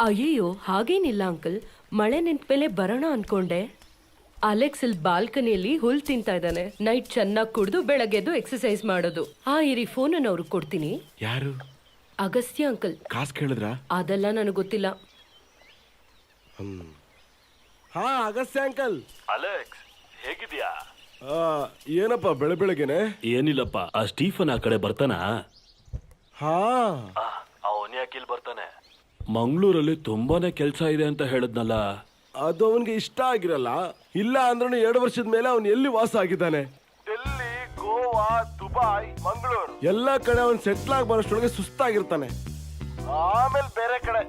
ಅಯ್ಯಯ್ಯೋ ಹಾಗೇನಿಲ್ಲ ಅಂಕಲ್, ಮಳೆ ನಿಂತ್ಮೇಲೆ ಬರೋಣ ಅನ್ಕೊಂಡೆ. ಅಲೆಕ್ಸ್ ಇಲ್ಲಿ ಬಾಲ್ಕನಿಯಲ್ಲಿ ಹುಲ್ ತಿಂತಾ ಇದ್ದಾನೆ. ನೈಟ್ ಚೆನ್ನಾಗಿ ಕುಡಿದು ಬೆಳಗ್ಗೆದ್ದು ಎಕ್ಸರ್ಸೈಸ್ ಮಾಡೋದು. ಇರಿ ಫೋನ್ ಅನ್ನು ಅವ್ರಿಗೆ ಕೊಡ್ತೀನಿ. ಯಾರು? ಅಗಸ್ತ್ಯ ಅಂಕಲ್. ಕಾಸ್ ಕೇಳಿದ್ರಾ? ಅದೆಲ್ಲ ನನಗೆ ಗೊತ್ತಿಲ್ಲ. ಹಾ ಅಗಸ್ತ್ಯ ಅಂಕಲ್. ಅಲೆಕ್ಸ್ ಹೇಗಿದ್ಯಾ? ಏನಪ್ಪ ಬೆಳೆ ಬೆಳಗ್ಗೆನೆ? ಏನಿಲ್ಲಪ್ಪ, ಆ ಸ್ಟೀಫನ್ ಆ ಕಡೆ ಬರ್ತಾನಾ? ಹಾ ಅವನ್ ಯಾಕೆ ಇಲ್ಲಿ ಬರ್ತಾನೆ? ಮಂಗಳೂರಲ್ಲಿ ತುಂಬಾನೇ ಕೆಲಸ ಇದೆ ಅಂತ ಹೇಳಿದ್ನಲ್ಲ. ಅದು ಅವನ್ಗೆ ಇಷ್ಟ ಆಗಿರಲ್ಲ. ಇಲ್ಲ ಅಂದ್ರೂ 2 ವರ್ಷದ ಮೇಲೆ ಅವನು ಎಲ್ಲಿ ವಾಸ ಆಗಿದ್ದಾನೆ? ಡೆಲ್ಲಿ, ಗೋವಾ, ದುಬೈ, ಮಂಗಳೂರು ಎಲ್ಲ ಕಡೆ ಅವನ್ ಸೆಟ್ಲ್ ಆಗಿ ಬರೋಷ್ಟೊಳಗೆ ಸುಸ್ತಾಗಿರ್ತಾನೆ. ಆಮೇಲೆ ಬೇರೆ ಕಡೆ.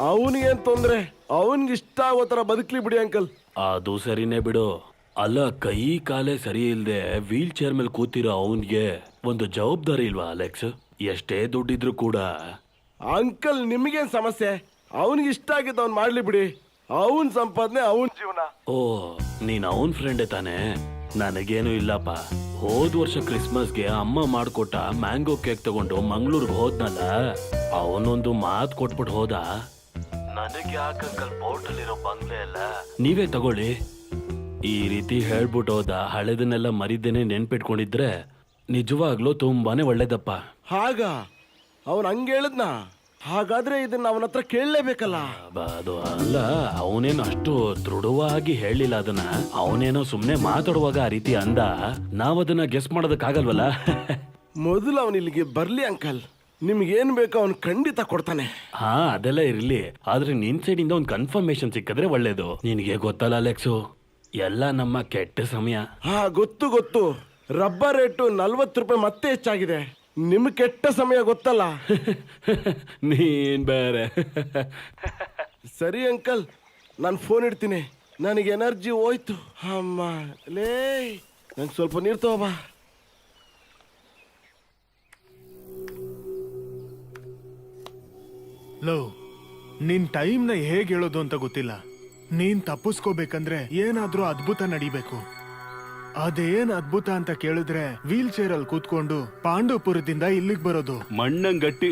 ಅವನಿಗೇನ್ ತೊಂದ್ರೆ, ಅವನ್ಗೆ ಇಷ್ಟ ಆಗೋ ತರ ಬದುಕ್ಲಿ ಬಿಡಿ ಅಂಕಲ್. ಅದು ಸರಿನೇ ಬಿಡು. ಅಲ್ಲ, ಕೈ ಕಾಲೇ ಸರಿ ಇಲ್ದೆ ವೀಲ್ ಚೇರ್ ಮೇಲೆ ಕೂತಿರೋ ಅವನ್ಗೆ ಒಂದು ಜವಾಬ್ದಾರಿ ಇಲ್ವಾ ಅಲೆಕ್ಸ್? ಎಷ್ಟೇ ದುಡ್ಡಿದ್ರು ಕೂಡ. ಅಂಕಲ್ ನಿಮಗೇನ್ ಸಮಸ್ಯೆ? ಅವನಿಗೆ ಇಷ್ಟ ಆಗಿದ್ದು ಅವ್ನು ಮಾಡ್ಲಿ ಬಿಡಿ. ಅವನ್ ಸಂಪಾದನೆ ಅವನ್ ಜೀವನ. ಓ, ನೀನ್ ಅವನ್ ಫ್ರೆಂಡೇ ತಾನೆ? ನನಗೇನು ಇಲ್ಲಪ್ಪ. ಹೋದ್ ವರ್ಷ ಕ್ರಿಸ್ಮಸ್ಗೆ ಅಮ್ಮ ಮಾಡ್ಕೊಟ್ಟ ಮ್ಯಾಂಗೋ ಕೇಕ್ ತಗೊಂಡು ಮಂಗ್ಳೂರ್ಗೆ ಹೋದ್ನಲ್ಲ, ಅವನೊಂದು ಮಾತು ಕೊಟ್ಬಿಟ್ಟು ಹೋದ. ನನಗೆ ಯಾಕಂಕಲ್ ಪೋರ್ಟಲ್ಲಿರೋ ಬಂಗ್ಲೆ ಅಲ್ಲ ನೀವೇ ತಗೊಳ್ಳಿ. ಈ ರೀತಿ ಹೇಳ್ಬಿಟ್ಟು ಹೋದ. ಹಳೆದನ್ನೆಲ್ಲ ಮರಿದೇನೆ ನೆನ್ಪಿಟ್ಕೊಂಡಿದ್ರೆ ನಿಜವಾಗ್ಲೂ ತುಂಬಾನೇ ಒಳ್ಳೇದಪ್ಪ. ಹಾಗ ಅವನ್ ಹಂಗ ಹೇಳಿದ್ನ? ಹಾಗಾದ್ರೆ ಇದನ್ನ ಅವನ ಹತ್ರ ಕೇಳಲೇಬೇಕಲ್ಲ. ಅದು ಅಲ್ಲ, ಅವನೇನು ಅಷ್ಟು ದೃಢವಾಗಿ ಹೇಳಿಲ್ಲ ಅದನ್ನ. ಅವನೇನೋ ಸುಮ್ನೆ ಮಾತಾಡುವಾಗ ಆ ರೀತಿ ಅಂದ. ನಾವದನ್ನ ಗೆಸ್ ಮಾಡೋದಕ್ಕಾಗಲ್ವಲ್ಲ. ಮೊದಲು ಅವನ್ ಇಲ್ಲಿಗೆ ಬರ್ಲಿ ಅಂಕಲ್. ನಿಮ್ಗೇನ್ ಬೇಕೋ ಅವನ್ ಖಂಡಿತ ಕೊಡ್ತಾನೆ. ಹಾ, ಅದೆಲ್ಲ ಇರ್ಲಿ. ಆದ್ರೆ ನಿನ್ ಸೈಡ್ ಇಂದ ಒಂದು ಕನ್ಫರ್ಮೇಶನ್ ಸಿಕ್ಕಿದ್ರೆ ಒಳ್ಳೇದು. ನಿನಗೆ ಗೊತ್ತಲ್ಲ ಅಲೆಕ್ಸು, ಎಲ್ಲ ನಮ್ಮ ಕೆಟ್ಟ ಸಮಯ. ಹಾ ಗೊತ್ತು. ರಬ್ಬರ್ ರೇಟು 40 ರೂಪಾಯಿ ಮತ್ತೆ ಹೆಚ್ಚಾಗಿದೆ. ನಿಮ್ ಕೆಟ್ಟ ಸಮಯ ಗೊತ್ತಲ್ಲ. ನೀನ್ ಬೇರೆ. ಸರಿ ಅಂಕಲ್, ನಾನು ಫೋನ್ ಇಡ್ತೀನಿ. ನನಗೆ ಎನರ್ಜಿ ಹೋಯ್ತು. ಅಮ್ಮ ಲೇ, ನಂಗೆ ಸ್ವಲ್ಪ ನೀರು ತಗೋಬಾ. ಲೋ, ನಿನ್ ಟೈಮ್ನ ಹೇಗೆ ಹೇಳೋದು ಅಂತ ಗೊತ್ತಿಲ್ಲ. ನೀನ್ ತಪ್ಪಿಸ್ಕೋಬೇಕಂದ್ರೆ ಏನಾದ್ರೂ ಅದ್ಭುತ ನಡಿಬೇಕು. ಅದೇನ್ ಅದ್ಭುತ ಅಂತ ಕೇಳಿದ್ರೆ ವೀಲ್ ಚೇರ್ ಅಲ್ಲಿ ಕೂತ್ಕೊಂಡು ಪಾಂಡವಪುರದಿಂದ ಇಲ್ಲಿಗೆ ಬರೋದು. ಮಣ್ಣಂಗಟ್ಟಿ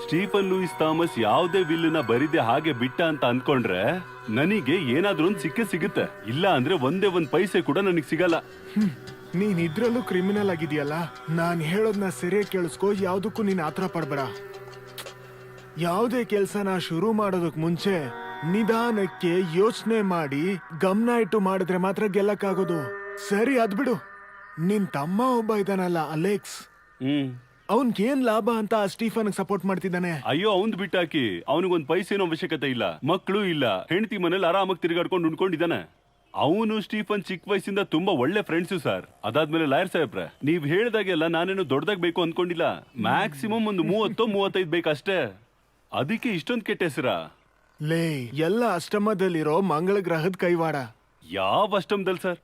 ಸ್ಟೀಫನ್ ಲೂಯಿಸ್ ಥಾಮಸ್ ಯಾವುದೇ ವಿಲ್ಲನ್ನ ಬರಿದೆ ಹಾಗೆ ಬಿಟ್ಟ ಅಂತ ಅನ್ಕೊಂಡ್ರೆ ನನಗೆ ಏನಾದ್ರೂ ಒಂದು ಸಿಗುತ್ತೆ. ಇಲ್ಲ ಅಂದ್ರೆ ಒಂದೇ ಒಂದ್ ಪೈಸೆ ಕೂಡ ನನಗೆ ಸಿಗಲ್ಲ. ನೀನ್ ಇದ್ರಲ್ಲೂ ಕ್ರಿಮಿನಲ್ ಆಗಿದೆಯಲ್ಲ. ನಾನ್ ಹೇಳೋದ್ನ ಸರಿಯಾಗಿ ಕೇಳಿಸ್ಕೋ. ಯಾವ್ದಕ್ಕೂ ನೀನ್ ಆತರ ಪಡ್ಬೇಡ. ಯಾವುದೇ ಕೆಲ್ಸನ ಶುರು ಮಾಡೋದಕ್ ಮುಂಚೆ ನಿಧಾನಕ್ಕೆ ಯೋಚನೆ ಮಾಡಿ ಗಮನ ಇಟ್ಟು ಮಾಡಿದ್ರೆ ಮಾತ್ರ ಗೆಲ್ಲಕ್ಕಾಗೋದು. ಸರಿ ಅದ್ಬಿಡು. ನಿನ್ ತಮ್ಮ ಒಬ್ಬ ಇದಾನಲ್ಲ ಅಲೆಕ್ಸ್, ಅವನ್ಗೇನ್ ಲಾಭ ಅಂತ ಸ್ಟೀಫನ್ ಸಪೋರ್ಟ್ ಮಾಡ್ತಿದ್ದಾನೆ? ಅಯ್ಯೋ, ಅವನ್ ಬಿಟ್ಟಾಕಿ. ಅವನಿಗೊಂದ್ ಪೈಸೆನೋ ಅವಶ್ಯಕತೆ ಇಲ್ಲ, ಮಕ್ಕಳು ಇಲ್ಲ, ಹೆಂಡತಿ ಮನೇಲಿ ಆರಾಮಾಗಿ ತಿರುಗಾಡ್ಕೊಂಡು ಉಣ್ಕೊಂಡಿದ್ದಾನೆ. ಅವನು ಸ್ಟೀಫನ್ ಚಿಕ್ಕ ವಯಸ್ಸಿಂದ ತುಂಬಾ ಒಳ್ಳೆ ಫ್ರೆಂಡ್ಸು ಸರ್. ಅದಾದ್ಮೇಲೆ ಲಾಯರ್ ಸಾಹೇಬ್ರೆ, ನೀವ್ ಹೇಳ್ದಾಗೆಲ್ಲ ನಾನೇನು ದೊಡ್ಡದಾಗ ಬೇಕು ಅನ್ಕೊಂಡಿಲ್ಲ. ಮ್ಯಾಕ್ಸಿಮಮ್ ಒಂದು 30-35 ಬೇಕಷ್ಟೇ. ಅದಕ್ಕೆ ಇಷ್ಟೊಂದು ಕೆಟ್ಟ ಹೆಸರ? ಲೇ, ಎಲ್ಲ ಅಷ್ಟಮದಲ್ಲಿರೋ ಮಂಗಳ ಗ್ರಹದ ಕೈವಾಡ. ಯಾವ ಅಷ್ಟಮದಲ್ಲಿ ಸರ್?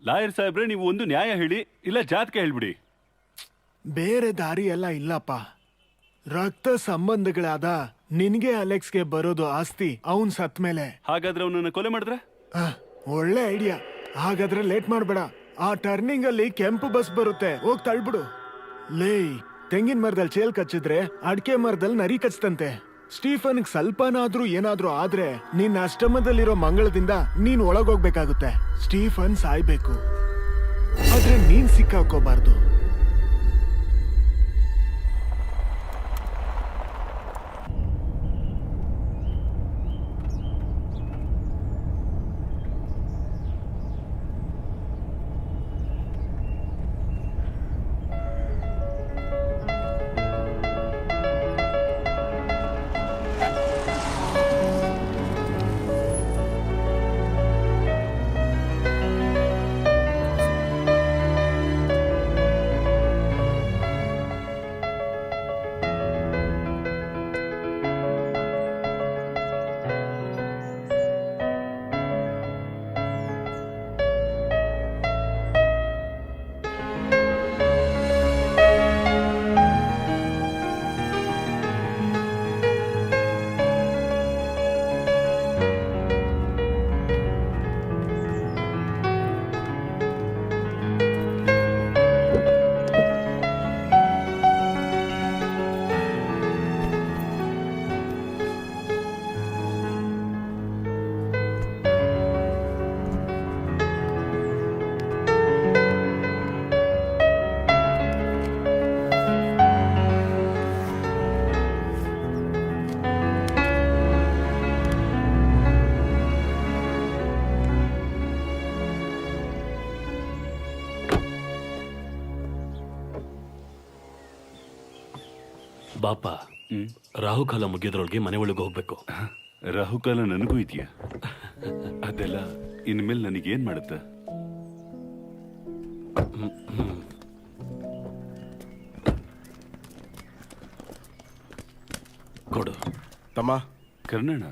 ಲಾಯರ್ ಸಾಹೇಬ್ರೆ, ನೀವು ಒಂದು ನ್ಯಾಯ ಹೇಳಿ, ಇಲ್ಲ ಜಾತಕ ಹೇಳ್ಬಿಡಿ. ಬೇರೆ ದಾರಿ ಎಲ್ಲ ಇಲ್ಲಪ್ಪ. ರಕ್ತ ಸಂಬಂಧಗಳಾದ ನಿನ್ಗೆ ಅಲೆಕ್ಸ್ಗೆ ಬರೋದು ಆಸ್ತಿ ಅವನ್ ಸತ್ ಮೇಲೆ. ಹಾಗಾದ್ರೆ ಅವನನ್ನ ಕೊಲೆ ಮಾಡಿದ್ರೆ? ಒಳ್ಳೆ ಐಡಿಯಾ. ಹಾಗಾದ್ರೆ ಲೇಟ್ ಮಾಡ್ಬೇಡ. ಆ ಟರ್ನಿಂಗ್ ಅಲ್ಲಿ ಕೆಂಪು ಬಸ್ ಬರುತ್ತೆ, ಹೋಗ್ ತಳ್ಬಿಡು. ಲೇ, ತೆಂಗಿನ ಮರದಲ್ಲಿ ಚೇಲ್ ಕಚ್ಚಿದ್ರೆ ಅಡಿಕೆ ಮರದಲ್ಲಿ ನರಿ ಕಚ್ತಂತೆ. ಸ್ಟೀಫನ್ ಸ್ವಲ್ಪನಾದ್ರೂ ಏನಾದ್ರೂ ಆದ್ರೆ ನಿನ್ನ ಅಷ್ಟಮದಲ್ಲಿರೋ ಮಂಗಳದಿಂದ ನೀನ್ ಒಳಗೋಗ್ಬೇಕಾಗುತ್ತೆ. ಸ್ಟೀಫನ್ ಸಾಯ್ಬೇಕು, ಆದ್ರೆ ನೀನ್ ಸಿಕ್ಕಾಕೋಬಾರ್ದು. ಬಾಪ ರಾಹುಕಾಲ ಮುಗಿಯೋದ್ರೊಳಗೆ ಮನೆ ಒಳಗೆ ಹೋಗ್ಬೇಕು. ರಾಹುಕಾಲ ನನಗೂ ಇದೆಯಾ? ಅದೆಲ್ಲ ಇನ್ಮೇಲೆ ನನಗೇನ್ ಮಾಡುತ್ತ? ಕೊಡು. ತಮ್ಮ. ಕರ್ಣಣ್ಣ,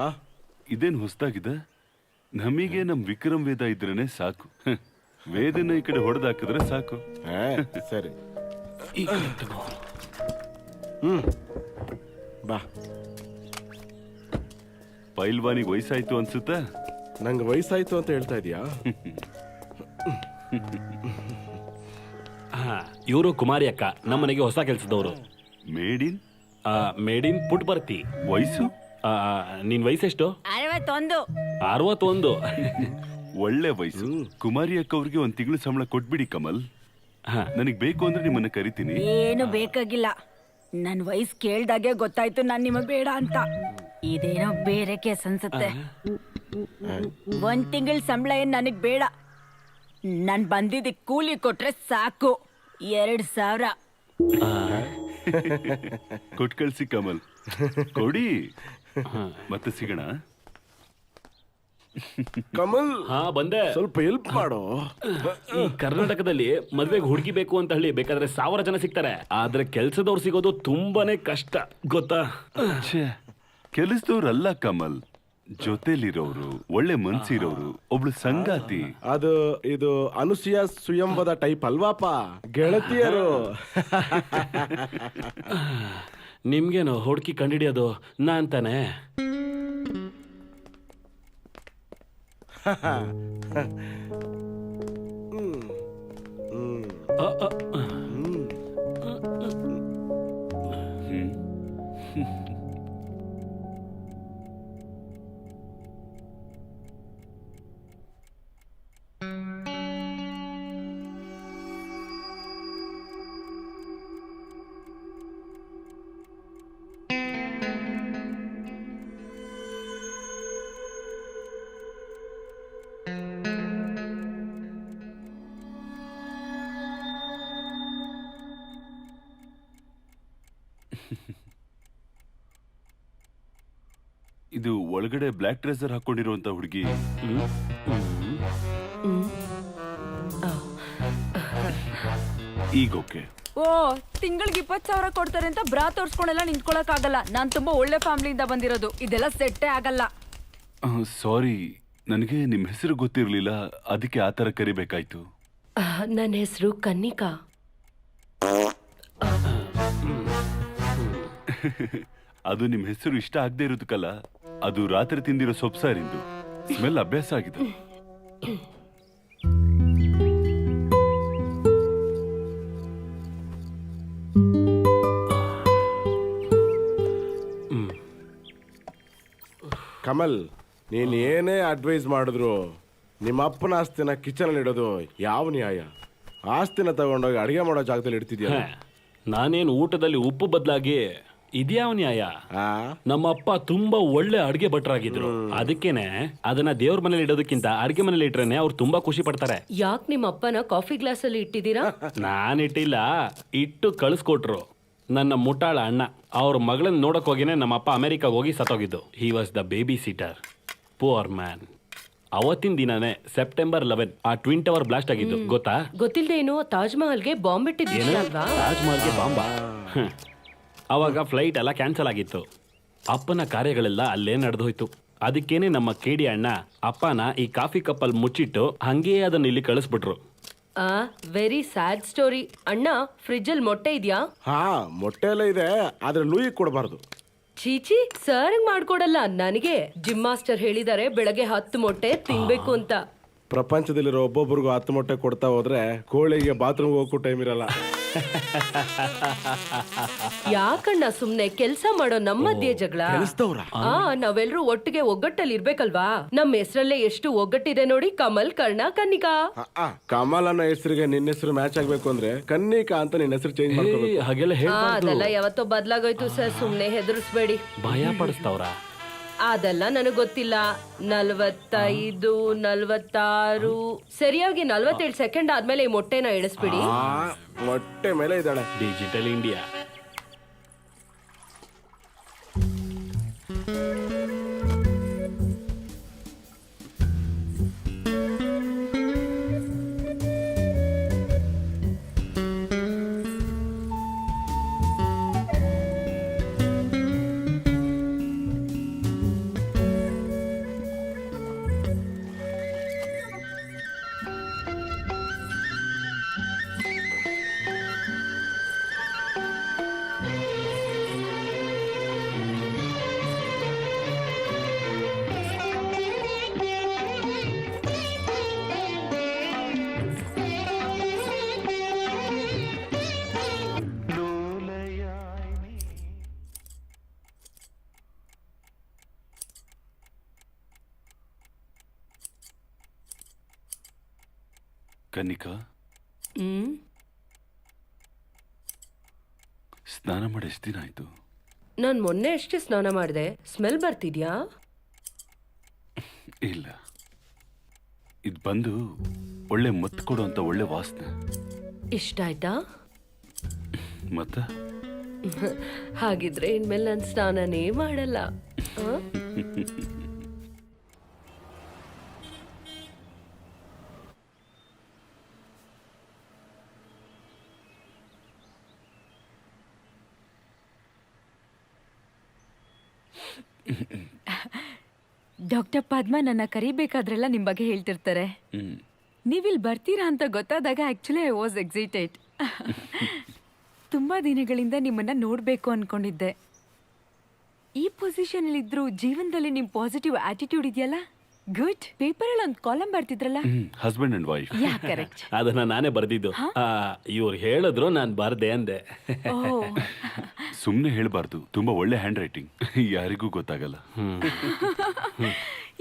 ಆ ಇದೇನ್ ಹೊಸ್ದಾಗಿದೆ? ನಮಗೆ ನಮ್ ವಿಕ್ರಮ್ ವೇದ ಇದ್ರೇನೆ ಸಾಕು. ವೇದನ ಈ ಕಡೆ ಹೊಡೆದಾಕಿದ್ರೆ ಸಾಕು. ಸರಿ. ಈ ಕಡೆ ತಗೋ. ಬಾ. ಪೈಲ್ವಾನಿಗೆ ವಯಸ್ಸಾಯ್ತು ಅನ್ಸುತ್ತಾ? ನಂಗೆ ವಯಸ್ಸಾಯ್ತು ಅಂತ ಹೇಳ್ತಾ ಇದೀಯಾ? ಇವರು ಕುಮಾರಿ ಅಕ್ಕ, ನಮ್ಮನೆಗೆ ಹೊಸ ಕೆಲ್ಸದವರು. Maiden made in ಪುಟ್ಬರ್ತಿ. ವಯಸ್ಸು? ನಿನ್ ವಯಸ್ಸೆಷ್ಟು? 61. ಒಳ್ಳೆ ವಯಸ್ಸು. ಕುಮಾರಿ ಅಕ್ಕ ಅವ್ರಿಗೆ 1 ತಿಂಗಳು ಸಂಬಳ ಕೊಟ್ಬಿಡಿ ಕಮಲ್. ನನಗ್ ಬೇಕು ಅಂದ್ರೆ ನಿಮ್ಮನ್ನ ಕರಿತೀನಿ. ಏನು ಬೇಕಾಗಿಲ್ಲ. ನನ್ ವಯಸ್ಸು ಕೇಳ್ದಾಗೆ ಗೊತ್ತಾಯ್ತು ನಾನ್ ನಿಮಗ್ ಬೇಡ ಅಂತ. ಇದೇನೋ ಬೇರೆ ಕೇಸ್ ಅನ್ಸುತ್ತೆ. 1 ತಿಂಗಳ ಸಂಬಳ ಏನ್ ನನಗ್ ಬೇಡ. ನಾನ್ ಬಂದಿದ್ದಕ್ ಕೂಲಿ ಕೊಟ್ರೆ ಸಾಕು. 2,000. ಕೊಟ್ ಕಳ್ಸಿ ಕಮಲ್. ಕೊಡಿ, ಮತ್ತೆ ಸಿಗೋಣ. ಕಮಲ್, ಬಂದೆ. ಸ್ವಲ್ಪ ಹೆಲ್ಪ್ ಮಾಡು. ಈ ಕರ್ನಾಟಕದಲ್ಲಿ ಮದ್ವೆಗೆ ಹುಡುಗಿ ಬೇಕು ಅಂತ ಹೇಳಿ ಬೇಕಾದ್ರೆ 1000 ಜನ ಸಿಗ್ತಾರೆ, ಆದ್ರೆ ಕೆಲ್ಸದವ್ರು ಸಿಗೋದು ತುಂಬಾನೇ ಕಷ್ಟ, ಗೊತ್ತಾ? ಕೆಲಸದವ್ರಲ್ಲ ಕಮಲ್, ಜೊತೆಲಿರೋರು, ಒಳ್ಳೆ ಮನ್ಸಿರೋರು, ಒಬ್ಳು ಸಂಗಾತಿ. ಅದು ಇದು ಅನುಸೂಯ ಸುಯಂವದ ಟೈಪ್ ಅಲ್ವಾಪ, ಗೆಳತಿಯರು. ನಿಮ್ಗೇನು ಹುಡುಕಿ ಕಂಡಿಡಿಯೋದು ನಾನ್ ತಾನೆ. ಇದು ಒಳಗಡೆ ಬ್ಲ್ಯಾಕ್ ಟ್ರೆಸರ್ ಹಾಕೊಂಡಿರುವಂತ ಹುಡುಗಿ. ಈಗ ಓಕೆ. ಓ, ತಿಂಗಳಿಗೆ 20,000 ಕೊಡ್ತಾರೆ ಅಂತ ಬ್ರಾ ತೋರ್ಸ್ಕೊಂಡೆಲ್ಲ ನಿಂತ್ಕೊಳಕ್ ಆಗಲ್ಲ. ನಾನ್ ತುಂಬಾ ಒಳ್ಳೆ ಫ್ಯಾಮಿಲಿಯಿಂದ ಬಂದಿರೋದು. ಇದೆಲ್ಲ ಸೆಟ್ಟೇ ಆಗಲ್ಲ. ಸಾರಿ, ನನಗೆ ನಿಮ್ ಹೆಸರು ಗೊತ್ತಿರ್ಲಿಲ್ಲ, ಅದಕ್ಕೆ ಆತರ ಕರಿಬೇಕಾಯ್ತು. ನನ್ನ ಹೆಸರು ಕನ್ನಿಕಾ. ಅದು ನಿಮ್ ಹೆಸರು ಇಷ್ಟ ಆಗದೆ ಇರೋದಕ್ಕಲ್ಲ, ಅದು ರಾತ್ರಿ ತಿಂದಿರೋ ಸೊಪ್ಸಾರಿಂದು ಸ್ಮೆಲ್ ಅಭ್ಯಾಸ ಆಗಿದೆ. ಕಮಲ್, ನೀನ್ ಏನೇ ಅಡ್ವೈಸ್ ಮಾಡಿದ್ರು ನಿಮ್ಮ ಅಪ್ಪನ ಆಸ್ತಿನ ಕಿಚನ್ ಅಲ್ಲಿ ಇಡೋದು ಯಾವ ನ್ಯಾಯ? ಆಸ್ತಿನ ತಗೊಂಡೋಗಿ ಅಡಿಗೆ ಮಾಡೋ ಜಾಗದಲ್ಲಿ ಇಡ್ತಿದ್ಯಾ? ನಾನೇನು ಊಟದಲ್ಲಿ ಉಪ್ಪು ಬದಲಾಗಿ ಇದ್ಯಾವ ನ್ಯಾಯ? ನಮ್ಮಪ್ಪ ತುಂಬಾ ಒಳ್ಳೆ ಅಡ್ಗೆ ಭಟ್ರಾಗಿದ್ರು, ಅದಕ್ಕೇನೆ ಅದನ್ನ ದೇವ್ರ ಮನೇಲಿ ಇಡೋದಕ್ಕಿಂತ ಅಡ್ಗೆ ಮನೇಲಿ ಇಟ್ರೇನೆ ಅವ್ರು ತುಂಬಾ ಖುಷಿ ಪಡ್ತಾರೆ. ಯಾಕೆ ನಿಮ್ಮ ಅಪ್ಪನ ಕಾಫಿ ಗ್ಲಾಸ್ ಅಲ್ಲಿ ಇಟ್ಟಿದ್ದೀರಾ? ನಾನ್ ಇಟ್ಟಿಲ್ಲ, ಇಟ್ಟು ಕಳಿಸ್ಕೊಟ್ರು ನನ್ನ ಮುಟ್ಟಾಳ ಅಣ್ಣ. ಅವ್ರ ಮಗಳನ್ನ ನೋಡಕ್ ಹೋಗಿನೇ ನಮ್ಮಪ್ಪ ಅಮೆರಿಕಾಗ ಹೋಗಿ ಸತ್ತೋಗಿದ್ದು. He was the baby sitter, poor man. ಅವತ್ತಿನ ದಿನಾನೇ ಸೆಪ್ಟೆಂಬರ್ 11 ಆ ಟ್ವಿನ್ ಟವರ್ ಬ್ಲಾಸ್ಟ್ ಆಗಿದ್ದು, ಗೊತ್ತಾ? ಗೊತ್ತಿಲ್ಲದೆ ಏನು ತಾಜ್ ಮಹಲ್ಗೆ ಬಾಂಬ್ ಇಟ್ಟಿದ್ದೀರಲ್ವಾ? ತಾಜ್ ಮಹಲ್ಗೆ ಬಾಂಬ. ಅವಾಗ ಫ್ಲೈಟ್ ಎಲ್ಲ ಕ್ಯಾನ್ಸಲ್ ಆಗಿತ್ತು. ಅಪ್ಪನ ಕಾರ್ಯಗಳೆಲ್ಲ ಅಲ್ಲೇ ನಡೆದೋಯ್ತು. ಅದಕ್ಕೇನೆ ನಮ್ಮ ಕೇಡಿ ಅಣ್ಣ ಅಪ್ಪನ ಈ ಕಾಫಿ ಕಪ್ಪಲ್ಲಿ ಮುಚ್ಚಿಟ್ಟು ಹಂಗೇ ಅದನ್ನ ಇಲ್ಲಿ ಕಳಿಸ್ಬಿಟ್ರು. Very sad story. ಅಣ್ಣ, ಫ್ರಿಜ್ ಅಲ್ಲಿ ಮೊಟ್ಟೆ ಇದೆಯಾ? ಹಾ, ಮೊಟ್ಟೆ ಎಲ್ಲ ಇದೆ, ಆದ್ರೆ ಲೂಯಿ ಕೊಡಬಾರ್ದು. ಚೀಚಿ, ಸರ್ ಮಾಡ್ಕೊಡಲ್ಲ. ನನಗೆ ಜಿಮ್ ಮಾಸ್ಟರ್ ಹೇಳಿದಾರೆ ಬೆಳಗ್ಗೆ 10 ಮೊಟ್ಟೆ ತಿನ್ಬೇಕು ಅಂತ. ಪ್ರಪಂಚದಲ್ಲಿರೋ ಒಬ್ಬೊಬ್ರಿಗೂ 10 ಮೊಟ್ಟೆ ಕೊಡ್ತಾ ಹೋದ್ರೆ ಕೋಳಿಗೆ ಬಾತ್ರೂಮ್ ಹೋಗಕ್ಕೂ ಟೈಮ್ ಇರಲ್ಲ. ಯಾಕಣ್ಣ ಸುಮ್ನೆ ಕೆಲ್ಸ ಮಾಡೋ ನಮ್ಮ ಮಧ್ಯೆ ಜಗಳ? ನಾವೆಲ್ರೂ ಒಟ್ಟಿಗೆ ಒಗ್ಗಟ್ಟಲ್ಲಿ ಇರ್ಬೇಕಲ್ವಾ? ನಮ್ಮ ಹೆಸರಲ್ಲೇ ಎಷ್ಟು ಒಗ್ಗಟ್ಟಿದೆ ನೋಡಿ. ಕಮಲ್, ಕರ್ಣ, ಕನ್ನಿಕಾ. ಕಮಲ್ ಅನ್ನೋ ಹೆಸರಿಗೆ ನಿನ್ನ ಹೆಸರು ಮ್ಯಾಚ್ ಆಗ್ಬೇಕು ಅಂದ್ರೆ ಕನ್ನಿಕಾ ಅಂತ ನಿನ್ನ ಹೆಸರು ಚೇಂಜ್ ಮಾಡ್ಕೋಬೇಕು. ಹಾಗೆಲ್ಲ ಅದೆಲ್ಲ ಯಾವತ್ತೋ ಬದ್ಲಾಗೋಯ್ತು ಸರ್, ಸುಮ್ನೆ ಹೆದರ್ಸ್ಬೇಡಿ. ಭಯ ಪಡಿಸ್ತಾವ್ರ? ಅದೆಲ್ಲ ನನಗ್ ಗೊತ್ತಿಲ್ಲ. 45, 46 ಸರಿಯಾಗಿ 47 ಸೆಕೆಂಡ್ ಆದ್ಮೇಲೆ ಈ ಮೊಟ್ಟೆನ ಇಳಿಸ್ಬಿಡಿ. ಮೊಟ್ಟೆ ಮೇಲೆ ಇದ್ದಾಳೆ. Digital India. ಕನ್ನಿಕಾ, ಹ್ಮ್ ಸ್ನಾನ ಮಾಡಿ ಎಷ್ಟು ದಿನ ಆಯ್ತು? ನಾನ್ ಮೊನ್ನೆ ಅಷ್ಟೇ ಸ್ನಾನ ಮಾಡಿದೆ. ಸ್ಮೆಲ್ ಬರ್ತಿದ್ಯಾ? ಇಲ್ಲ, ಇದು ಬಂದು ಒಳ್ಳೆ ಮತ್ ಕೊಡುವಂತ ಒಳ್ಳೆ ವಾಸನೆ. ಇಷ್ಟ ಆಯ್ತಾ? ಮತ್ತ ಹಾಗಿದ್ರೆ ಇನ್ಮೇಲೆ ನಾನು ಸ್ನಾನನೇ ಮಾಡಲ್ಲ. ಆ? ಡಾಕ್ಟರ್ ಪದ್ಮ ನನ್ನ ಕರಿಬೇಕಾದ್ರೆಲ್ಲ ನಿಮ್ ಬಗ್ಗೆ ಹೇಳ್ತಿರ್ತಾರೆ. ಹ್ಮ್ ನೀವಿಲ್ಲಿ ಬರ್ತೀರಾ ಅಂತ ಗೊತ್ತಾದಾಗ ಆಕ್ಚುಲಿ ಐ ವಾಸ್ ಎಕ್ಸೈಟೆಡ್. ತುಂಬಾ ದಿನಗಳಿಂದ ನಿಮ್ಮನ್ನ ನೋಡ್ಬೇಕು ಅನ್ಕೊಂಡಿದ್ದೆ. ಈ ಪೊಸಿಷನ್ ಇದ್ರು ಜೀವನದಲ್ಲಿ ನಿಮ್ ಪಾಸಿಟಿವ್ ಆಟಿಟ್ಯೂಡ್ ಇದೆಯಲ್ಲ, ಗುಡ್. ಪೇಪರ್ ಅಲ್ಲಿ ಒಂದು ಕಾಲಮ್ ಬರ್ತಿದ್ರಲ್ಲ. Husband and wife. Yeah correct. ಅದನ್ನ ನಾನೇ ಬರ್ದಿದ್ದು. ಇವ್ರು ಹೇಳಿದ್ರು ನಾನ್ ಬರ್ದೆ ಅಂದೆ. ಓ, ಸುಮ್ನೆ ಹೇಳ್ಬಾರ್ದು, ತುಂಬಾ ಒಳ್ಳೆ ಹ್ಯಾಂಡ್ ರೈಟಿಂಗ್. ಯಾರಿಗೂ ಗೊತ್ತಾಗಲ್ಲ.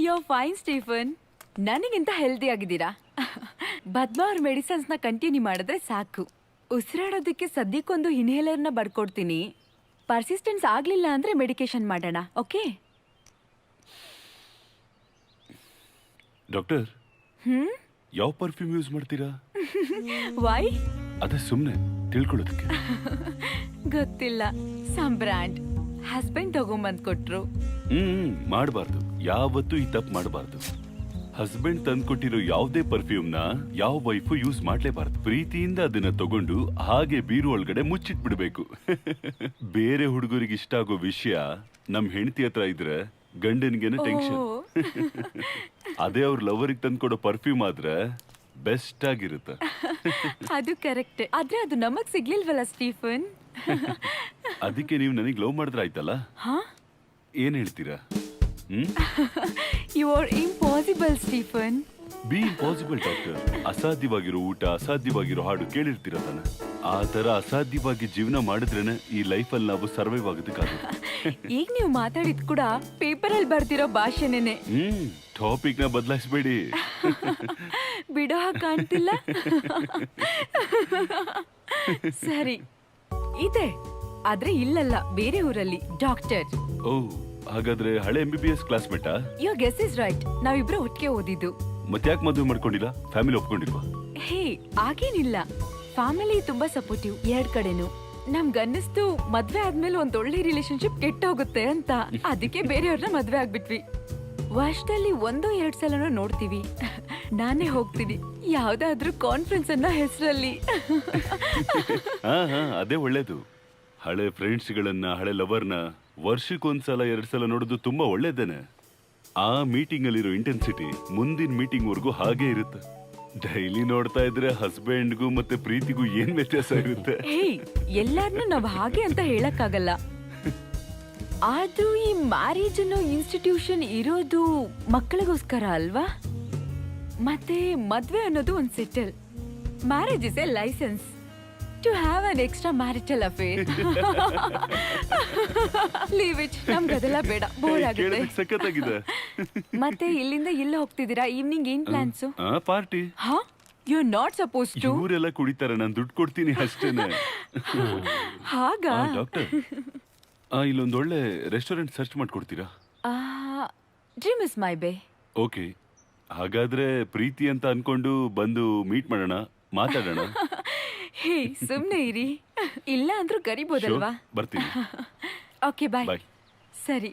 ಯೋ ಫೈನ್ ಸ್ಟೀಫನ್. ನನಗಿಂತ ಹೆಲ್ದಿ ಆಗಿದ್ದೀರಾ. ಪದ್ಮ ಅವ್ರ ಮೆಡಿಸನ್ಸ್ ನ ಕಂಟಿನ್ಯೂ ಮಾಡಿದ್ರೆ ಸಾಕು. ಉಸಿರಾಡೋದಕ್ಕೆ ಸದ್ಯಕ್ಕೊಂದು ಇನ್ಹೇಲರ್ನ ಬರ್ಕೊಡ್ತೀನಿ. ಪರ್ಸಿಸ್ಟೆನ್ಸ್ ಆಗ್ಲಿಲ್ಲ ಅಂದ್ರೆ ಮೆಡಿಕೇಶನ್ ಮಾಡೋಣ, ಓಕೆ? ಡಾಕ್ಟರ್, ಯಾವ ಪರ್ಫ್ಯೂಮ್ ಯೂಸ್ ಮಾಡ್ತೀರಾ? ವೈ? ಅದೇ ಸುಮ್ನೆ ತಿಳ್ಕೊಳ್ಳೋದಕ್ಕೆ. ಗೊತ್ತಿಲ್ಲ. ಸಮ್ ಬ್ರ್ಯಾಂಡ್ ಹಸ್ಬೆಂಡ್ ತಗೊಂಬಂದ್ ಕೊಟ್ರು. ಮಾಡಬಾರ್ದು, ಯಾವತ್ತೂ ಈ ತಪ್ಪು ಮಾಡಬಾರ್ದು. ಹಸ್ಬೆಂಡ್ ತಂದ್ಕೊಟ್ಟಿರೋ ಯಾವುದೇ ಪರ್ಫ್ಯೂಮ್ ನ ಯಾವ ವೈಫು ಯೂಸ್ ಮಾಡ್ಲೇಬಾರ್ದು. ಪ್ರೀತಿಯಿಂದ ಅದನ್ನ ತಗೊಂಡು ಹಾಗೆ ಬೀರು ಒಳಗಡೆ ಮುಚ್ಚಿಟ್ಬಿಡ್ಬೇಕು. ಬೇರೆ ಹುಡುಗರಿಗೆ ಇಷ್ಟ ಆಗೋ ವಿಷಯ ನಮ್ ಹೆಂಡತಿ ಹತ್ರ ಇದ್ರೆ ಗಂಡನಿಗೇನೆ ಟೆನ್ಷನ್. ಅದೇ ಅವ್ರ ಲವರಿಗೆ ತಂದ್ಕೊಡೋ ಪರ್ಫ್ಯೂಮ್ ಆದ್ರೆ ಬೆಸ್ಟ್ ಆಗಿರುತ್ತೆ. ಅದು ಕರೆಕ್ಟ್. ಆದ್ರೆ ಅದು ನಮಗ್ ಸಿಗ್ಲಿಲ್ವಲ್ಲ ಸ್ಟೀಫನ್. ಅದಕ್ಕೆ ನೀವು ನನಗೆ ಲವ್ ಮಾಡಿದ್ರೆ ಆಯ್ತಲ್ಲ. ಹಾ, ಏನ್ ಹೇಳ್ತೀರಾ? You are impossible Stephen. Be impossible doctor. ಅಸಾಧ್ಯವಾಗಿರೋ ಊಟ, ಅಸಾಧ್ಯವಾಗಿರೋ ಹಾಡು ಕೇಳಿರ್ತೀರ ತಾನೆ? ಆ ತರ ಅಸಾಧ್ಯವಾಗಿ ಜೀವನ ಮಾಡಿದ್ರೇನೆ ಈ ಲೈಫಲ್ಲಿ ನಾವು ಸರ್ವೈವ್ ಆಗೋದಕ್ಕಾಗುತ್ತೆ. ಈಗ ನೀವು ಮಾತಾಡಿದ್ ಕೂಡ ಪೇಪರ್ ಅಲ್ಲಿ ಬರ್ತಿರೋ ಭಾಷೆನೇನೆ. ಟಾಪಿಕ್ ನ ಬದಲಾಯಿಸಬೇಡಿ. ಬಿಡೋ ಹಾಗೆ ಕಾಣ್ತಿಲ್ಲ. ಸರಿ ಇದೆ, ಆದ್ರೆ ಇಲ್ಲಲ್ಲ, ಬೇರೆ ಊರಲ್ಲಿ ಡಾಕ್ಟರ್. ಓ, ಹಾಗಾದ್ರೆ ಹಳೆ MBBS ಕ್ಲಾಸ್ಮೇಟಾ? Your guess is right. ನಾವಿಬ್ರು ಒಟ್ಟಿಗೆ ಓದಿದ್ದು. ಮತ್ತ್ಯಾಕ್ ಮದುವೆ ಮಾಡ್ಕೊಂಡಿಲ್ಲ? ಫ್ಯಾಮಿಲಿ ಒಪ್ಕೊಂಡಿಲ್ವಾ? ಹೇ, ಆಗೇನಿಲ್ಲ. ಫ್ಯಾಮಿಲಿ ತುಂಬಾ ಸಪೋರ್ಟಿವ್ ಎರಡ್ ಕಡೆನು. ನಮ್ಗನ್ನಿಸ್ತು ಮದ್ವೆ ಆದ್ಮೇಲೆ ಒಂದ್ ಒಳ್ಳೆ ರಿಲೇಶನ್ಶಿಪ್ ಕೆಟ್ಟೋಗುತ್ತೆ ಅಂತ. ಅದಕ್ಕೆ ಬೇರೆಯವ್ರನ್ನ ಮದ್ವೆ ಆಗ್ಬಿಟ್ವಿ. ವರ್ಷದಲ್ಲಿ 1-2 ಸಲನೂ ನೋಡ್ತೀವಿ. ನಾನೇ ಹೋಗ್ತೀನಿ ಯಾವ್ದಾದ್ರೂ ಕಾನ್ಫರೆನ್ಸ್ ಅನ್ನೋ ಹೆಸರಲ್ಲಿ. ಅದೇ ಒಳ್ಳೇದು. ಹಳೆ ಫ್ರೆಂಡ್ಸ್ಗಳನ್ನ, ಹಳೆ ಲವರ್ನ ವರ್ಷಕ್ಕೊಂದ್ಸಲ 2 ಸಲ ನೋಡೋದು ತುಂಬಾ ಒಳ್ಳೇದೇನೆ. ಆ ಮೀಟಿಂಗ್ ಅಲ್ಲಿರೋ ಇಂಟೆನ್ಸಿಟಿ ಮುಂದಿನ ಮೀಟಿಂಗ್ ವರ್ಗೂ ಹಾಗೆ ಇರುತ್ತೆ. ಡೈಲಿ ನೋಡ್ತಾ ಇದ್ರೆ ಹಸ್ಬೆಂಡ್ಗೂ ಮತ್ತೆ ಪ್ರೀತಿಗೂ ಏನ್ ವ್ಯತ್ಯಾಸ ಇರುತ್ತೆ? ಹೇ, ಎಲ್ಲಾರ್ನು ನಾವ್ ಹಾಗೆ ಅಂತ ಹೇಳಕ್ಕಾಗಲ್ಲ. ಆದ್ರೂ ಈ ಮ್ಯಾರೇಜ್ ಅನ್ನೋ ಇನ್ಸ್ಟಿಟ್ಯೂಷನ್ ಇರೋದು ಮಕ್ಕಳಿಗೋಸ್ಕರ ಅಲ್ವಾ? ಮತ್ತೆ ಮದ್ವೆ ಅನ್ನೋದು ಒಂದ್ settle. Marriage is a license to have an extra marital affair. Leave it. ನಮ್ಗದೆಲ್ಲ ಬೇಡ, ಬೋರ್ ಆಗುತ್ತೆ. ಕೇಳೋದಕ್ಕೆ ಸಖತ್ತಾಗಿದೆ. ಮತ್ತೆ ಇಲ್ಲಿಂದ ಇಲ್ಲ ಹೋಗ್ತಿದ್ದೀರಾ? ಈವ್ನಿಂಗ್ ಏನ್ ಪ್ಲಾನ್ಸು? ಪಾರ್ಟಿ. ಹಾ, you are not suppose to. ಇವರೆಲ್ಲ ಕುಡಿತಾರೆ, ನಾನು ದುಡ್ಡು ಕೊಡ್ತೀನಿ ಅಷ್ಟೇನೆ. ಹಾಗ ಡಾಕ್ಟರ್, ಇಲ್ಲೊಂದು ಒಳ್ಳೆ ರೆಸ್ಟೋರೆಂಟ್ ಸರ್ಚ್ ಮಾಡ್ಕೊಡ್ತೀರಾ? Dream is my bay. Okay, ಹಾಗಾದ್ರೆ ಪ್ರೀತಿ ಅಂತ ಅನ್ಕೊಂಡು ಬಂದು ಮೀಟ್ ಮಾಡೋಣ, ಮಾತಾಡೋಣ. ಹೇ, ಸುಮ್ನೆ ಇರಿ. ಇಲ್ಲ ಅಂದ್ರೂ ಕರಿಬೋದಲ್ವಾ? Sure, ಬರ್ತೀನಿ. ಓಕೆ, ಬಾಯ್. ಬಾಯ್. ಸರಿ.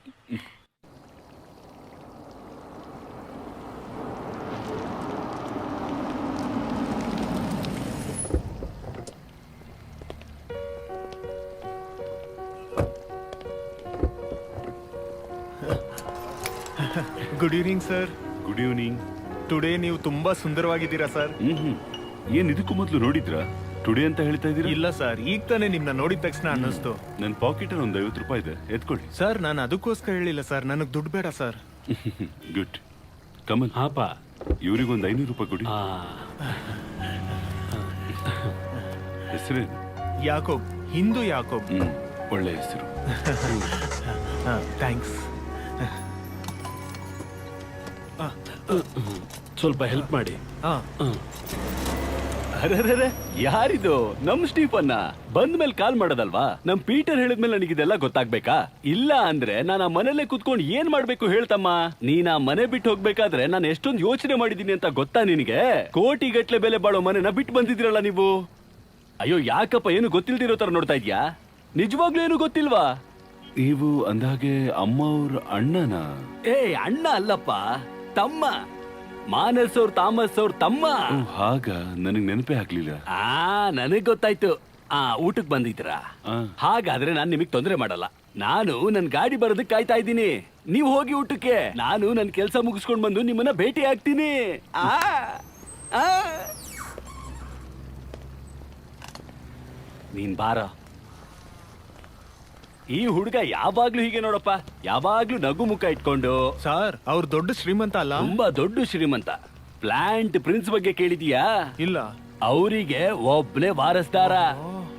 Good evening sir. Good evening. Today ನೀವು ತುಂಬಾ ಸುಂದರವಾಗಿದ್ದೀರಾ ಸರ್. ಏನ್ ಇದಕ್ಕೂ ಮೊದಲು ನೋಡಿದ್ರಾ? ಟುಡೇ ಅಂತ ಹೇಳ್ತಾ ಇದೀರಾ? ಇಲ್ಲ ಸರ್, ಈಗ ತಾನೇ ನಿಮ್ನ ನೋಡಿದ ತಕ್ಷಣ ಅನ್ನಿಸ್ತು. ನನ್ನ ಪಾಕೆಟ್ ಅಲ್ಲಿ ಒಂದು 50 ರೂಪಾಯಿ ಇದೆ, ಎತ್ಕೊಳ್ಳಿ. ಸರ್, ನಾನು ಅದಕ್ಕೋಸ್ಕರ ಹೇಳಿಲ್ಲ ಸರ್, ನನಗೆ ದುಡ್ಡು ಬೇಡ ಸರ್. ಗುಡ್. ಕಮಲ್, ಹಾಪ. ಇವ್ರಿಗೊಂದು 500 ರೂಪಾಯಿ ಕೊಡಿ. ಹೆಸರೇನು? ಯಾಕೋಬ್, ಹಿಂದೂ ಯಾಕೋಬ್. ಒಳ್ಳೆ ಹೆಸರು. ಥ್ಯಾಂಕ್ಸ್. ಸ್ವಲ್ಪ ಹೆಲ್ಪ್ ಮಾಡಿ. ಹಾ ಅರೆ ಯಾರಿದು? ನಮ್ ಸ್ಟೀಫನ್ನ ಬಂದ್ಮೇಲೆ ಕಾಲ್ ಮಾಡೋದಲ್ವಾ? ನಮ್ ಪೀಟರ್ ಹೇಳಿದ್ಮೇಲೆ ನನಗಿದೆಲ್ಲ ಗೊತ್ತಾಗ್ಬೇಕಾ? ಇಲ್ಲ ಅಂದ್ರೆ ನಾನು ಆ ಮನೇಲೆ ಕುತ್ಕೊಂಡು ಏನ್ ಮಾಡ್ಬೇಕು ಹೇಳ್ತಮ್ಮ? ನೀನ್ ಆ ಮನೆ ಬಿಟ್ಟು ಹೋಗ್ಬೇಕಾದ್ರೆ ನಾನು ಎಷ್ಟೊಂದು ಯೋಚನೆ ಮಾಡಿದೀನಿ ಅಂತ ಗೊತ್ತಾ ನಿನಗೆ? ಕೋಟಿಗಟ್ಲೆ ಬೆಲೆ ಬಾಳೋ ಮನೆನ ಬಿಟ್ಟು ಬಂದಿದ್ದೀರಲ್ಲ ನೀವು. ಅಯ್ಯೋ ಯಾಕಪ್ಪ, ಏನು ಗೊತ್ತಿಲ್ದಿರೋ ತರ ನೋಡ್ತಾ ಇದ್ಯಾ? ನಿಜವಾಗ್ಲೂ ಏನು ಗೊತ್ತಿಲ್ವಾ? ನೀವು ಅಂದಾಗೆ ಅಮ್ಮ ಅವ್ರ ಅಣ್ಣನ? ಏ ಅಣ್ಣ ಅಲ್ಲಪ್ಪ, ತಮ್ಮ. ಮಾನಸ್ ಅವ್ರ ತಾಮಸ್ ಅವ್ರ ತಮ್ಮ. ಹಾಗ ನನಗ್ ನೆನಪೇ ಆಗ್ಲಿಲ್ಲ. ನನಗ್ ಗೊತ್ತಾಯ್ತು. ಊಟಕ್ ಬಂದಿದ್ರಾ? ಹಾಗಾದ್ರೆ ನಾನ್ ನಿಮಗ್ ತೊಂದ್ರೆ ಮಾಡಲ್ಲ. ನಾನು ನನ್ ಗಾಡಿ ಬರೋದಕ್ಕೆ ಕಾಯ್ತಾ ಇದ್ದೀನಿ. ನೀವ್ ಹೋಗಿ ಊಟಕ್ಕೆ, ನಾನು ನನ್ ಕೆಲ್ಸ ಮುಗಿಸ್ಕೊಂಡ್ ಬಂದು ನಿಮ್ಮನ್ನ ಭೇಟಿ ಆಗ್ತೀನಿ. ನೀನ್ ಬಾರ. ಈ ಹುಡುಗ ಯಾವಾಗ್ಲೂ ಹೀಗೆ ನೋಡಪ್ಪ, ಯಾವಾಗ್ಲೂ ನಗು ಮುಖ ಇಟ್ಕೊಂಡು. ಸರ್ ಅವ್ರು ದೊಡ್ಡ ಶ್ರೀಮಂತ ಅಲ್ಲ? ತುಂಬಾ ದೊಡ್ಡ ಶ್ರೀಮಂತ. ಪ್ಲಾಂಟ್ ಪ್ರಿನ್ಸ್ ಬಗ್ಗೆ ಕೇಳಿದೀಯಾ? ಇಲ್ಲ. ಅವರಿಗೆ ಒಬ್ನೇ ವಾರಸ್ದಾರ.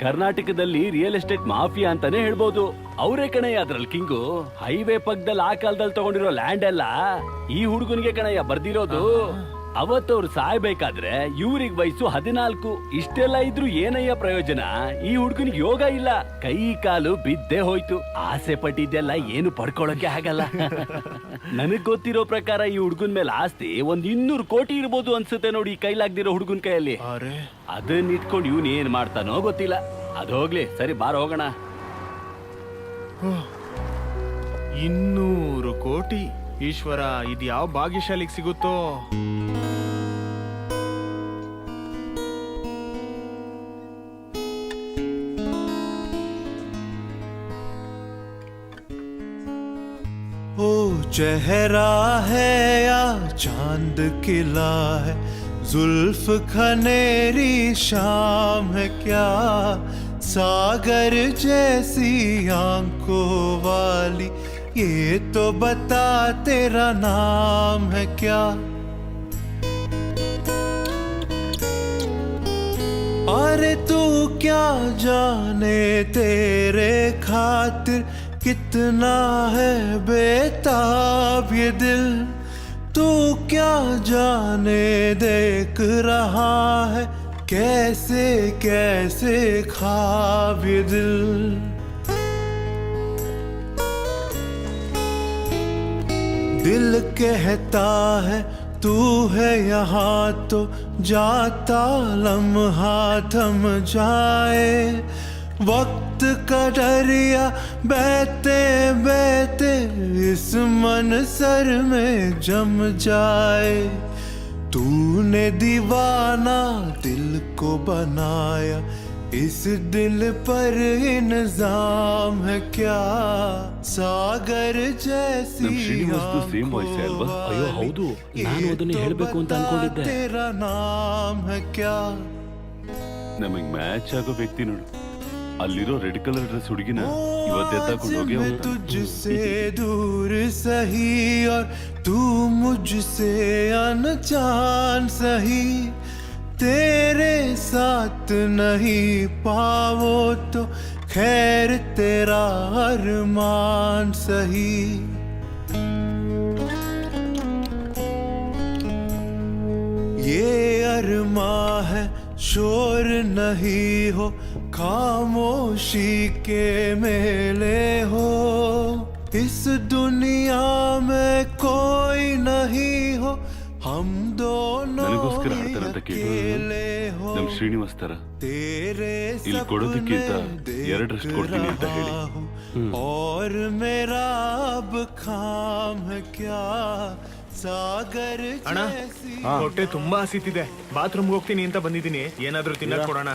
ಕರ್ನಾಟಕದಲ್ಲಿ ರಿಯಲ್ ಎಸ್ಟೇಟ್ ಮಾಫಿಯಾ ಅಂತಾನೆ ಹೇಳ್ಬೋದು. ಅವರೇ ಕಣಯ್ಯ ಅದ್ರಲ್ಲಿ ಕಿಂಗು. ಹೈವೇ ಪಕ್ಕದಲ್ಲಿ ಆ ಕಾಲದಲ್ಲಿ ತಗೊಂಡಿರೋ ಲ್ಯಾಂಡ್ ಎಲ್ಲ ಈ ಹುಡುಗನಿಗೆ ಕಣಯ್ಯ ಬರ್ದಿರೋದು. ಅವತ್ತವ್ರು ಸಾಯ್ಬೇಕಾದ್ರೆ ಇವ್ರಿಗೆ ವಯಸ್ಸು 14. ಇಷ್ಟೆಲ್ಲ ಇದ್ರು ಏನಯ್ಯ ಪ್ರಯೋಜನ? ಈ ಹುಡುಗನಿಗೆ ಯೋಗ ಇಲ್ಲ, ಕೈ ಕಾಲು ಬಿದ್ದೇ ಹೋಯ್ತು. ಆಸೆ ಪಟ್ಟಿದ್ದೆಲ್ಲ ಏನು ಪಡ್ಕೊಳಕ್ಕೆ ಆಗಲ್ಲ. ನನಗ್ ಗೊತ್ತಿರೋ ಪ್ರಕಾರ ಈ ಹುಡುಗನ್ ಮೇಲೆ ಆಸ್ತಿ 200 ಕೋಟಿ ಇರ್ಬೋದು ಅನ್ಸುತ್ತೆ ನೋಡಿ, ಕೈಲಾಗ್ದಿರೋ ಹುಡುಗನ್ ಕೈಯಲ್ಲಿ. ಅದನ್ನ ಇಟ್ಕೊಂಡು ಇವನ್ ಏನ್ ಮಾಡ್ತಾನೋ ಗೊತ್ತಿಲ್ಲ. ಅದೋಗ್ಲಿ, ಸರಿ ಬಾರ ಹೋಗೋಣ. 200 ಕೋಟಿ? ಈಶ್ವರ, ಇದು ಯಾವ ಭಾಗ್ಯಶಾಲಿಗೆ ಸಿಗುತ್ತೋ? ओ चेहरा है या चांद खिला है, जुल्फ खनेरी शाम है क्या, सागर जैसी आंखों वाली, ये तो बता तेरा नाम है क्या। अरे तू क्या जाने तेरे खातिर कितना है बेताब ये दिल, तू क्या जाने देख रहा है कैसे कैसे ख्वाब ये दिल। दिल कहता है तू है यहाँ तो जाता लम्हा थम जाए, वक्त का दरिया बहते बहते इस मन सर में जम जाए। तूने दीवाना दिल को बनाया, इस दिल पर इंजाम है क्या, सागर जैसी ಅಯ್ಯೋ ಹೌದು, ನಾನು ಅದನ್ನ ಹೇಳ್ಬೇಕು ಅಂತ ಅನ್ಕೊಂಡಿದ್ದೆ. तेरा नाम है क्या। ನಮಗ್ ಮ್ಯಾಚ್ ಆಗೋ ವ್ಯಕ್ತಿ ನೋಡು, ಅಲ್ಲಿರೋ ರೆಡ್ ಕಲರ್ ಡ್ರೆಸ್ ಹುಡುಗಿನ ಇವತ್ತೆತ್ತಾಕೊಂಡು ಹೋಗಿ तुझसे दूर सही और तू मुझसे अनजान सही, तेरे साथ नहीं पाओ तो खैर तेरा अरमान सही। ये अरमा है शोर नहीं हो, खामोशी के मेले हो, इस दुनिया में कोई नहीं हो, हम दोनों ನನಗೋಸ್ಕರ ಹಾಡ್ತಾರಂತ अकेले हो। ನಮ್ ಶ್ರೀನಿವಾಸ್ ತರ तेरे ಇಲ್ಲಿ ಕೊಡೋದಕ್ಕಿಂತ 2 ಕೊಡ್ತೀನಿ ಅಂತ ಹೇಳಿ. और मेरा अब खाम है क्या, सागर ಅಣ್ಣ, ಹೊಟ್ಟೆ ತುಂಬಾ ಹಸಿತಿದೆ, ಬಾತ್ರೂಮ್ಗೆ ಹೋಗ್ತೀನಿ ಅಂತ ಬಂದಿದ್ದೀನಿ. ಏನಾದ್ರೂ ತಿನ್ನಕ್ ಕೊಡೋಣ?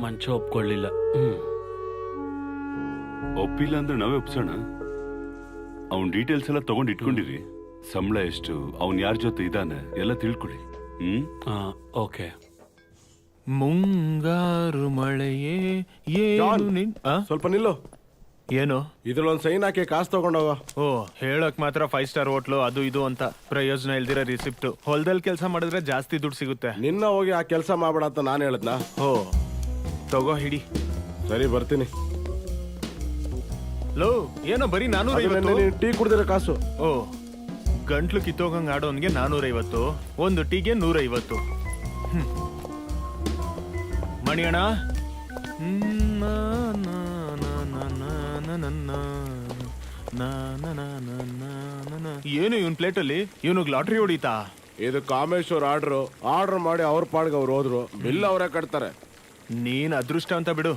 ಮಂಚ ಒಪ್ಕೊಳ್ಳಿಲ್ಲ. ಒಪ್ಪಿಲ್ಲ ಅಂದ್ರೆ ನಾವೇ ಒಪ್ಸೋಣ. ಅವ್ನ್ ಡೀಟೇಲ್ಸ್ ಎಲ್ಲ ತಗೊಂಡ್ ಇಟ್ಕೊಂಡಿರಿ. ಸಂಬಳ ಎಷ್ಟು, ಅವ್ನ್ ಯಾರ ಜೊತೆ ಇದ್ದಾನೆ ಎಲ್ಲ ತಿಳ್ಕೊಳ್ಳಿ. ಓಕೆ. ಮುಂಗಾರು ಮಳೆಯೇ ಏನು ಸ್ವಲ್ಪ ನಿಲ್ಲು. ಏನು? ಇದ್ರಲ್ಲೊಂದು ಸೈನ್ ಹಾಕಿ ಕಾಸು ತಗೊಂಡೋಗ. ಓ, ಹೇಳಕ್ ಮಾತ್ರ 5 ಸ್ಟಾರ್ ಹೋಟ್ಲು ಅದು ಇದು ಅಂತ, ಪ್ರಯೋಜನ ಇಲ್ದಿರ ರಿಸಿಪ್ಟ್. ಹೊಲದಲ್ಲಿ ಕೆಲಸ ಮಾಡಿದ್ರೆ ಜಾಸ್ತಿ ದುಡ್ಡು ಸಿಗುತ್ತೆ. ನಿನ್ನ ಹೋಗಿ ಆ ಕೆಲಸ ಮಾಡ್ಬೇಡ ಅಂತ ನಾನು ಹೇಳದ್ನ. ಓ, ತಗೋ ಹಿಡಿ. ಸರಿ ಬರ್ತೀನಿ. ಲೋ, ಏನೋ ಬರೀ 450. ಟೀ ಕುಡ್ದಿರೋ ಕಾಸು. ಓ, ಗಂಟ್ಲು ಕಿತ್ತೋಗಂಗ್ ಆಡೋನ್ಗೆ 450, ಒಂದು ಟೀಗೆ 150. ಮಣಿಯಣ್ಣ, ಏನು ಇವನ್ ಪ್ಲೇಟಲ್ಲಿ? ಇವನಿಗೆ ಲಾಟ್ರಿ ಹೊಡಿತಾ? ಇದು ಕಾಮೇಶ್ವರ್ ಆರ್ಡರ್ ಮಾಡಿ ಅವ್ರ ಪಾಡ್ಗೆ ಅವ್ರು ಹೋದ್ರು, ಬಿಲ್ ಅವರೇ ಕಟ್ತಾರೆ. ನೀನ್ ಅದೃಷ್ಟ ಅಂತ ಬಿಡು.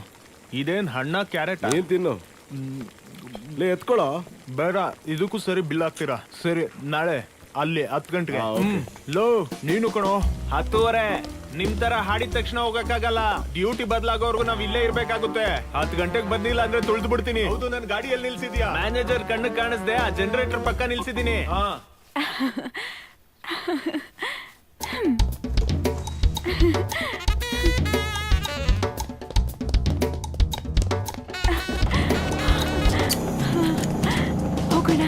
ಇದೇನ್ ಹಣ್ಣ ಕ್ಯಾರೆಟ್? ನೀನ್ ತಿನ್ನು. ಎತ್ಕೊಳ್ಳೋ. ಬೇಡ, ಇದಕ್ಕೂ ಸರಿ ಬಿಲ್ ಹಾಕ್ತೀರಾ? ಸರಿ, ನಾಳೆ ಅಲ್ಲಿ 10 ಗಂಟೆಗೆ. ಲೋ, ನೀನು ಕಣೋ 10:30. ನಿಮ್ ತರ ಹಾಡಿದ ತಕ್ಷಣ ಹೋಗಕ್ಕಾಗಲ್ಲ. ಡ್ಯೂಟಿ ಬದಲಾಗೋರ್ಗು ನಾವ್ ಇಲ್ಲೇ ಇರ್ಬೇಕಾಗುತ್ತೆ. 10 ಗಂಟೆಗೆ ಬಂದಿಲ್ಲ ಅಂದ್ರೆ ತುಳಿದು ಬಿಡ್ತೀನಿ. ಹೌದು, ನನ್ ಗಾಡಿಯಲ್ಲಿ ನಿಲ್ಸಿದ್ಯಾ? ಮ್ಯಾನೇಜರ್ ಕಣ್ಣು ಕಾಣಿಸ್ದೆ, ಆ ಜನರೇಟರ್ ಪಕ್ಕ ನಿಲ್ಸಿದೀನಿ. ಹೋಗೋಣ.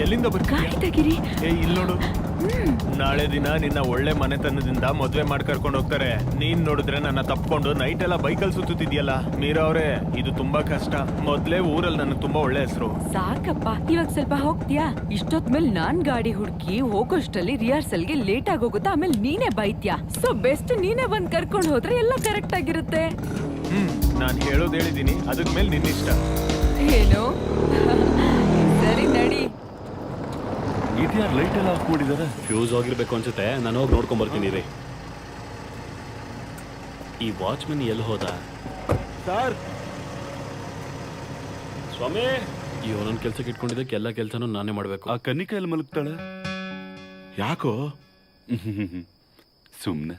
ಎಲ್ಲಿಂದ ಬರ್ತೀಯ? ತೆಗಿರಿ. ಇಲ್ಲಿ ನೋಡು, ನಾಳೆ ದಿನ ನಿನ್ನ ಒಳ್ಳೆ ಮನೆತನದಿಂದ ಮದ್ವೆ ಮಾಡಿ ಕರ್ಕೊಂಡು ಹೋಗ್ತಾರೆ. ನೀನ್ ನೋಡಿದ್ರೆ ನನ್ನ ತಪ್ಕೊಂಡು ನೈಟ್ ಎಲ್ಲ ಬೈಕಲ್ ಸುತ್ತಿದ್ಯಲ್ಲ. ಮೀರಾ ಅವ್ರೆ, ಇದು ತುಂಬಾ ಕಷ್ಟ. ಮೊದ್ಲೇ ಊರಲ್ಲಿ ನನಗೆ ತುಂಬಾ ಒಳ್ಳೆ ಹೆಸರು. ಸಾಕಪ್ಪ, ಇವಾಗ ಸ್ವಲ್ಪ ಹೋಗ್ತೀಯಾ? ಇಷ್ಟೊತ್ಮೇಲೆ ನಾನ್ ಗಾಡಿ ಹುಡುಕಿ ಹೋಗೋಷ್ಟಲ್ಲಿ ರಿಹರ್ಸಲ್ಗೆ ಲೇಟ್ ಆಗಿ ಹೋಗುತ್ತಾ, ಆಮೇಲೆ ನೀನೇ ಬೈತ್ಯಾ. ಸೊ ಬೆಸ್ಟ್ ನೀನೇ ಬಂದ್ ಕರ್ಕೊಂಡು ಹೋದ್ರೆ ಎಲ್ಲ ಕರೆಕ್ಟ್ ಆಗಿರುತ್ತೆ. ನಾನ್ ಹೇಳೋದ್ ಹೇಳಿದೀನಿ, ಅದಕ್ ಮೇಲೆ ನಿನ್ನಿಷ್ಟ. ಏನು? ಸರಿ ನಡಿ. ಇದ್ಯಾರು ಲೈಟ್ ಎಲ್ಲ ಆಫ್ ಮಾಡಿದಾರೆ? ಫ್ಯೂಸ್ ಹೋಗಿರ್ಬೇಕು ಅನ್ಸುತ್ತೆ, ನಾನು ಹೋಗಿ ನೋಡ್ಕೊಂಡ್ ಬರ್ತೀನಿ ರೀ. ಈ ವಾಚ್ಮನ್ ಎಲ್ಲಿ ಹೋದ? ಸರ್, ಸ್ವಾಮಿ, ಇವನೊಂದು ಕೆಲ್ಸಕ್ಕೆ ಇಟ್ಕೊಂಡಿದ್ದಕ್ಕೆ ಎಲ್ಲ ಕೆಲ್ಸನೂ ನಾನೇ ಮಾಡ್ಬೇಕು. ಆ ಕನ್ನಿಕಾ ಎಲ್ಲಿ ಮಲಗ್ತಾಳೆ? ಯಾಕೋ? ಸುಮ್ನೆ.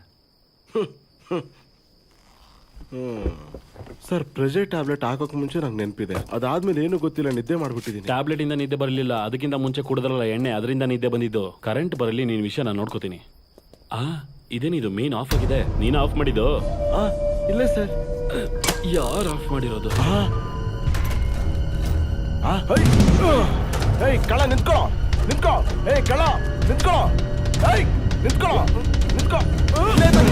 ಸರ್, ಪ್ರೆಜರ್ ಟ್ಯಾಬ್ಲೆಟ್ ಹಾಕೋಕ್ ಮುಂಚೆ ನಂಗೆ ನೆನಪಿದೆ. ಅದಾದ್ಮೇಲೆ ಏನು ಗೊತ್ತಿಲ್ಲ, ನಿದ್ದೆ ಮಾಡ್ಬಿಟ್ಟಿದೀನಿ. ಟ್ಯಾಬ್ಲೆಟ್ ಇಂದ ನಿದ್ದೆ ಬರಲಿಲ್ಲ, ಅದಕ್ಕಿಂತ ಮುಂಚೆ ಕುಡಿದ್ರಲ್ಲ ಎಣ್ಣೆ, ಅದರಿಂದ ನಿದ್ದೆ ಬಂದಿದ್ದು. ಕರೆಂಟ್ ಬರಲಿ, ನಿನ್ ವಿಷಯ ನಾನು ನೋಡ್ಕೋತೀನಿ. ಇದೇನಿದು ಮೇನ್ ಆಫ್ ಆಗಿದೆ? ನೀನು ಆಫ್ ಮಾಡಿದ್ದು? ಇಲ್ಲ ಸರ್. ಯಾರು ಆಫ್ ಮಾಡಿರೋದು? ಏಯ್ ಕಳ್ಳ, ನಿಂತ್ಕೊಳ್ಳೋ ನಿಂತ್ಕೋ. ಏಯ್ ಕಳ್ಳ, ನಿಂತ್ಕೊಳ್ಳೋ. ಏಯ್ ನಿಂತ್ಕೊಳ್ಳೋ, ನಿಂತ್ಕೋ.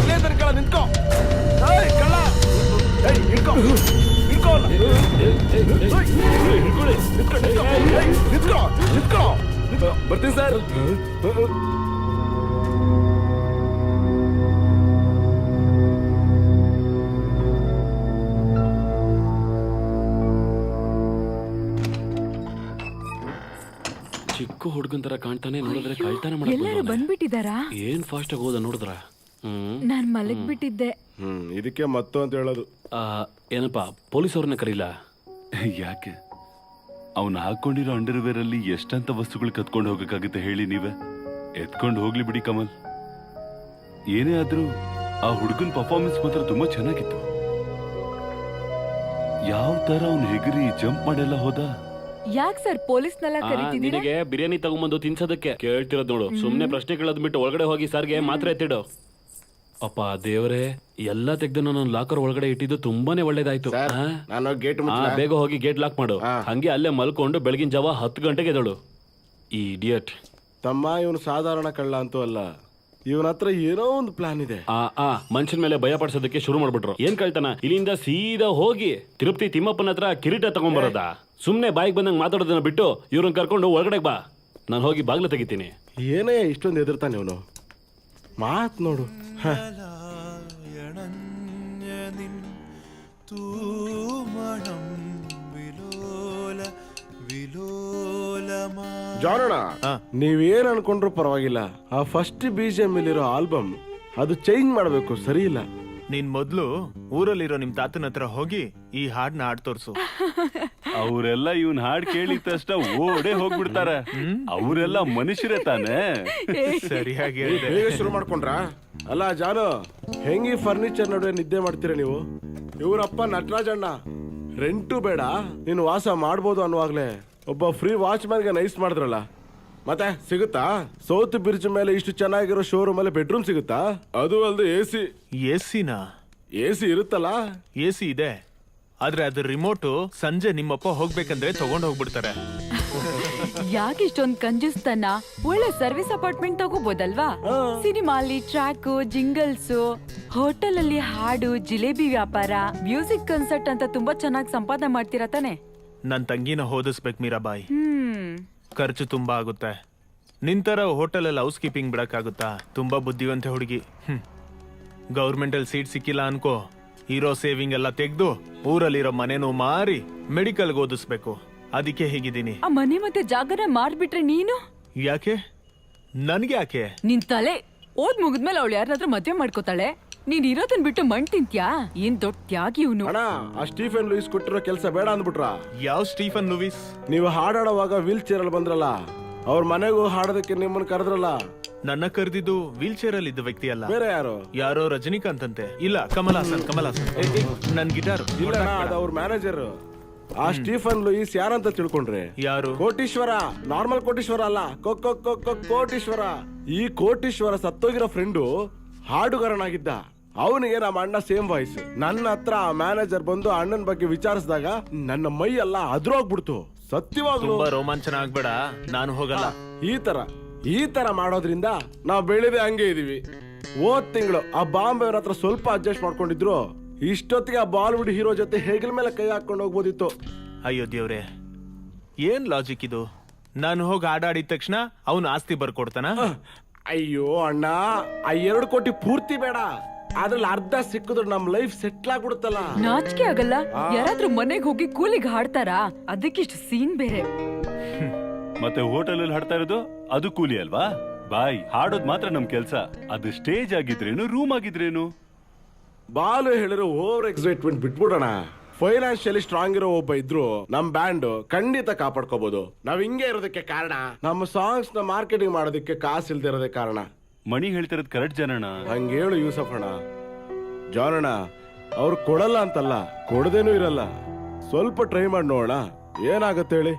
ಇಲ್ಲೇ ಕಳ್ಳ, ನಿಂತ್ಕೋ. ಏಯ್ ಕಳ್ಳ, ಏಯ್ ನಿಂತ್ಕೋ, ನಿಂತ್ಕೋ. ನಿಂತ್ಕೋ. ಬರ್ತೀನಿ ಸರ್. ಚಿಕ್ಕ ಹುಡುಗನ್ ತರ ಕಾಣ್ತಾನೆ, ನೋಡಿದ್ರೆ ಕಳ್ತನ ಎಲ್ಲರೂ ಮಾಡಕ್ ಬಂದ್ಬಿಟ್ಟಿದಾರಾ? ಏನ್ ಫಾಸ್ಟ್ ಆಗಿ ಹೋದ ನೋಡಿದ್ರ? ನಾನ್ ಮಲಗ್ ಬಿಟ್ಟಿದ್ದೆ. ಇದಕ್ಕೆ ಮತ್ತು ಅಂತ ಹೇಳೋದು. ಏನಪ್ಪಾ, ಪೊಲೀಸ್ ಅವ್ರನ್ನ ಕರೀಲ? ಯಾಕೆ? ಅವನು ಹಾಕೊಂಡಿರೋ ಅಂಡರ್ವೇರ್ ಅಲ್ಲಿ ಎಷ್ಟಂತ ವಸ್ತುಗಳು ಕತ್ಕೊಂಡು ಹೋಗಕ್ಕಾಗುತ್ತೆ ಹೇಳಿ ನೀವೇ? ಎತ್ಕೊಂಡು ಹೋಗ್ಲಿ ಬಿಡಿ ಕಮಲ್. ಏನೇ ಆದ್ರೂ ಆ ಹುಡುಗನ್ ಪರ್ಫಾರ್ಮೆನ್ಸ್ ಮಾತ್ರ ತುಂಬಾ ಚೆನ್ನಾಗಿತ್ತು. ಯಾವ ತರ ಅವ್ನು ಹೆಗರಿ ಜಂಪ್ ಮಾಡೆಲ್ಲ ಹೋದ. ಯಾಕೆ ಸರ್ ಪೊಲೀಸ್ನೆಲ್ಲ ಕರೀತಿದ್ದೀರಾ? ನಿನಗೆ ಬಿರಿಯಾನಿ ತಗೊಂಬಂದು ತಿನ್ಸೋದಕ್ಕೆ ಕೇಳ್ತಿರೋದ್ ನೋಡು. ಸುಮ್ನೆ ಪ್ರಶ್ನೆ ಕೇಳೋದ್ ಬಿಟ್ಟು ಒಳಗಡೆ ಹೋಗಿ ಸರ್ಗೆ ಮಾತ್ರ ಎತ್ತಿಡು. ಅಪ್ಪ ದೇವರೇ, ಎಲ್ಲ ತೆಗ್ದು ನಾನು ಲಾಕರ್ ಒಳಗಡೆ ಇಟ್ಟಿದ್ದು ತುಂಬಾನೇ ಒಳ್ಳೇದಾಯ್ತು. ನಾನು ಗೇಟ್ ಬೇಗ ಹೋಗಿ ಗೇಟ್ ಲಾಕ್ ಮಾಡು. ಹಂಗೆ ಅಲ್ಲೇ ಮಲ್ಕೊಂಡು ಬೆಳಗಿನ ಜಾವ 10 ಗಂಟೆಗೆ ಎದ್ದಳು. ಈ ಇಡಿಯಟ್ ತಮ್ಮ, ಇವನು ಸಾಧಾರಣ ಕಳ್ಳ ಅಂತೂ ಅಲ್ಲ. ಇವನ ಹತ್ರ ಏನೋ ಒಂದು ಪ್ಲಾನ್ ಇದೆ. ಮನುಷ್ಯನ ಮೇಲೆ ಭಯ ಪಡಿಸೋದಕ್ಕೆ ಶುರು ಮಾಡ್ಬಿಟ್ರು. ಏನ್ ಕಳ್ತಾನ? ಇಲ್ಲಿಂದ ಸೀದಾ ಹೋಗಿ ತಿರುಪತಿ ತಿಮ್ಮಪ್ಪನ ಹತ್ರ ಕಿರೀಟ ತಗೊಂಡ್ಬರೋದ? ಸುಮ್ನೆ ಬಾಯಿಗೆ ಬಂದಂಗೆ ಮಾತಾಡೋದನ್ನ ಬಿಟ್ಟು ಇವ್ರನ್ನ ಕರ್ಕೊಂಡು ಒಳಗಡೆ ಬಾ, ನಾನು ಹೋಗಿ ಬಾಗ್ಲು ತೆಗಿತೀನಿ. ಏನೇ ಇಷ್ಟೊಂದು ಎದುರ್ತಾನೆ ಇವನು. ಮಾತ್ ನೋಡು. ಜಾನಣ್ಣ, ನೀವೇನ್ ಅನ್ಕೊಂಡ್ರು ಪರವಾಗಿಲ್ಲ, ಆ ಫಸ್ಟ್ BGM ಇಲ್ಲಿರೋ ಆಲ್ಬಮ್ ಅದು ಚೇಂಜ್ ಮಾಡ್ಬೇಕು. ಸರಿ ಇಲ್ಲ. ನೀನ್ ಮೊದ್ಲು ಊರಲ್ಲಿರೋ ನಿಮ್ ತಾತನ ಹತ್ರ ಹೋಗಿ ಈ ಹಾಡ್ನ ಹಾಡ್ ತೋರ್ಸು. ಅವರೆಲ್ಲ ಇವನ್ ಹಾಡ್ ಕೇಳಿದ ತಕ್ಷಣ ಓಡೇ ಹೋಗ್ಬಿಡ್ತಾರೆ. ಅವರೆಲ್ಲ ಮನುಷ್ಯರೇ ತಾನೆ. ಸರಿಯಾಗಿ ಬೇಗ ಶುರು ಮಾಡ್ಕೊಂಡ್ರ? ಅಲ್ಲ ಜಾನು, ಹೆಂಗಿ ಫರ್ನಿಚರ್ ನಡುವೆ ನಿದ್ದೆ ಮಾಡ್ತೀರ ನೀವು? ಇವರಪ್ಪ ನಟರಾಜಣ್ಣ ರೆಂಟು ಬೇಡ, ನೀನು ವಾಸ ಮಾಡ್ಬೋದು ಅನ್ನುವಾಗ್ಲೇ ಒಬ್ಬ ಫ್ರೀ ವಾಚ್ಮ್ಯಾನ್ಗೆ ನೈಸ್ ಮಾಡಿದ್ರಲ್ಲ. ಮತ್ತೆ ಸಿಗುತ್ತಾ? ಸೌತ್ ಬ್ರಿಡ್ಜ್ ಮೇಲೆ ಇಷ್ಟು ಚೆನ್ನಾಗಿರೋ ಶೋರೂಮ್ ಅಲ್ಲಿ ಬೆಡ್ರೂಮ್ ಸಿಗುತ್ತಾ? ಅದು ಅಲ್ದೆ AC. AC ಇರುತ್ತಲ್ಲ? AC ಇದೆ. ಆದ್ರೆ ಅದ್ರ ರಿಮೋಟು ಸಂಜೆ ನಿಮ್ಮಪ್ಪ ಹೋಗ್ಬೇಕಂದ್ರೆ ತಗೊಂಡ್ ಹೋಗ್ಬಿಡ್ತಾರೆ. ಯಾಕೆ ಇಷ್ಟೊಂದ್ ಕಂಜೂಸ್ತನ? ಒಳ್ಳೆ ಸರ್ವಿಸ್ ಅಪಾರ್ಟ್ಮೆಂಟ್ ತಗೋಬೋದಲ್ವಾ? ಸಿನಿಮಾ ಅಲ್ಲಿ ಟ್ರ್ಯಾಕ್, ಜಿಂಗಲ್ಸ್, ಹೋಟೆಲ್ ಅಲ್ಲಿ ಹಾಡು, ಜಿಲೇಬಿ ವ್ಯಾಪಾರ, ಮ್ಯೂಸಿಕ್ ಕನ್ಸರ್ಟ್ ಅಂತ ತುಂಬಾ ಚೆನ್ನಾಗಿ ಸಂಪಾದನೆ ಮಾಡ್ತೀರಾ ತಾನೆ? ನನ್ ತಂಗಿನ ಓದಿಸ್ಬೇಕು ಮೀರಾಬಾಯಿ. ಖರ್ಚು ತುಂಬಾ ಆಗುತ್ತೆ. ನಿಂತರ ಹೋಟೆಲ್ ಅಲ್ಲಿ ಹೌಸ್ ಕೀಪಿಂಗ್ ಬಿಡಕ್ಕಾಗುತ್ತಾ? ತುಂಬಾ ಬುದ್ಧಿವಂತ ಹುಡುಗಿ. ಗೌರ್ಮೆಂಟ್ ಅಲ್ಲಿ ಸೀಟ್ ಸಿಕ್ಕಿಲ್ಲ ಅನ್ಕೋ, ಇರೋ ಸೇವಿಂಗ್ ಎಲ್ಲ ತೆಗ್ದು ಊರಲ್ಲಿರೋ ಮನೆನೂ ಮಾರಿ ಮೆಡಿಕಲ್ಗೆ ಓದಿಸ್ಬೇಕು. ಅದಕ್ಕೆ ಹೀಗಿದ್ದೀನಿ. ಆ ಮನೆ ಮತ್ತೆ ಜಾಗನ ಮಾರ್ಬಿಟ್ರೆ ನೀನು? ಯಾಕೆ? ನನ್ಗೆ ಯಾಕೆ? ನಿನ್ ತಲೆ ಓದ್ ಮುಗಿದ್ಮೇಲೆ ಅವಳು ಯಾರನ್ನಾದ್ರೂ ಮದ್ವೆ ಮಾಡ್ಕೋತಾಳೆ, ನೀನ್ ಇರೋದನ್ ಬಿಟ್ಟು ಮಣ್ ತಿಂತ್ಯಾ? ಏನ್ ದೊಡ್ಡ ತ್ಯಾಗಿ ಇವನು. ಅಣ್ಣ, ಆ ಸ್ಟೀಫನ್ ಲೂಯಿಸ್ ಕೊಟ್ಟಿರೋ ಕೆಲಸ ಬೇಡ ಅಂದ್ಬಿಟ್ರ? ಯಾವ ಸ್ಟೀಫನ್ ಲೂಯಿಸ್? ನೀವು ಹಾಡಾಡುವಾಗ ವೀಲ್ ಚೇರ್ ಅಲ್ಲಿ ಬಂದ್ರಲ್ಲ, ಅವ್ರ ಮನೆಗೂ ಹಾಡೋದಕ್ಕೆ ನಿಮ್ಮನ್ನ ಕರೆದ್ರಲ್ಲ. ನನ್ನ ಕರೆದಿದ್ದು ವೀಲ್ ಚೇರ್ ಅಲ್ಲಿ ಇದ್ದ ವ್ಯಕ್ತಿ ಅಲ್ಲ. ಬೇರೆ ಯಾರು? ಯಾರೋ ರಜನಿಕಾಂತ್ ಅಂತೆ. ಇಲ್ಲ, ಕಮಲ್ ಹಾಸನ್. ನನ್ ಗಿಟಾರ್. ಇಲ್ಲ ಅಣ್ಣ, ಅದು ಅವ್ರ ಮ್ಯಾನೇಜರ್. ಆ ಸ್ಟೀಫನ್ ಲೂಯಿಸ್ ಯಾರಂತ ತಿಳ್ಕೊಂಡ್ರೆ? ಯಾರು? ಕೋಟೀಶ್ವರ. ನಾರ್ಮಲ್ ಕೋಟೀಶ್ವರ ಅಲ್ಲ, ಕೋಟೀಶ್ವರ. ಈ ಕೋಟೀಶ್ವರ ಸತ್ತೋಗಿರೋ ಫ್ರೆಂಡು ಹಾಡುಗಾರನಾಗಿದ್ದ. ಅವನಿಗೆ ನಮ್ಮ ಅಣ್ಣ ಸೇಮ್ ವಾಯ್ಸ್. ನನ್ನ ಹತ್ರ ಆ ಮ್ಯಾನೇಜರ್ ಬಂದು ಅಣ್ಣನ ಬಗ್ಗೆ ವಿಚಾರಿಸಿದಾಗ ನನ್ನ ಮೈ ಎಲ್ಲ ಅದ್ರೋಗ್ಬಿಡ್ತು. ಸತ್ಯವಾಗ್ಲೂ ತುಂಬಾ ರೋಮಾಂಚನ ಆಗ್ಬೇಡ, ನಾನು ಹೋಗಲ್ಲ. ಈ ತರ ಮಾಡೋದ್ರಿಂದ ನಾವ್ ಬೆಳೆದೇ ಹಂಗೆ ಇದೀವಿ. ಹೋದ್ ತಿಂಗಳು ಆ ಬಾಂಬೆ ಅವ್ರ ಹತ್ರ ಸ್ವಲ್ಪ ಅಡ್ಜಸ್ಟ್ ಮಾಡ್ಕೊಂಡಿದ್ರು, ಇಷ್ಟೊತ್ತಿಗೆ ಆ ಬಾಲಿವುಡ್ ಹೀರೋ ಜೊತೆ ಹೆಗಲ ಮೇಲೆ ಕೈ ಹಾಕೊಂಡು ಹೋಗ್ಬೋದಿತ್ತು. ಅಯ್ಯೋ ದೇವ್ರೆ, ಏನ್ ಲಾಜಿಕ್ ಇದು? ನಾನು ಹೋಗಿ ಆಡಿದ ತಕ್ಷಣ ಅವನು ಆಸ್ತಿ ಬರ್ಕೊಡ್ತಾನ? ಅಯ್ಯೋ ಅಣ್ಣ, ಆ 2 ಕೋಟಿ ಪೂರ್ತಿ ಬೇಡ, ಅದ್ರಲ್ಲಿ ಅರ್ಧ ಸಿಕ್ಕಿದ್ರು ನಮ್ ಲೈಫ್ ಸೆಟ್ಲ್ ಆಗ್ಬಿಡುತ್ತಲ್ಲ. ನಾಚಿಕೆ ಆಗಲ್ಲ? ಯಾರಾದ್ರೂ ಮನೆಗ್ ಹೋಗಿ ಕೂಲಿಗೆ ಹಾಡ್ತಾರಾ? ಅದಕ್ಕಿಷ್ಟು ಸೀನ್ ಬೇರೆ. ಮತ್ತೆ ಹೋಟೆಲ್ ಅಲ್ಲಿ ಹಾಡ್ತಾ ಇರೋದು ಅದು ಕೂಲಿ ಅಲ್ವಾ? ಬಾಯ್, ಹಾಡೋದ್ ಮಾತ್ರ ನಮ್ ಕೆಲ್ಸ. ಅದು ಸ್ಟೇಜ್ ಆಗಿದ್ರೇನು, ರೂಮ್ ಆಗಿದ್ರೇನು. ಬಾಲು ಹೇಳಿರೋ ಓವರ್ ಎಕ್ಸೈಟ್ಮೆಂಟ್ ಬಿಟ್ಬಿಡೋಣ. ಫೈನಾನ್ಷಿಯಲಿ ಸ್ಟ್ರಾಂಗ್ ಇರೋ ಒಬ್ಬ ಇದ್ರು ನಮ್ ಬ್ಯಾಂಡ್ ಖಂಡಿತ ಕಾಪಾಡ್ಕೋಬಹುದು. ನಾವ್ ಹಿಂಗೆ ಇರೋದಕ್ಕೆ ಕಾರಣ ನಮ್ಮ ಸಾಂಗ್ಸ್ ನ ಮಾರ್ಕೆಟಿಂಗ್ ಮಾಡೋದಕ್ಕೆ ಕಾಸು ಇಲ್ದೇ ಇರೋದೇ ಕಾರಣ. ಮಣಿ ಹೇಳ್ತಿರೋದ್ ಕರೆಕ್ಟ್ ಜನಣ್ಣ. ಹಂಗೇಳು ಯೂಸಫ್ ಅಣ್ಣ. ಜಾನಣ್ಣ, ಅವ್ರು ಕೊಡಲ್ಲ ಅಂತಲ್ಲ, ಕೊಡದೇನೂ ಇರಲ್ಲ. ಸ್ವಲ್ಪ ಟ್ರೈ ಮಾಡಿ ನೋಡೋಣ, ಏನಾಗತ್ತೆ ಹೇಳಿ.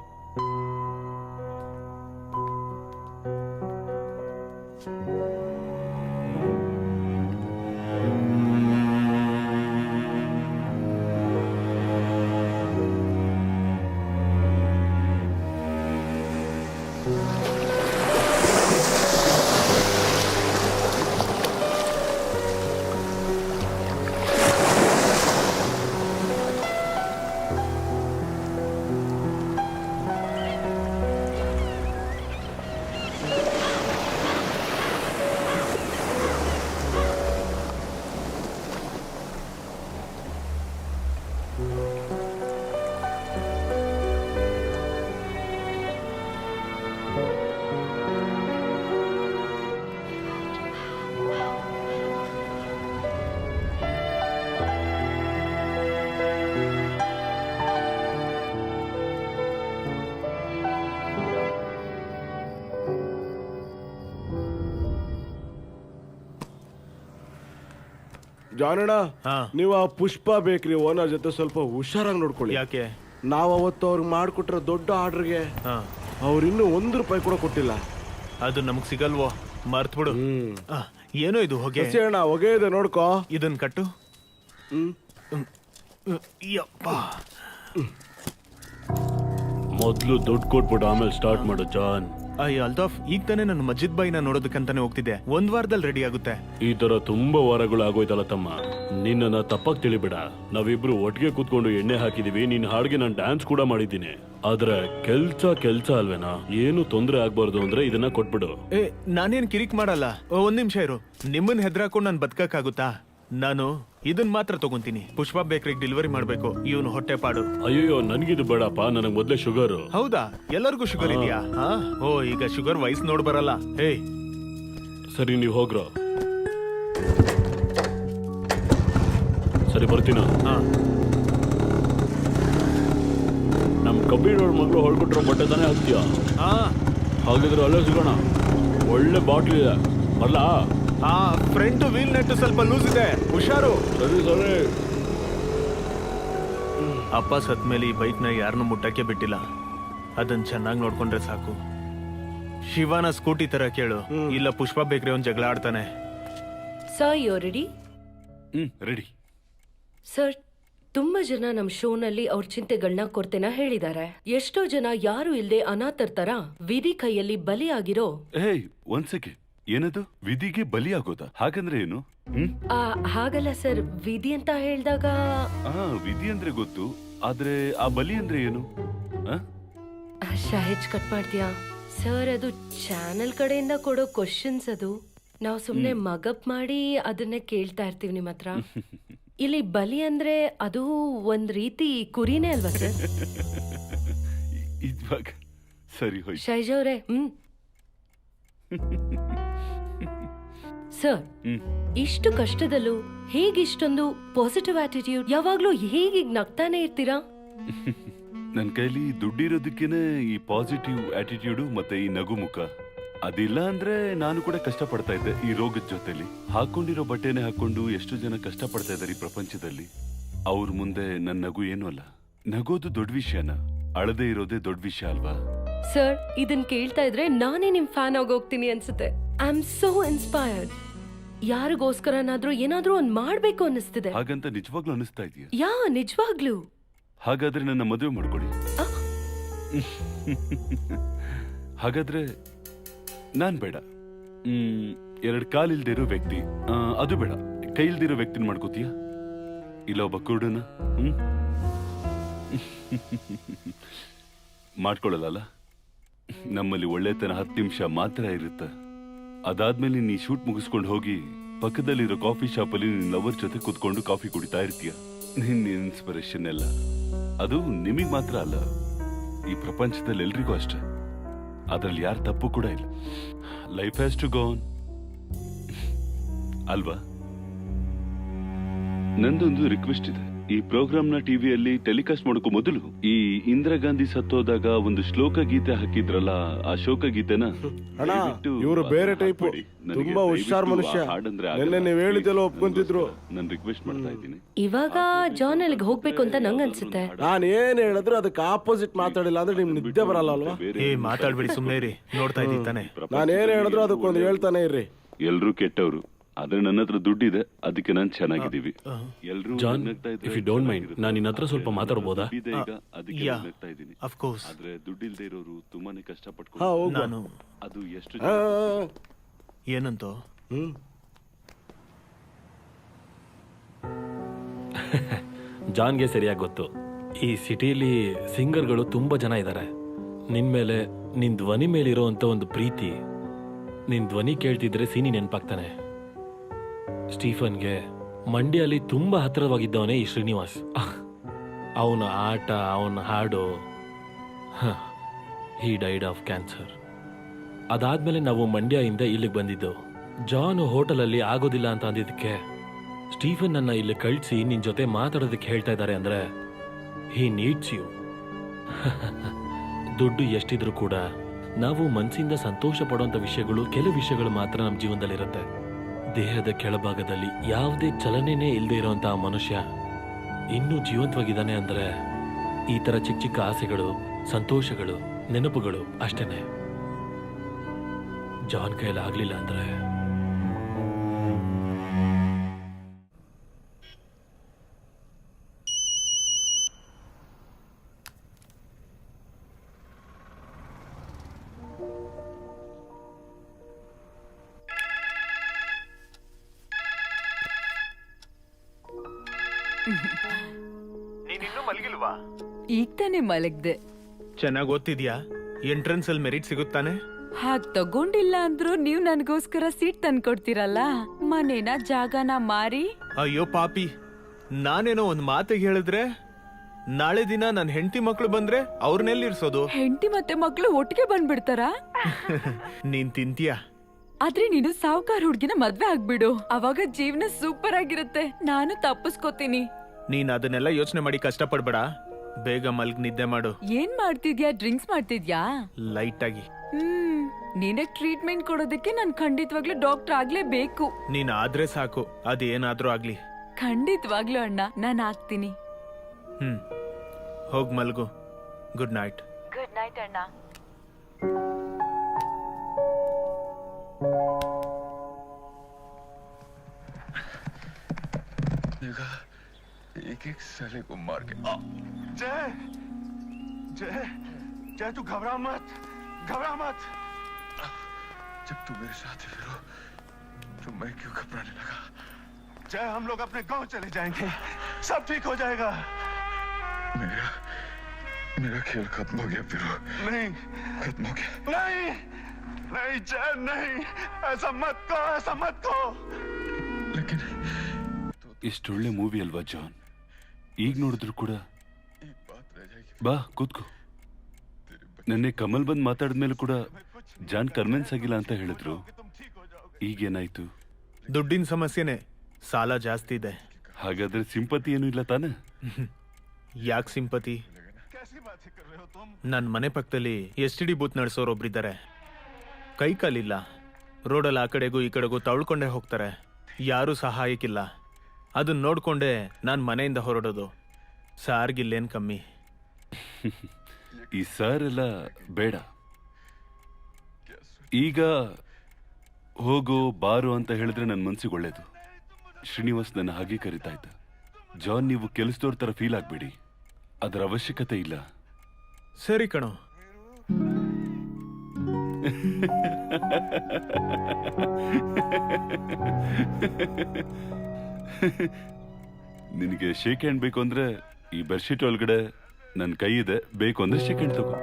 ಜಾನಣ್ಣ, ನೀವು ಆ ಪುಷ್ಪ ಬೇಕ್ರಿ ಓನರ್ ಜೊತೆ ಸ್ವಲ್ಪ ಹುಷಾರಾಗಿ ನೋಡ್ಕೊಳ್ಳಿ. ಯಾಕೆ? ನಾವ್ ಅವತ್ತು ಅವ್ರಿಗೆ ಮಾಡ್ಕೊಟ್ರ ದೊಡ್ಡ ಆರ್ಡರ್ಗೆ ಅವ್ರು ಇನ್ನೂ ₹1 ಕೂಡ ಕೊಟ್ಟಿಲ್ಲ. ಅದು ನಮಗ್ ಸಿಗಲ್ವೋ? ಮರ್ತ್ಬಿಡು. ಏನೋ ಇದು ಹೊಗೆ. ಅಣ್ಣ, ಹೊಗೆ ಇದೆ ನೋಡ್ಕೋ. ಇದನ್ ಕಟ್ಟು. ಯಪ್ಪ, ಮೊದ್ಲು ದುಡ್ಡು ಕೊಟ್ಬಿಟ್ಟು ಆಮೇಲೆ ಸ್ಟಾರ್ಟ್ ಮಾಡು ಜಾನ್. ಅಯ್ಯ ಅಲ್ತಾಫ್, ಈಗ ತಾನೇ ನಾನು ಮಜಿದ್ ಬಾಯಿನ ನೋಡೋದಕ್ಕಂತಾನೆ ಹೋಗ್ತಿದ್ದೆ. 1 ವಾರದಲ್ಲಿ ರೆಡಿ ಆಗುತ್ತೆ. ಈ ತರ ತುಂಬಾ ವಾರಗಳು ಆಗೋಯ್ತಲ್ಲ ತಮ್ಮ. ನಿನ್ನ ತಪ್ಪಾಗಿ ತಿಳಿಬೇಡ. ನಾವಿಬ್ರು ಒಟ್ಟಿಗೆ ಕೂತ್ಕೊಂಡು ಎಣ್ಣೆ ಹಾಕಿದೀವಿ. ನಿನ್ ಹಾಡ್ಗೆ ನಾನು ಡ್ಯಾನ್ಸ್ ಕೂಡ ಮಾಡಿದ್ದೀನಿ. ಆದ್ರೆ ಕೆಲ್ಸ ಅಲ್ವೇನಾ? ಏನು ತೊಂದ್ರೆ ಆಗ್ಬಾರ್ದು ಅಂದ್ರೆ ಇದನ್ನ ಕೊಟ್ಬಿಡು. ನಾನೇನ್ ಕಿರಿಕ್ ಮಾಡಲ್ಲ. 1 ನಿಮಿಷ ಇರು. ನಿಮ್ಮನ್ ಹೆದ್ರಾಕೊಂಡು ನಾನು ಬದುಕಕ್ಕಾಗುತ್ತಾ? ನಾನು ಇದನ್ ಮಾತ್ರ ತಗೊಂತೀನಿ. ಪುಷ್ಪ ಬೇಕ್ರಿಗೆ ಡೆಲಿವರಿ ಮಾಡ್ಬೇಕು. ಇವನು ಹೊಟ್ಟೆ ಪಾಡು. ಅಯ್ಯೋ, ನನ್ಗಿದು ಬೇಡಪ್ಪ, ನನಗ್ ಮೊದ್ಲೇ ಶುಗರ್. ಹೌದಾ? ಎಲ್ಲರಿಗೂ ಶುಗರ್ ಇದೆಯಾ? ಓ, ಈಗ ಶುಗರ್ ವಯಸ್ಸು ನೋಡ್ ಬರಲ್ಲ. ಸರಿ, ನೀವು ಹೋಗ್ರ. ಸರಿ, ಬರ್ತೀನ. ನಮ್ ಕಬ್ಬಿನವ್ರ ಮಗಳು ಹೊಳ್ಕೊಟ್ರೋ ಬಟ್ಟೆ ತಾನೇ ಹಾಕ್ತೀಯ? ಹಾಗಿದ್ರೆ ಅಲ್ಲೇ ಸಿಗೋಣ. ಒಳ್ಳೆ ಬಾಟ್ಲ್ ಇದೆ, ಬರ್ಲಾ? ಫ್ರಂಟ್ ವೀಲ್ ನೆಟ್ ಸ್ವಲ್ಪ ಲೂಸ್ ಇದೆ, ಹುಷಾರು. ಸರಿ. ಅಪ್ಪ ಸತ್ ಮೇಲೆ ಈ ಬೈಕ್ ನ ಯಾರನ್ನು ಮುಟ್ಟಕ್ಕೆ ಬಿಟ್ಟಿಲ್ಲ. ಅದನ್ನ ಚೆನ್ನಾಗಿ ನೋಡ್ಕೊಂಡ್ರೆ ಸಾಕು. ಶಿವನ ಸ್ಕೂಟಿ ತರ ಕೇಳು, ಇಲ್ಲ ಪುಷ್ಪ ಬೇಕ್ರಿ ಅವ್ನ್ ಜಗಳ ಆಡ್ತಾನೆ. Sir, you ready? Ready. Sir, ತುಂಬಾ ಜನ ನಮ್ ಶೋನಲ್ಲಿ ಅವ್ರ ಚಿಂತೆಗಳನ್ನ ಕೊಡ್ತೇನ ಹೇಳಿದ್ದಾರೆ. ಎಷ್ಟೋ ಜನ ಯಾರು ಇಲ್ದೆ ಅನಾಥರ್ ತರ ವಿಧಿ ಕೈಯಲ್ಲಿ ಬಲಿಯಾಗಿರೋ ಏಯ್ ಒಂದ್ ಸೆಕೆಂಡ್, ಏನದು ವಿಧಿಗೆ ಬಲಿಯಾಗೋದ? ಹಾಗಂದ್ರೆ ಏನು? ಹಾಗಲ್ಲ ಸರ್, ವಿಧಿ ಅಂತ ಹೇಳ್ದಾಗ ವಿಧಿ ಅಂದ್ರೆ ಗೊತ್ತು, ಆದ್ರೆ ಆ ಬಲಿ ಅಂದ್ರೆ ಏನು? ಶಹೇಜ್ ಕಟ್ ಮಾಡ್ತೀಯಾ ಸರ್? ಅದು ಚಾನೆಲ್ ಕಡೆಯಿಂದ ಕೊಡೋ ಕ್ವಶನ್ಸ್. ಅದು ನಾವು ಸುಮ್ನೆ ಮಗಪ್ ಮಾಡಿ ಅದನ್ನ ಕೇಳ್ತಾ ಇರ್ತೀವಿ ನಿಮ್ ಹತ್ರ. ಇಲ್ಲಿ ಬಲಿ ಅಂದ್ರೆ ಅದು ಒಂದ್ ರೀತಿ ಕುರಿನೇ ಅಲ್ವಾ ಸರ್? ಇದ್ವಾಗ ಸರಿ ಹೋಯ್ತು. ಶೈಜ್ ಅವ್ರೆ, ಸರ್, ಇಷ್ಟು ಕಷ್ಟದಲ್ಲೂ ಹೇಗಿಷ್ಟೊಂದು ಪಾಸಿಟಿವ್ ಆಟಿಟ್ಯೂಡ್, ಯಾವಾಗ್ಲೂ ಹೇಗೀಗ್ ನಗ್ತಾನೆ ಇರ್ತೀರಾ? ನನ್ ಕೈಲಿ ದುಡ್ಡಿರೋದಕ್ಕೇನೆ ಈ ಪಾಸಿಟಿವ್ ಆಟಿಟ್ಯೂಡು ಮತ್ತೆ ಈ ನಗು ಮುಖ. ಅದಿಲ್ಲ ಅಂದ್ರೆ ನಾನು ಕೂಡ ಕಷ್ಟ ಪಡ್ತಾ ಇದ್ದೆ ಈ ರೋಗದ ಜೊತೆಲಿ. ಹಾಕೊಂಡಿರೋ ಬಟ್ಟೆನೆ ಹಾಕೊಂಡು ಎಷ್ಟು ಜನ ಕಷ್ಟ ಪಡ್ತಾ ಇದ್ದಾರೆ ಈ ಪ್ರಪಂಚದಲ್ಲಿ. ಅವ್ರ ಮುಂದೆ ನನ್ ನಗು ಏನು ಅಲ್ಲ. ನಗೋದು ದೊಡ್ಡ ವಿಷಯನ, ಅಳದೆ ಇರೋದೇ ದೊಡ್ಡ ವಿಷಯ ಅಲ್ವಾ? ಸರ್, ಇದನ್ ಕೇಳ್ತಾ ಇದ್ರೆ ನಾನೇ ನಿಮ್ ಫ್ಯಾನ್ ಆಗೋಗ್ತೀನಿ ಅನ್ಸುತ್ತೆ. I am so inspired. ಯಾರಿಗೋಸ್ಕರನಾದ್ರೂ ಏನಾದ್ರೂ ಒಂದ್ ಮಾಡ್ಬೇಕು ಅನ್ನಿಸ್ತಿದೆ. ಹಾಗಂತ ನಿಜವಾಗ್ಲೂ ಅನಿಸ್ತಾ ಇದೆಯಾ? ಯಾ, ನಿಜವಾಗ್ಲೂ. ಹಾಗಾದ್ರೆ ನನ್ನ ಮದುವೆ ಮಾಡ್ಕೊಡಿ. ಹಾಗಾದ್ರೆ ನಾನ್ ಬೇಡ. 2 ಕಾಲಿಲ್ದೇ ಇರೋ ವ್ಯಕ್ತಿ, ಅದು ಬೇಡ. ಕೈ ಇಲ್ದಿರೋ ವ್ಯಕ್ತಿನ ಮಾಡ್ಕೋತೀಯ? ಇಲ್ಲ ಒಬ್ಬ ಕುರುಡನ? ಮಾಡ್ಕೊಳ್ಳಲ್ಲ. ನಮ್ಮಲ್ಲಿ ಒಳ್ಳೆತನ 10 ನಿಮಿಷ ಮಾತ್ರ ಇರುತ್ತೆ. ಅದಾದ್ಮೇಲೆ ನೀ ಶೂಟ್ ಮುಗಿಸ್ಕೊಂಡು ಹೋಗಿ ಪಕ್ಕದಲ್ಲಿರೋ ಕಾಫಿ ಶಾಪಲ್ಲಿ ನಿನ್ನ ಲವರ್ ಜೊತೆ ಕೂತ್ಕೊಂಡು ಕಾಫಿ ಕುಡಿತಾ ಇರ್ತೀಯ. ನಿನ್ನ ಇನ್ಸ್ಪಿರೇಷನ್ ಎಲ್ಲ ಅದು ನಿಮಗ್ ಮಾತ್ರ ಅಲ್ಲ, ಈ ಪ್ರಪಂಚದಲ್ಲಿ ಎಲ್ರಿಗೂ ಅಷ್ಟೇ. ಅದ್ರಲ್ಲಿ ಯಾರ ತಪ್ಪು ಕೂಡ ಇಲ್ಲ. Life has to go on ಅಲ್ವಾ? ನಂದೊಂದು ರಿಕ್ವೆಸ್ಟ್ ಇದೆ. ಈ ಪ್ರೋಗ್ರಾಮ್ ನ ಟಿವಿಯಲ್ಲಿ ಟೆಲಿಕಾಸ್ಟ್ ಮಾಡೋಕ್ಕೂ ಮೊದಲು ಈ ಇಂದಿರಾ ಗಾಂಧಿ ಸತ್ತೋದಾಗ ಒಂದು ಶ್ಲೋಕ ಗೀತೆ ಹಾಕಿದ್ರಲ್ಲ, ಆ ಶೋಕ ಗೀತೆನ ಅಣ್ಣ, ಇವರು ಬೇರೆ ಟೈಪ್, ತುಂಬಾ ಹುಷಾರ್ ಮನುಷ್ಯ. ನಿನ್ನೆ ನೀವ್ ಹೇಳಿದ್ದೆಲ್ಲ ಒಪ್ಕೊಂತಿದ್ರು. ನಾನು ರಿಕ್ವೆಸ್ಟ್ ಮಾಡ್ತಾ ಇದ್ದೀನಿ. ಇವಾಗ ಜಾನ್ ಅಲ್ಲಿಗೆ ಹೋಗ್ಬೇಕು ಅಂತ ನಂಗ್ ಅನ್ಸುತ್ತೆ. ನಾನ್ ಏನ್ ಹೇಳಿದ್ರು ಅದಕ್ಕೆ ಆಪೋಸಿಟ್ ಮಾತಾಡಿಲ್ಲ ಅಂದ್ರೆ ನಿಮ್ ನಿದ್ದೆ ಬರಲ್ಲ ಅಲ್ವಾ? ಮಾತಾಡ್ಬಿಡಿ, ಸುಮ್ನೆ ಇರಿ. ನೋಡ್ತಾ ಇದ್ದೀನಿ ತಾನೆ. ನಾನ್ ಏನ್ ಹೇಳಿದ್ರು ಅದಕ್ಕೊಂದು ಹೇಳ್ತಾನೆ ಇರ್ರಿ. ಎಲ್ರು ಕೆಟ್ಟವ್ರು, ಆದ್ರೆ ನನ್ನ ಹತ್ರ ದುಡ್ಡಿದೆ, ಅದಕ್ಕೆ ನಾನು ಚೆನ್ನಾಗಿದ್ದೀವಿ. ಎಲ್ರು John, if you don't mind, ನಾನು ನಿನ್ನ ಹತ್ರ ಸ್ವಲ್ಪ ಮಾತಾಡ್ಬೋದಾ? ಆದ್ರೆ ದುಡ್ಡಿಲ್ದೇ ಇರೋರು ತುಂಬಾನೇ ಕಷ್ಟಪಟ್ಟು ನಾನು ಅದು ಎಷ್ಟು ಏನಂತೋ ಜಾನ್ಗೆ ಸರಿಯಾಗಿ ಗೊತ್ತು. ಈ ಸಿಟಿಲಿ ಸಿಂಗರ್ಗಳು ತುಂಬಾ ಜನ ಇದ್ದಾರೆ. ನಿನ್ ಮೇಲೆ, ನಿನ್ ಧ್ವನಿ ಮೇಲಿರೋ ಅಂತ ಒಂದು ಪ್ರೀತಿ. ನಿನ್ ಧ್ವನಿ ಕೇಳ್ತಿದ್ರೆ ಸೀನಿ ನೆನಪಾಗ್ತಾನೆ. ಸ್ಟೀಫನ್ಗೆ ಮಂಡ್ಯಲ್ಲಿ ತುಂಬಾ ಹತ್ತಿರವಾಗಿದ್ದವನೇ ಈ ಶ್ರೀನಿವಾಸ್. ಅವನ ಆಟ, ಅವನ ಹಾಡು. He died of cancer. ಅದಾದ್ಮೇಲೆ ನಾವು ಮಂಡ್ಯದಿಂದ ಇಲ್ಲಿಗೆ ಬಂದಿದ್ದು. ಜಾನ್ ಹೋಟೆಲಲ್ಲಿ ಆಗೋದಿಲ್ಲ ಅಂತ ಅಂದಿದ್ದಕ್ಕೆ ಸ್ಟೀಫನ್ ನನ್ನ ಇಲ್ಲಿ ಕಳಿಸಿ ನಿನ್ ಜೊತೆ ಮಾತಾಡೋದಕ್ಕೆ ಹೇಳ್ತಾ ಇದ್ದಾರೆ ಅಂದ್ರೆ ಹಿ ನೀಡ್ಸ್ ಯು. ದುಡ್ಡು ಎಷ್ಟಿದ್ರು ಕೂಡ ನಾವು ಮನಸ್ಸಿಂದ ಸಂತೋಷ ಪಡುವಂತ ವಿಷಯಗಳು, ಕೆಲವು ವಿಷಯಗಳು ಮಾತ್ರ ನಮ್ಮ ಜೀವನದಲ್ಲಿರುತ್ತೆ. ದೇಹದ ಕೆಳಭಾಗದಲ್ಲಿ ಯಾವುದೇ ಚಲನೆನೇ ಇಲ್ಲದೆ ಇರುವಂತಹ ಮನುಷ್ಯ ಇನ್ನೂ ಜೀವಂತವಾಗಿದ್ದಾನೆ ಅಂದ್ರೆ ಈ ತರ ಚಿಕ್ಕ ಚಿಕ್ಕ ಆಸೆಗಳು, ಸಂತೋಷಗಳು, ನೆನಪುಗಳು ಅಷ್ಟೇನೆ. ಜಾನ್ ಕೈಯಲ್ಲಿ ಆಗ್ಲಿಲ್ಲ ಅಂದ್ರೆ ನೀನಿನ್ನೂ ಮಲಗಿಲ್ವಾ? ಈಗ ತಾನೇ ಮಲಗ್ದೆ. ಚೆನ್ನಾಗಿ ಓದ್ತಿದ್ಯಾ? ಎಂಟ್ರೆನ್ಸ್ ಅಲ್ಲಿ ಮೆರಿಟ್ ಸಿಗುತ್ತಾನೆ? ಹಾಗ್ ತಗೊಂಡಿಲ್ಲ ಅಂದ್ರೂ ನೀವ್ ನನ್ಗೋಸ್ಕರ ಸೀಟ್ ತಂದ್ಕೊಡ್ತೀರಲ್ಲ. ಮನೇನ ಜಾಗನ ಮಾರಿ. ಅಯ್ಯೋ ಪಾಪಿ, ನಾನೇನೋ ಒಂದ್ ಮಾತಿಗೆ ಹೇಳಿದ್ರೆ ನಾಳೆ ದಿನ ನನ್ ಹೆಂಡತಿ ಮಕ್ಳು ಬಂದ್ರೆ ಅವ್ರನ್ನೆಲ್ಲಿರ್ಸೋದು? ಹೆಂಡತಿ ಮತ್ತೆ ಮಕ್ಳು ಒಟ್ಟಿಗೆ ಬಂದ್ಬಿಡ್ತಾರ? ನೀನ್ ತಿಂತೀಯ? ಆದ್ರೆ ನೀನು ಸಾವುಕಾರ ಹುಡ್ಗಿನ ಮದ್ವೆ ಆಗ್ಬಿಡು, ಅವಾಗ ಜೀವನ ಸೂಪರ್ ಆಗಿರುತ್ತೆ. ನಾನು ತಪ್ಪಿಸ್ಕೋತೀನಿ. ನೀನ್ ಅದನ್ನೆಲ್ಲ ಯೋಚನೆ ಮಾಡಿ ಕಷ್ಟ ಪಡ್ಬೇಡ. ಬೇಗ ಮಲ್ಗ್ ನಿದ್ದೆ ಮಾಡು. ಏನ್ ಮಾಡ್ತಿದ್ಯಾ? ಡ್ರಿಂಕ್ಸ್ ಮಾಡ್ತಿದ್ಯಾ? ಲೈಟ್ ಆಗಿ. ನಿನಗ್ ಟ್ರೀಟ್ಮೆಂಟ್ ಕೊಡೋದಕ್ಕೆ ನಾನ್ ಖಂಡಿತವಾಗ್ಲೂ ಡಾಕ್ಟರ್ ಆಗ್ಲೇಬೇಕು. ನೀನ್ ಆದ್ರೆ ಸಾಕು, ಅದೇನಾದ್ರೂ ಆಗ್ಲಿ. ಖಂಡಿತವಾಗ್ಲೂ ಅಣ್ಣ, ನಾನ್ ಆಗ್ತೀನಿ. ಹೋಗ್ ಮಲ್ಗು. Good night. ಗುಡ್ ನೈಟ್ ಅಣ್ಣ. एक एक साले को मार के जय जय जय तू घबरा मत जब तू मेरे साथ है फिरो तो मैं क्यों घबराने लगा जय हम लोग अपने गांव चले जाएंगे सब ठीक हो जाएगा मेरा खेल खत्म हो गया फिरो नहीं खत्म हो गया नहीं जय नहीं ऐसा मत कहो लेकिन ಇಷ್ಟೊಳ್ಳೆ ಮೂವಿ ಅಲ್ವಾ ಜಾನ್? ಈಗ ನೋಡಿದ್ರು ಕೂಡ ಬಾ ಕೂತ್ಕೋ. ನೆನ್ನೆ ಕಮಲ್ ಬಂದ್ ಮಾತಾಡಿದ್ಮೇಲೆ ಕೂಡ ಜಾನ್ ಕನ್ವಿನ್ಸ್ ಆಗಿಲ್ಲ ಅಂತ ಹೇಳಿದ್ರು. ಈಗೇನಾಯ್ತು? ದುಡ್ಡಿನ ಸಮಸ್ಯೆನೆ, ಸಾಲ ಜಾಸ್ತಿ ಇದೆ. ಹಾಗಾದ್ರೆ ಸಿಂಪತಿ ಏನೂ ಇಲ್ಲ ತಾನೆ? ಯಾಕೆ ಸಿಂಪತಿ? ನನ್ನ ಮನೆ ಪಕ್ಕದಲ್ಲಿ STD ಬೂತ್ ನಡೆಸೋರು ಒಬ್ರಿದ್ದಾರೆ. ಕೈ ಕಾಲಿಲ್ಲ, ರೋಡಲ್ಲಿ ಆ ಕಡೆಗೂ ಈ ಕಡೆಗೂ ತಳ್ಕೊಂಡೇ ಹೋಗ್ತಾರೆ. ಯಾರೂ ಸಹಾಯಕ್ಕಿಲ್ಲ. ಅದನ್ನ ನೋಡ್ಕೊಂಡೆ ನಾನು ಮನೆಯಿಂದ ಹೊರಡೋದು. ಸಾರ್ಗಿಲ್ಲೇನ್ ಕಮ್ಮಿ. ಈ ಸರ್ ಎಲ್ಲ ಬೇಡ. ಈಗ ಹೋಗೋ ಬಾರು ಅಂತ ಹೇಳಿದ್ರೆ ನನ್ನ ಮನ್ಸಿಗೆ ಒಳ್ಳೇದು. ಶ್ರೀನಿವಾಸ್ ನನ್ನ ಹಾಗೆ ಕರಿತಾ ಇದ್ದ. ಜಾನ್, ನೀವು ಕೆಲಸದವ್ರ ತರ ಫೀಲ್ ಆಗ್ಬೇಡಿ, ಅದರ ಅವಶ್ಯಕತೆ ಇಲ್ಲ. ಸರಿ ಕಣೋ. ನಿನಗೆ ಶೇಕ್ ಹ್ಯಾಂಡ್ ಬೇಕು ಅಂದ್ರೆ ಈ ಬೆಡ್ಶೀಟ್ ಒಳಗಡೆ ನನ್ನ ಕೈ ಇದೆ, ಬೇಕು ಅಂದ್ರೆ ಶೇಕ್ ಹ್ಯಾಂಡ್ ತಗೋ.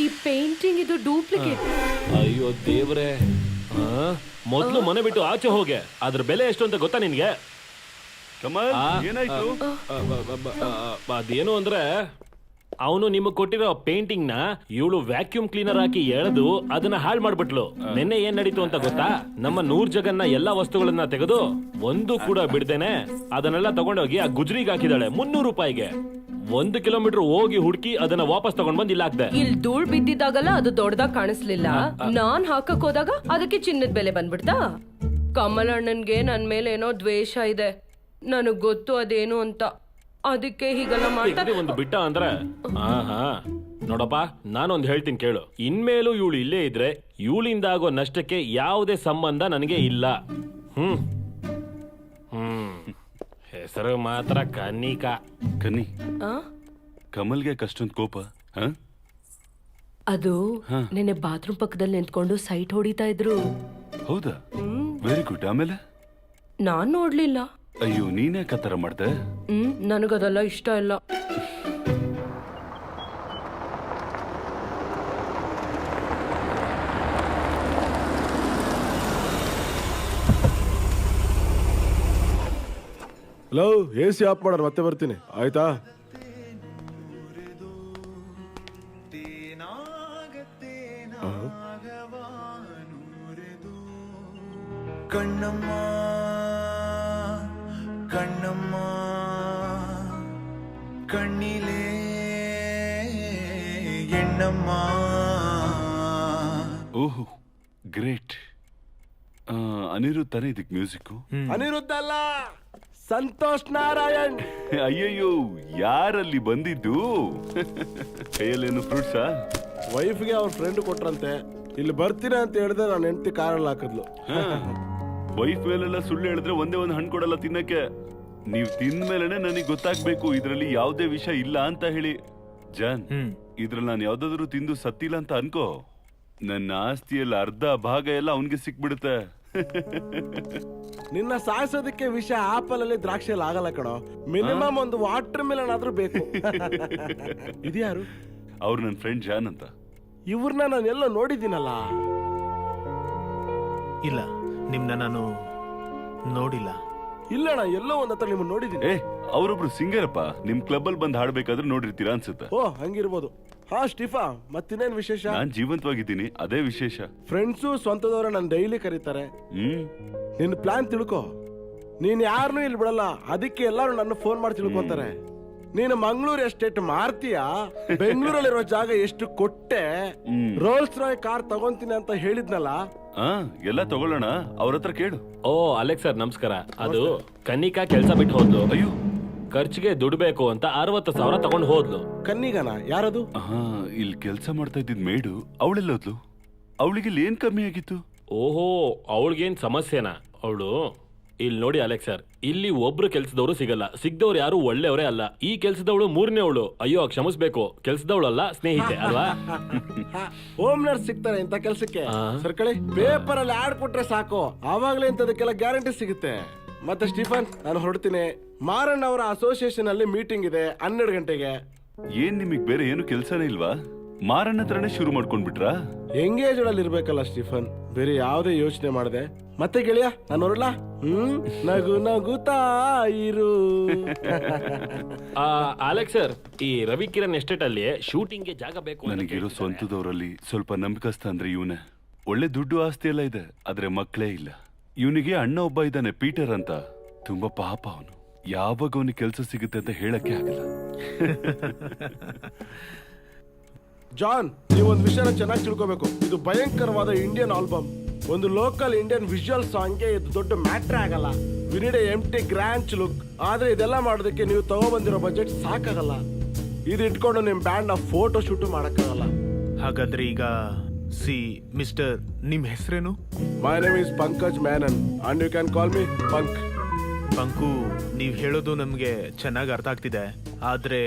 ಈ ಪೇಂಟಿಂಗ್ ಇದು ಡೂಪ್ಲಿಕೇಟ್. ಅಯ್ಯೋ ದೇವ್ರೆ, ಮೊದ್ಲು ಮನೆ ಬಿಟ್ಟು ಆಚೆ ಹೋಗೆ. ಅದ್ರ ಬೆಲೆ ಎಷ್ಟು ಅಂತ ಗೊತ್ತಾ ನಿನ್ಗೆ? ಕಮಲ್, ಏನಾಯ್ತು? ಅದೇನು ಅಂದ್ರೆ ಅವನು ನಿಮಗ್ ಕೊಟ್ಟಿರೋ ಪೇಂಟಿಂಗ್ ನ ಇವಳು ವ್ಯಾಕ್ಯೂಮ್ ಕ್ಲೀನರ್ ಹಾಕಿ ಎಳೆದು ಅದನ್ನ ಹಾಳು ಮಾಡ್ಬಿಟ್ಲು. ನಿನ್ನೆ ಏನ್ ನಡೀತು ಅಂತ ಗೊತ್ತಾ? ನಮ್ಮ 100 ಜಗನ್ನ ಎಲ್ಲಾ ವಸ್ತುಗಳನ್ನ ತೆಗೆದು ಒಂದು ಕೂಡ ಬಿಡ್ದೇನೆ ಅದನ್ನೆಲ್ಲ ತಗೊಂಡೋಗಿ ಆ ಗುಜ್ರಿಗೆ ಹಾಕಿದಾಳೆ 300 ರೂಪಾಯಿಗೆ. 1 ಕಿಲೋಮೀಟರ್ ಹೋಗಿ ಹುಡುಕಿ ಅದನ್ನ ವಾಪಸ್ ತಗೊಂಡ್ ಬಂದ್ ಇಲ್ಲ ಹಾಕ್ದೆ. ಇಲ್ಲಿ ಧೂಳ್ ಬಿದ್ದಿದ್ದಾಗಲ್ಲ ಅದು ದೊಡ್ಡದಾಗ ಕಾಣಿಸ್ಲಿಲ್ಲ. ನಾನ್ ಹಾಕಕ್ ಹೋದಾಗ ಅದಕ್ಕೆ ಚಿನ್ನದ ಬೆಲೆ ಬಂದ್ಬಿಡ್ತಾ. ಕಮಲ್ ಅಣ್ಣನ್ಗೆ ನನ್ ಮೇಲೆ ಏನೋ ದ್ವೇಷ ಇದೆ, ನನಗ್ ಗೊತ್ತು ಅದೇನು ಅಂತ. ಅದಕ್ಕೆ ಹೀಗೆಲ್ಲ ಮಾಡ್ತಾರೆ. ಒಂದು ಬಿಟ್ಟ ಅಂದ್ರೆ ನೋಡಪ್ಪ, ನಾನೊಂದ್ ಹೇಳ್ತೀನಿ ಕೇಳು. ಇನ್ಮೇಲೂ ಇವಳು ಇಲ್ಲೇ ಇದ್ರೆ ಇವಳಿಂದ ಆಗೋ ನಷ್ಟಕ್ಕೆ ಯಾವುದೇ ಸಂಬಂಧ ನನಗೆ ಇಲ್ಲ. ಹೆಸರು ಮಾತ್ರ ಕನ್ನಿಕಾ. ಕನ್ನಿ, ಕಮಲ್ಗೆ ಕಷ್ಟೊಂದು ಕೋಪ? ಅದು ನಿನ್ನೆ ಬಾತ್ರೂಮ್ ಪಕ್ಕದಲ್ಲಿ ನಿಂತ್ಕೊಂಡು ಸೈಟ್ ಹೊಡಿತಾ ಇದ್ರು. ಹೌದಾ? Very good. ಆಮೇಲೆ ನಾನ್ ನೋಡ್ಲಿಲ್ಲ. ಅಯ್ಯೋ, ನೀನೇ ಕತ್ತರ ಮಾಡ್ದೆ? ನನಗದೆಲ್ಲ ಇಷ್ಟ ಇಲ್ಲ. ಹಲೋ, AC ಆಫ್ ಮಾಡೋರು, ಮತ್ತೆ ಬರ್ತೀನಿ ಆಯ್ತಾ? ಕಣ್ಣಮ್ಮ ಕಣ್ಣಮ್ಮ ಕಣ್ಣಿಲೇ ಎಣ್ಣಮ್ಮ. ಓಹೋ, ಗ್ರೇಟ್. ಅನಿರುದ್ಧ ತಾನೇ ಇದಕ್ಕೆ ಮ್ಯೂಸಿಕ್ಕು? ಅನಿರುದ್ಧ ಅಲ್ಲ, ಸಂತೋಷ್ ನಾರಾಯಣ್. ಅಯ್ಯಯ್ಯೋ, ಯಾರಲ್ಲಿ ಬಂದಿದ್ದು? ಕೈಯಲ್ಲೇನು ಫ್ರೂಟ್ಸಾ? ವೈಫ್ಗೆ ಅವ್ರ ಫ್ರೆಂಡ್ ಕೊಟ್ರಂತೆ, ಇಲ್ಲಿ ಬರ್ತೀನಿ ಅಂತ ಹೇಳಿದ್ರೆ ನಾನು ಹೆಂಡತಿ ಕಾರಲ್ಲಿ ಹಾಕಿದ್ಲು. ವೈಫ್ ಮೇಲೆಲ್ಲ ಸುಳ್ಳು ಹೇಳಿದ್ರೆ ಒಂದೇ ಒಂದು ಹಣ್ಣು ಕೊಡಲ್ಲ ತಿನ್ನಕ್ಕೆ. ನೀವ್ ತಿಂದ್ಮೇಲೆ ನನಗೆ ಗೊತ್ತಾಗ್ಬೇಕು ಇದ್ರಲ್ಲಿ ಯಾವ್ದೇ ವಿಷಯ ಇಲ್ಲ ಅಂತ ಹೇಳಿ. ಜಾನ್, ಇದ್ರಲ್ಲಿ ನಾನು ಯಾವ್ದಾದ್ರು ತಿಂದು ಸತ್ತಿಲ್ಲ ಅಂತ ಅನ್ಕೋ, ನನ್ನ ಆಸ್ತಿಯಲ್ಲಿ ಅರ್ಧ ಭಾಗ ಎಲ್ಲ ಅವನ್ಗೆ ಸಿಕ್ಬಿಡುತ್ತೆ. ನಿನ್ನ ಸಾಯಿಸೋದಕ್ಕೆ ವಿಷ ಆಪಲ್ ಅಲ್ಲಿ ದ್ರಾಕ್ಷಿಯಲ್ಲಿ ಆಗಲ್ಲ ಕಣೋ. ಮಿನಿಮಮ್ ಒಂದು ವಾಟರ್ ಮೆಲನ್ ಆದ್ರೂ ಬೇಕು. ಇದ್ಯಾರು? ಅವ್ರು ನನ್ನ ಫ್ರೆಂಡ್ ಜಾನ್ ಅಂತ. ಇವ್ರನ್ನ ನಾನು ಎಲ್ಲ ನೋಡಿದ್ದೀನಲ್ಲ. ಇಲ್ಲ, ನಿಮ್ನ ನಾನು ನೋಡಿಲ್ಲ. ಇಲ್ಲಣ್ಣ ಎಲ್ಲೋ ಒಂದ್ ಹತ್ರ ನಿಮ್ಮನ್ನ ನೋಡಿದೀನಿ. ಏ ಅವರೊಬ್ರು ಸಿಂಗರಪ್ಪ, ನಿಮ್ ಕ್ಲಬ್ ಅಲ್ಲಿ ಬಂದು ಹಾಡ್ಬೇಕಾದ್ರೆ ನೋಡಿರ್ತೀರಾ ಅನ್ಸುತ್ತೆ. ಓ ಹಂಗಿರ್ಬೋದು. ಹಾ ಸ್ಟೀಫಾ, ಮತ್ತಿನ್ನೇನ್ ವಿಶೇಷ? ನಾನ್ ಜೀವಂತವಾಗಿದ್ದೀನಿ, ಅದೇ ವಿಶೇಷ. ಫ್ರೆಂಡ್ಸು ಸ್ವಂತದವ್ರ ನನ್ ಡೈಲಿ ಕರೀತಾರೆ. ನಿನ್ ಪ್ಲಾನ್ ತಿಳ್ಕೊ. ನೀನ್ ಯಾರನ್ನೂ ಇಲ್ಲಿ ಬಿಡಲ್ಲ, ಅದಕ್ಕೆ ಎಲ್ಲಾರು ನನ್ನ ಫೋನ್ ಮಾಡಿ ತಿಳ್ಕೊಂತಾರೆ. ನೀನು ಮಂಗಳೂರು ಎಸ್ಟೇಟ್ ಮಾರ್ತೀಯಾ? ಬೆಂಗಳೂರಲ್ಲಿರೋ ಜಾಗ ಎಷ್ಟು ಕೊಟ್ಟೆ? ರೋಲ್ಸ್ ರಾಯ್ ಕಾರ್ ತಗೊಂತೀನಿ ಅಂತ ಹೇಳಿದ್ನಲ್ಲ. ಎಲ್ಲ ತಗೊಳ್ಳೋಣ, ಅವ್ರ ಹತ್ರ ಕೇಳು. ಓ ಅಲೆಕ್ಸ್ ಸರ್ ನಮಸ್ಕಾರ. ಅದು ಕನ್ನಿಕಾ ಕೆಲ್ಸ ಬಿಟ್ಟು ಹೋದ್ಲು. ಅಯ್ಯೋ, ಖರ್ಚಿಗೆ ದುಡ್ಡು ಬೇಕು ಅಂತ 60,000 ತಗೊಂಡು ಹೋದ್ಲು. ಕನ್ನಿಗನ? ಯಾರದು? ಇಲ್ಲಿ ಕೆಲ್ಸ ಮಾಡ್ತಾ ಇದ್ದಿದ್ ಮೇಡು, ಅವಳೆಲ್ಲೋದ್ಲು? ಅವಳಿಗೆ ಏನ್ ಕಮ್ಮಿ ಆಗಿತ್ತು? ಓಹೋ, ಅವಳಿಗೇನ್ ಸಮಸ್ಯೆನಾ? ಅವಳು ಇಲ್ಲಿ ನೋಡಿ ಅಲೆಕ್ಸ್ ಸರ್, ಇಲ್ಲಿ ಒಬ್ರು ಕೆಲ್ಸದವ್ರು ಸಿಗಲ್ಲ, ಸಿಗ್ದವ್ರು ಯಾರು ಒಳ್ಳೆಯವರೇ ಅಲ್ಲ. ಈ ಕೆಲ್ಸದವಳು 3ನೇ ಅವಳು. ಅಯ್ಯೋ ಕ್ಷಮಿಸ್ಬೇಕು, ಕೆಲ್ಸದವಳಲ್ಲ ಸ್ನೇಹಿತೆ ಅಲ್ವಾ? ಹೋಮ್ ನರ್ಸ್ ಸಿಗ್ತಾರೆ ಇಂತ ಕೆಲ್ಸಕ್ಕೆ. ಸರ್ಕಳಿ ಪೇಪರ್ ಅಲ್ಲಿ ಆಡ್ ಕೊಟ್ರೆ ಸಾಕು, ಆವಾಗ್ಲೇ ಇಂಥದಕ್ಕೆಲ್ಲ ಗ್ಯಾರಂಟಿ ಸಿಗುತ್ತೆ. ಮತ್ತೆ ಸ್ಟೀಫನ್, ನಾನು ಹೊರಡ್ತೀನಿ. ಮಾರಣ್ಣ ಅವರ ಅಸೋಸಿಯೇಷನ್ ಅಲ್ಲಿ ಮೀಟಿಂಗ್ ಇದೆ 12 ಗಂಟೆಗೆ. ಏನ್ ನಿಮಗ್ ಬೇರೆ ಏನು ಕೆಲ್ಸನೇ ಇಲ್ವಾ? ಮಾರಣ್ಣ ಹತ್ರನೇ ಶುರು ಮಾಡ್ಕೊಂಡ್ಬಿಟ್ರಾ? ಎಂಗೇಜ್ ಅಲ್ಲಿ ಇರ್ಬೇಕಲ್ಲ ಸ್ಟೀಫನ್, ಬೇರೆ ಯಾವ್ದೇ ಯೋಚನೆ ಮಾಡಿದೆ. ಮತ್ತೆ ಗೆಳೆಯ, ನಾನು ಹೊರಡ್ಲಾ? ನಗು ನಗುತ್ತಾ ಇರು. ಅಲೆಕ್ಸ್ ಸರ್, ಈ ರವಿ ಕಿರಣ್ ಎಸ್ಟೇಟ್ ಅಲ್ಲಿ ಶೂಟಿಂಗ್ ಗೆ ಜಾಗ ಬೇಕು. ನನಗಿರೋ ಸ್ವಂತದವರಲ್ಲಿ ಸ್ವಲ್ಪ ನಂಬಿಕಸ್ತ ಅಂದ್ರೆ ಇವನೇ. ಒಳ್ಳೆ ದುಡ್ಡು ಆಸ್ತಿ ಎಲ್ಲ ಇದೆ, ಆದ್ರೆ ಮಕ್ಕಳೇ ಇಲ್ಲ. ಇವನಿಗೆ ಅಣ್ಣ ಒಬ್ಬ ಇದ್ದಾನೆ, ಪೀಟರ್ ಅಂತ. ತುಂಬಾ ಪಾಪ ಅವನು. ಯಾವಾಗ ಅವನಿಗೆ ಕೆಲಸ ಸಿಗುತ್ತೆ ಅಂತ ಹೇಳಕ್ಕೆ ಆಗಲ್ಲ. ಜಾನ್, ನೀವೊಂದು ವಿಷಯನ ಚೆನ್ನಾಗಿ ತಿಳ್ಕೋಬೇಕು. ಇದು ಭಯಂಕರವಾದ ಇಂಡಿಯನ್ ಆಲ್ಬಮ್. ಒಂದು ಲೋಕಲ್ ಇಂಡಿಯನ್ ವಿಜುವಲ್ ಸಾಂಗ್ಗೆ ಇದು ದೊಡ್ಡ ಮ್ಯಾಟ್ರ್ ಆಗಲ್ಲ. We need a empty grunge look. ಆದ್ರೆ ಇದೆಲ್ಲ ಮಾಡೋದಕ್ಕೆ ನೀವು ತಗೊಬಂದಿರೋ ಬಜೆಟ್ ಸಾಕಾಗಲ್ಲ. ಇದು ಇಟ್ಕೊಂಡು ನಿಮ್ ಬ್ಯಾಂಡ್ ನ ಫೋಟೋ ಶೂಟ್ ಮಾಡಕ್ಕಾಗಲ್ಲ. ಹಾಗಾದ್ರೆ ಈಗ ಮಿಸ್ಟರ್, ನಿಮ್ ಹೆಸರೇನು? My name is Pankaj Menon and you can call me Pank. Panku, ನೀವ್ ಹೇಳೋದು ನಮ್ಗೆ ಚೆನ್ನಾಗಿ ಅರ್ಥ ಆಗ್ತಿದೆ. ಆದ್ರೆ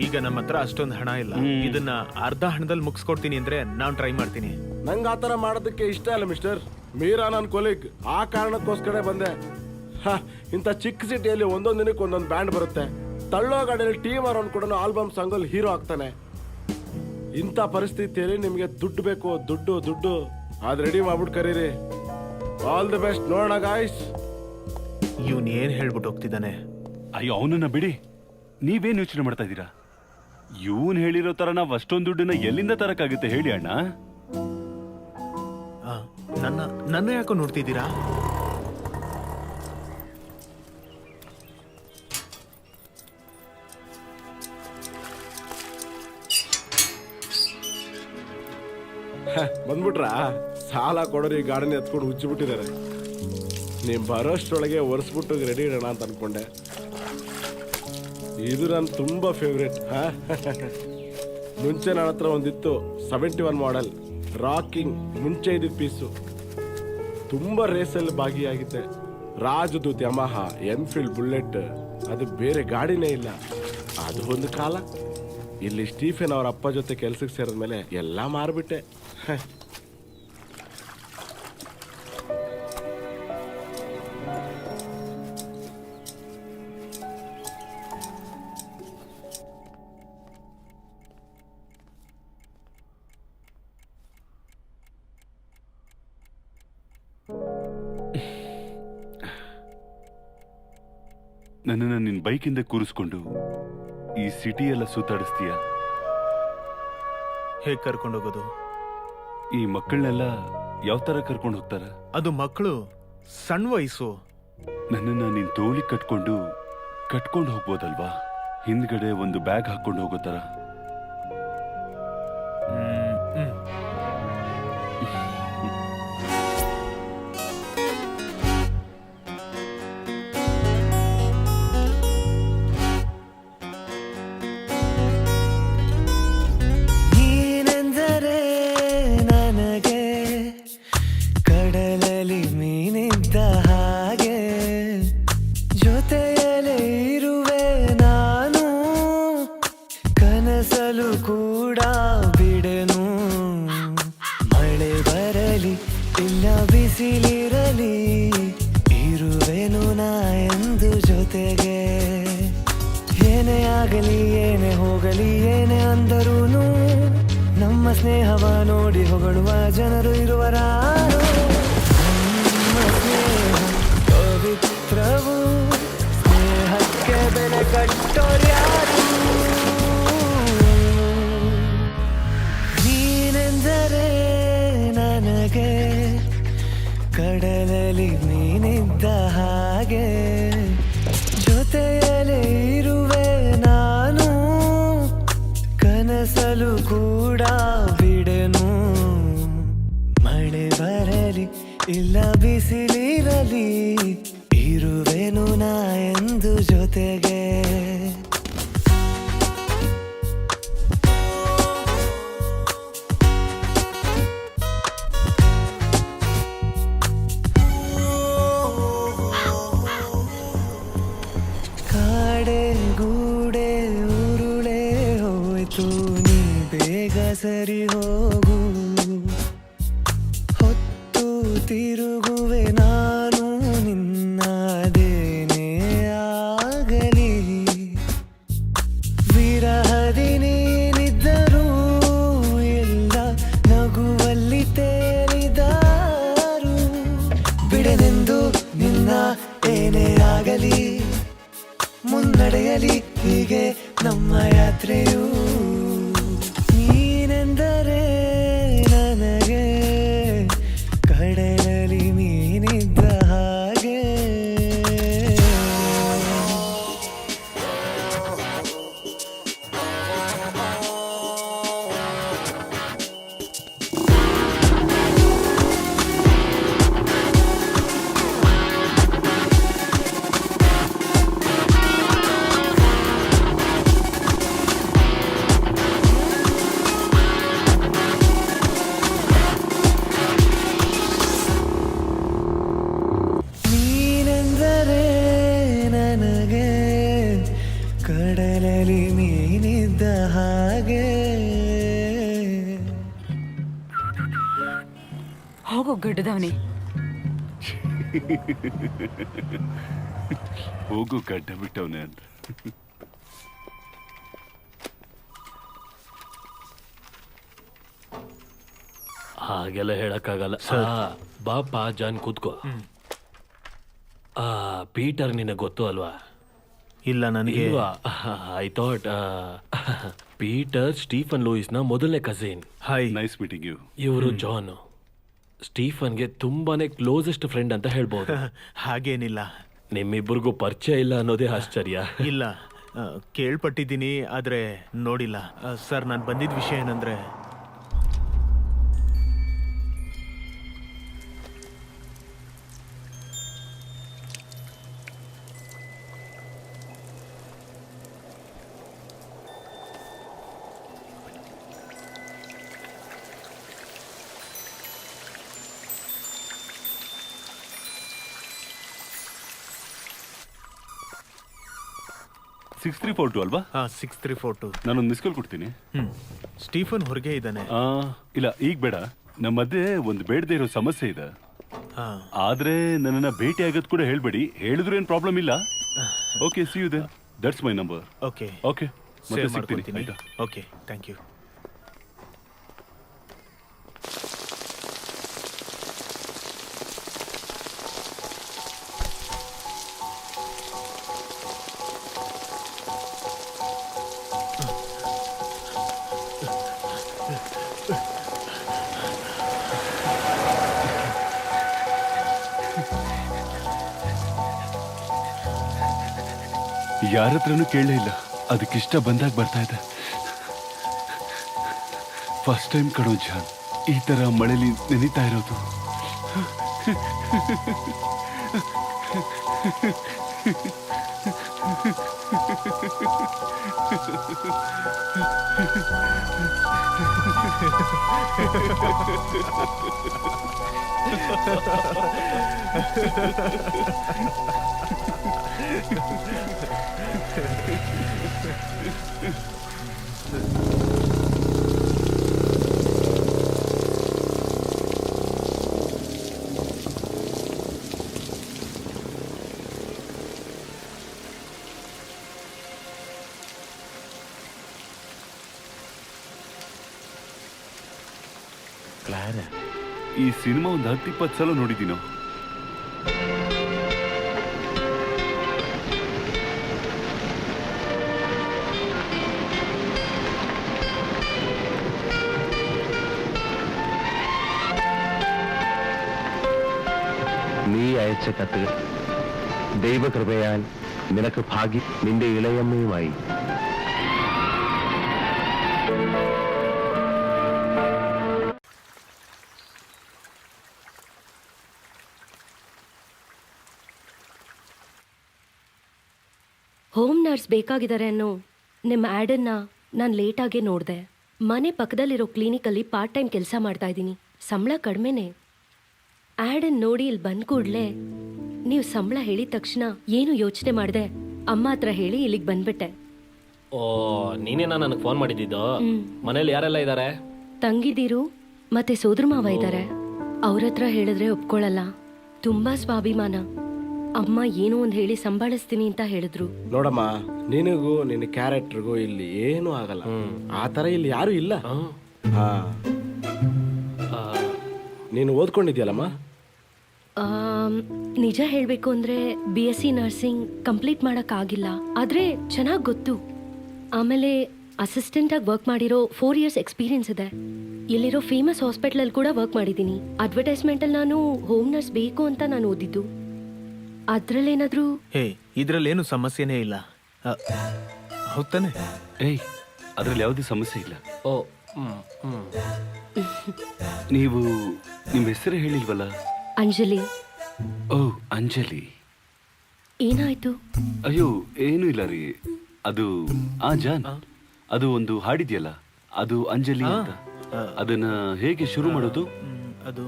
ಈಗ ನಮ್ಮ ಹತ್ರ ಅಷ್ಟೊಂದು ಹಣ ಇಲ್ಲ. ಇದನ್ನ ಅರ್ಧ ಹಣದಲ್ಲಿ ಮುಗಿಸ್ಕೊಡ್ತೀನಿ ಅಂದ್ರೆ ನಾನ್ ಟ್ರೈ ಮಾಡ್ತೀನಿ. ನಂಗೆ ಆತರ ಮಾಡೋದಕ್ಕೆ ಇಷ್ಟ ಇಲ್ಲ ಮಿಸ್ಟರ್. ಮೀರಾ ನನ್ನ ಕೊಲೀಗ್, ಆ ಕಾರಣಕ್ಕೋಸ್ಕರ ಬಂದೆ. ಇಂಥ ಚಿಕ್ಕ ಸಿಟಿಯಲ್ಲಿ ಒಂದೊಂದು ದಿನಕ್ಕೆ ಒಂದೊಂದು ಬ್ಯಾಂಡ್ ಬರುತ್ತೆ. ತಳ್ಳೋ ಗಾಡಿಯಲ್ಲಿ ಟೀಮ್ ಅರೌಂಡ್ ಕೂಡ ಆಲ್ಬಮ್ ಸಾಂಗಲ್ಲಿ ಹೀರೋ ಆಗ್ತಾನೆ. ಇಂಥ ಪರಿಸ್ಥಿತಿಯಲ್ಲಿ ನಿಮಗೆ ದುಡ್ಡು ಬೇಕು, ದುಡ್ಡು ದುಡ್ಡು. ಅದ್ ರೆಡಿ ಮಾಡ್ಬಿಟ್ಟು ಕರೀರಿ. All the best. ನೋಡೋಣ ಗಾಯ್ಸ್. ಇವ್ನ್ ಏನ್ ಹೇಳ್ಬಿಟ್ಟು ಹೋಗ್ತಿದ್ದಾನೆ? ಅಯ್ಯೋ, ಅವನನ್ನ ಬಿಡಿ. ನೀವೇನ್ ಯೋಚನೆ ಮಾಡ್ತಾ ಇದ್ದೀರಾ? ಇವನ್ ಹೇಳಿರೋ ತರ ನಾವ್ ಅಷ್ಟೊಂದು ದುಡ್ಡನ್ನ ಎಲ್ಲಿಂದ ತರಕಾಗುತ್ತೆ ಹೇಳಿ ಅಣ್ಣ? ನನ್ನ ಯಾಕೋ ನೋಡ್ತಿದ್ದೀರಾ? ಬಂದ್ಬಿಟ್ರಾ? ಸಾಲ ಕೊಡೋರು ಈ ಗಾಡಿನ ಎತ್ಕೊಂಡು ಹುಚ್ಚಿಬಿಟ್ಟಿದ್ದಾರೆ. ನೀವ್ ಬರೋಷ್ಟೊಳಗೆ ಒರೆಸ್ಬಿಟ್ಟು ರೆಡಿ ಇಡೋಣ ಅಂತ ಅನ್ಕೊಂಡೆ. ಇದು ನನ್ನ ತುಂಬಾ ಫೇವ್ರೇಟ್. ಮುಂಚೆ ನನ್ನ ಹತ್ರ ಒಂದಿತ್ತು 71 ಮಾಡೆಲ್ ರಾಕಿಂಗ್. ಮುಂಚೆ ಇದ್ದಿದ್ದ ಪೀಸು. ತುಂಬಾ ರೇಸಲ್ಲಿ ಭಾಗಿಯಾಗಿದ್ದೆ. ರಾಜದೂತ್ ಯಮಹ, ಎನ್ಫೀಲ್ಡ್ ಬುಲೆಟ್, ಅದು ಬೇರೆ ಗಾಡಿನೇ ಇಲ್ಲ. ಅದು ಒಂದು ಕಾಲ. ಇಲ್ಲಿ ಸ್ಟೀಫೆನ್ ಅವ್ರ ಅಪ್ಪ ಜೊತೆ ಕೆಲ್ಸಕ್ಕೆ ಸೇರಿದ್ಮೇಲೆ ಎಲ್ಲ ಮಾರ್ಬಿಟ್ಟೆ. ನನ್ನನ್ನ ನಿನ್ ಬೈಕಿಂದ ಕೂರಿಸ್ಕೊಂಡು ಈ ಸಿಟಿ ಎಲ್ಲ ಸುತ್ತಾಡಿಸ್ತೀಯ? ಹೇಗ್ ಕರ್ಕೊಂಡು ಹೋಗೋದು? ಈ ಮಕ್ಕಳನ್ನೆಲ್ಲ ಯಾವ ತರ ಕರ್ಕೊಂಡು ಹೋಗ್ತಾರ? ಅದು ಮಕ್ಕಳು, ಸಣ್ಣ ವಯಸ್ಸು. ನನ್ನನ್ನ ನೀನ್ ತೋಳಿ ಕಟ್ಕೊಂಡು ಹೋಗ್ಬೋದಲ್ವಾ? ಹಿಂದ್ಗಡೆ ಒಂದು ಬ್ಯಾಗ್ ಹಾಕೊಂಡು ಹೋಗೋ ತರ. ಕೂಡ ಬಿಡೆನು. ಮಳೆ ಬರಲಿ ಇಲ್ಲ ಬಿಸಿಲಿರಲಿ, ಇರುವೆನು ನಾ ಎಂದು ಜೊತೆಗೆ. ಏನೇ ಆಗಲಿ ಏನೇ ಹೋಗಲಿ ಏನೇ ಅಂದರೂನು, ನಮ್ಮ ಸ್ನೇಹವ ನೋಡಿ ಹೊಗಳುವ ಜನರು ಇರುವರಾರು. ನಮ್ಮ ಸ್ನೇಹ ಪವಿತ್ರವು ಬೆಲೆ ಕಟ್ಟೋರ್ಯಾರು ನೀನೆಂದರೆ ನನಗೆ ಕಡಲಲ್ಲಿ ನೀನಿದ್ದ ಹಾಗೆ ಜೊತೆಯಲ್ಲೇ ಇರುವೆ ನಾನು ಕನಸಲು ಕೂಡ ಬಿಡೆನು ಮಳೆ ಬರಲಿ ಇಲ್ಲ ಬಿಸಿಲಿರಲಿ ಇರುವೆನು ನಾ ಎಂದು ಜೊತೆಗೆ ಕಾಡೆ ಗೂಡೆ ಉರುಳೆ ಹೋಯ್ತು ನೀ ಬೇಗ ಸರಿ ಹೋಗು ಹೊತ್ತು ತಿರುಗುವೆ ನಾನು ನಿನ್ನದೇನೇ ಆಗಲಿ ವಿರಹದಿ ನೀನಿದ್ದರೂ ಎಲ್ಲ ನಗುವಲ್ಲಿ ತೇಲಿದಾರು ಬಿಡನೆಂದು ನಿನ್ನ ಏನೇ ಆಗಲಿ ಮುನ್ನಡೆಯಲಿ ಹೀಗೆ ನಮ್ಮ ಯಾತ್ರೆಯು ನೀನೆಂದರೆ ನನಗೆ ಕಡಲಲ್ಲಿ ಮೀನಿದ್ದ ಹಾಗೆ ನೀನೆಂದರೆ ನನಗೆ ಕಡಲಲ್ಲಿ ಮೀನಿದ್ದ ಹಾಗೆ ಹೋಗೋ ಗಡ್ಡದವನೇ. ಹೋಗು ಗಡ್ಡ ಬಿಟ್ಟವನೆ ಅಂತ. ಹಾಗೆಲ್ಲ ಹೇಳಕ್ಕಾಗಲ್ಲ. ಬಾಪ ಜಾನ್ ಕೂತ್ಕೋ. ಪೀಟರ್ ನಿನಗೆ ಗೊತ್ತು ಅಲ್ವಾ? ಇಲ್ಲ ನನಗೆ ಐ ಥಾಟ್ ಪೀಟರ್ ಸ್ಟೀಫನ್ ಲೂಯಿಸ್ನ ಮೊದಲನೇ cousin. Hi nice meeting you. ಇವರು ಜಾನ್ ಸ್ಟೀಫನ್ಗೆ ತುಂಬಾನೇ ಕ್ಲೋಸೆಸ್ಟ್ ಫ್ರೆಂಡ್ ಅಂತ ಹೇಳ್ಬೋದು. ಹಾಗೇನಿಲ್ಲ. ನಿಮ್ಮಿಬ್ಬರಿಗೂ ಪರಿಚಯ ಇಲ್ಲ ಅನ್ನೋದೇ ಆಶ್ಚರ್ಯ. ಇಲ್ಲ ಕೇಳ್ಪಟ್ಟಿದ್ದೀನಿ ಆದ್ರೆ ನೋಡಿಲ್ಲ. ಸರ್ ನಾನು ಬಂದಿದ್ದ ವಿಷಯ ಏನಂದ್ರೆ ಸಿಕ್ಸ್ 342 ಅಲ್ವಾ? 6342. ನಾನೊಂದು ಮಿಸ್ ಕಾಲ್ ಕೊಡ್ತೀನಿ. ಸ್ಟೀಫನ್ ಹೊರಗೆ ಇದ್ದಾನೆ. ಇಲ್ಲ ಈಗ ಬೇಡ. ನಮ್ಮ ಮಧ್ಯೆ ಒಂದು ಬೇಡದೇ ಇರೋ ಸಮಸ್ಯೆ ಇದೆ. ಆದ್ರೆ ನನ್ನನ್ನ ಭೇಟಿ ಆಗೋದ್ ಕೂಡ ಹೇಳ್ಬೇಡಿ. ಹೇಳಿದ್ರು ಏನ್ ಪ್ರಾಬ್ಲಮ್ ಇಲ್ಲ. Okay, see you there. That's my number. Okay okay, ಮತ್ತೆ ಸಿಗ್ತೀನಿ. ಆಯ್ತಾ? Okay, thank you. ಯಾರ ಹತ್ರನೂ ಕೇಳಲೇ ಇಲ್ಲ. ಅದಕ್ಕಿಷ್ಟ ಬಂದಾಗ ಬರ್ತಾ ಇದೆ. ಫಸ್ಟ್ ಟೈಮ್ ಕಣೋ ಜಾನ್, ಈ ತರ ಮಳೆಲಿ ನೆನೀತಾ ಇರೋದು. ಈ ಸಿನಿಮಾ ಒಂದು 10-20 ಸಲ ನೋಡಿದ್ದೀನೋ. അയച്ച കത്തുകൾ. ദൈവകൃപയാൽ നിനക്ക് ഭാഗ്യം, നിന്റെ ഇളയമ്മയുമായി. ಹೋಮ್ ನರ್ಸ್ ಬೇಕಾಗಿದ್ದಾರೆ ಅನ್ನೋ ನಿಮ್ಮ ಆ್ಯಡನ್ನು ನಾನು ಲೇಟಾಗೆ ನೋಡಿದೆ. ಮನೆ ಪಕ್ಕದಲ್ಲಿರೋ ಕ್ಲಿನಿಕಲ್ಲಿ ಪಾರ್ಟ್ ಟೈಮ್ ಕೆಲಸ ಮಾಡ್ತಾ ಇದ್ದೀನಿ. ಸಂಬಳ ಕಡಿಮೆನೇ. ಆ್ಯಡನ್ನು ನೋಡಿ ಇಲ್ಲಿ ಬಂದ ಕೂಡಲೇ ನೀವು ಸಂಬಳ ಹೇಳಿದ ತಕ್ಷಣ ಏನು ಯೋಚನೆ ಮಾಡಿದೆ, ಅಮ್ಮ ಹತ್ರ ಹೇಳಿ ಇಲ್ಲಿಗೆ ಬಂದ್ಬಿಟ್ಟೆ. ಓ, ನೀನೇನಾ ನನಗೆ ಫೋನ್ ಮಾಡಿದ್ದು? ಮನೇಲಿ ಯಾರೆಲ್ಲ ಇದ್ದಾರೆ? ತಂಗಿದೀರು ಮತ್ತೆ ಸೋದರ ಮಾವ ಇದ್ದಾರೆ. ಅವ್ರ ಹತ್ರ ಹೇಳಿದ್ರೆ ಒಪ್ಕೊಳ್ಳಲ್ಲ. ತುಂಬಾ ಸ್ವಾಭಿಮಾನ. ಅಮ್ಮ ಏನೋ ಒಂದು ಹೇಳಿ ಸಂಭಾಳಿಸ್ತೀನಿ ಅಂತ ಹೇಳಿದ್ರು. ನೋಡಮ್ಮ, ನಿನಗೂ ನಿನ್ನ ಕ್ಯಾರೆಕ್ಟರ್ಗೂ ಇಲ್ಲಿ ಏನೂ ಆಗಲ್ಲ. ಆ ಥರ ಇಲ್ಲಿ ಯಾರು ಇಲ್ಲ. ಹಾ, ನೀನು ಓದ್ಕೊಂಡಿದ್ಯಲ್ಲಮ್ಮ? ನಿಜ ಹೇಳಬೇಕು ಅಂದರೆ BSc ನರ್ಸಿಂಗ್ ಕಂಪ್ಲೀಟ್ ಮಾಡೋಕ್ಕಾಗಿಲ್ಲ. ಆದರೆ ಚೆನ್ನಾಗಿ ಗೊತ್ತು. ಆಮೇಲೆ ಅಸಿಸ್ಟೆಂಟಾಗಿ ವರ್ಕ್ ಮಾಡಿರೋ 4 years ಎಕ್ಸ್ಪೀರಿಯನ್ಸ್ ಇದೆ. ಇಲ್ಲಿರೋ ಫೇಮಸ್ ಹಾಸ್ಪಿಟ್ಲಲ್ಲಿ ಕೂಡ ವರ್ಕ್ ಮಾಡಿದ್ದೀನಿ. ಅಡ್ವರ್ಟೈಸ್ಮೆಂಟಲ್ಲಿ ನಾನು ಹೋಮ್ ನರ್ಸ್ ಬೇಕು ಅಂತ ನಾನು ಓದಿದ್ದು. ಅದ್ರಲ್ಲೇನಾದ್ರೂ? ಹೇ, ಇದ್ರಲ್ಲೇನು ಸಮಸ್ಯೆನೇ ಇಲ್ಲ. ಹೌದಾನೆ? ಏಯ್, ಅದ್ರಲ್ಲಿ ಯಾವುದೇ ಸಮಸ್ಯೆ ಇಲ್ಲ. ಓ, ನೀವು ನಿಮ್ಮ ಹೆಸರೇ ಹೇಳಿಲ್ವಲ್ಲ? ಅಂಜಲಿ. ಓ, ಅಂಜಲಿ. ಏನಾಯ್ತು? ಅಯ್ಯೋ, ಏನೂ ಇಲ್ಲ ರೀ. ಅದು ಜಾನ್, ಅದು ಒಂದು ಹಾಡಿದ್ಯಲ್ಲ, ಅದು ಅಂಜಲಿ ಅಂತ. ಅದನ್ನ ಹೇಗೆ ಶುರು ಮಾಡೋದು? ಅದು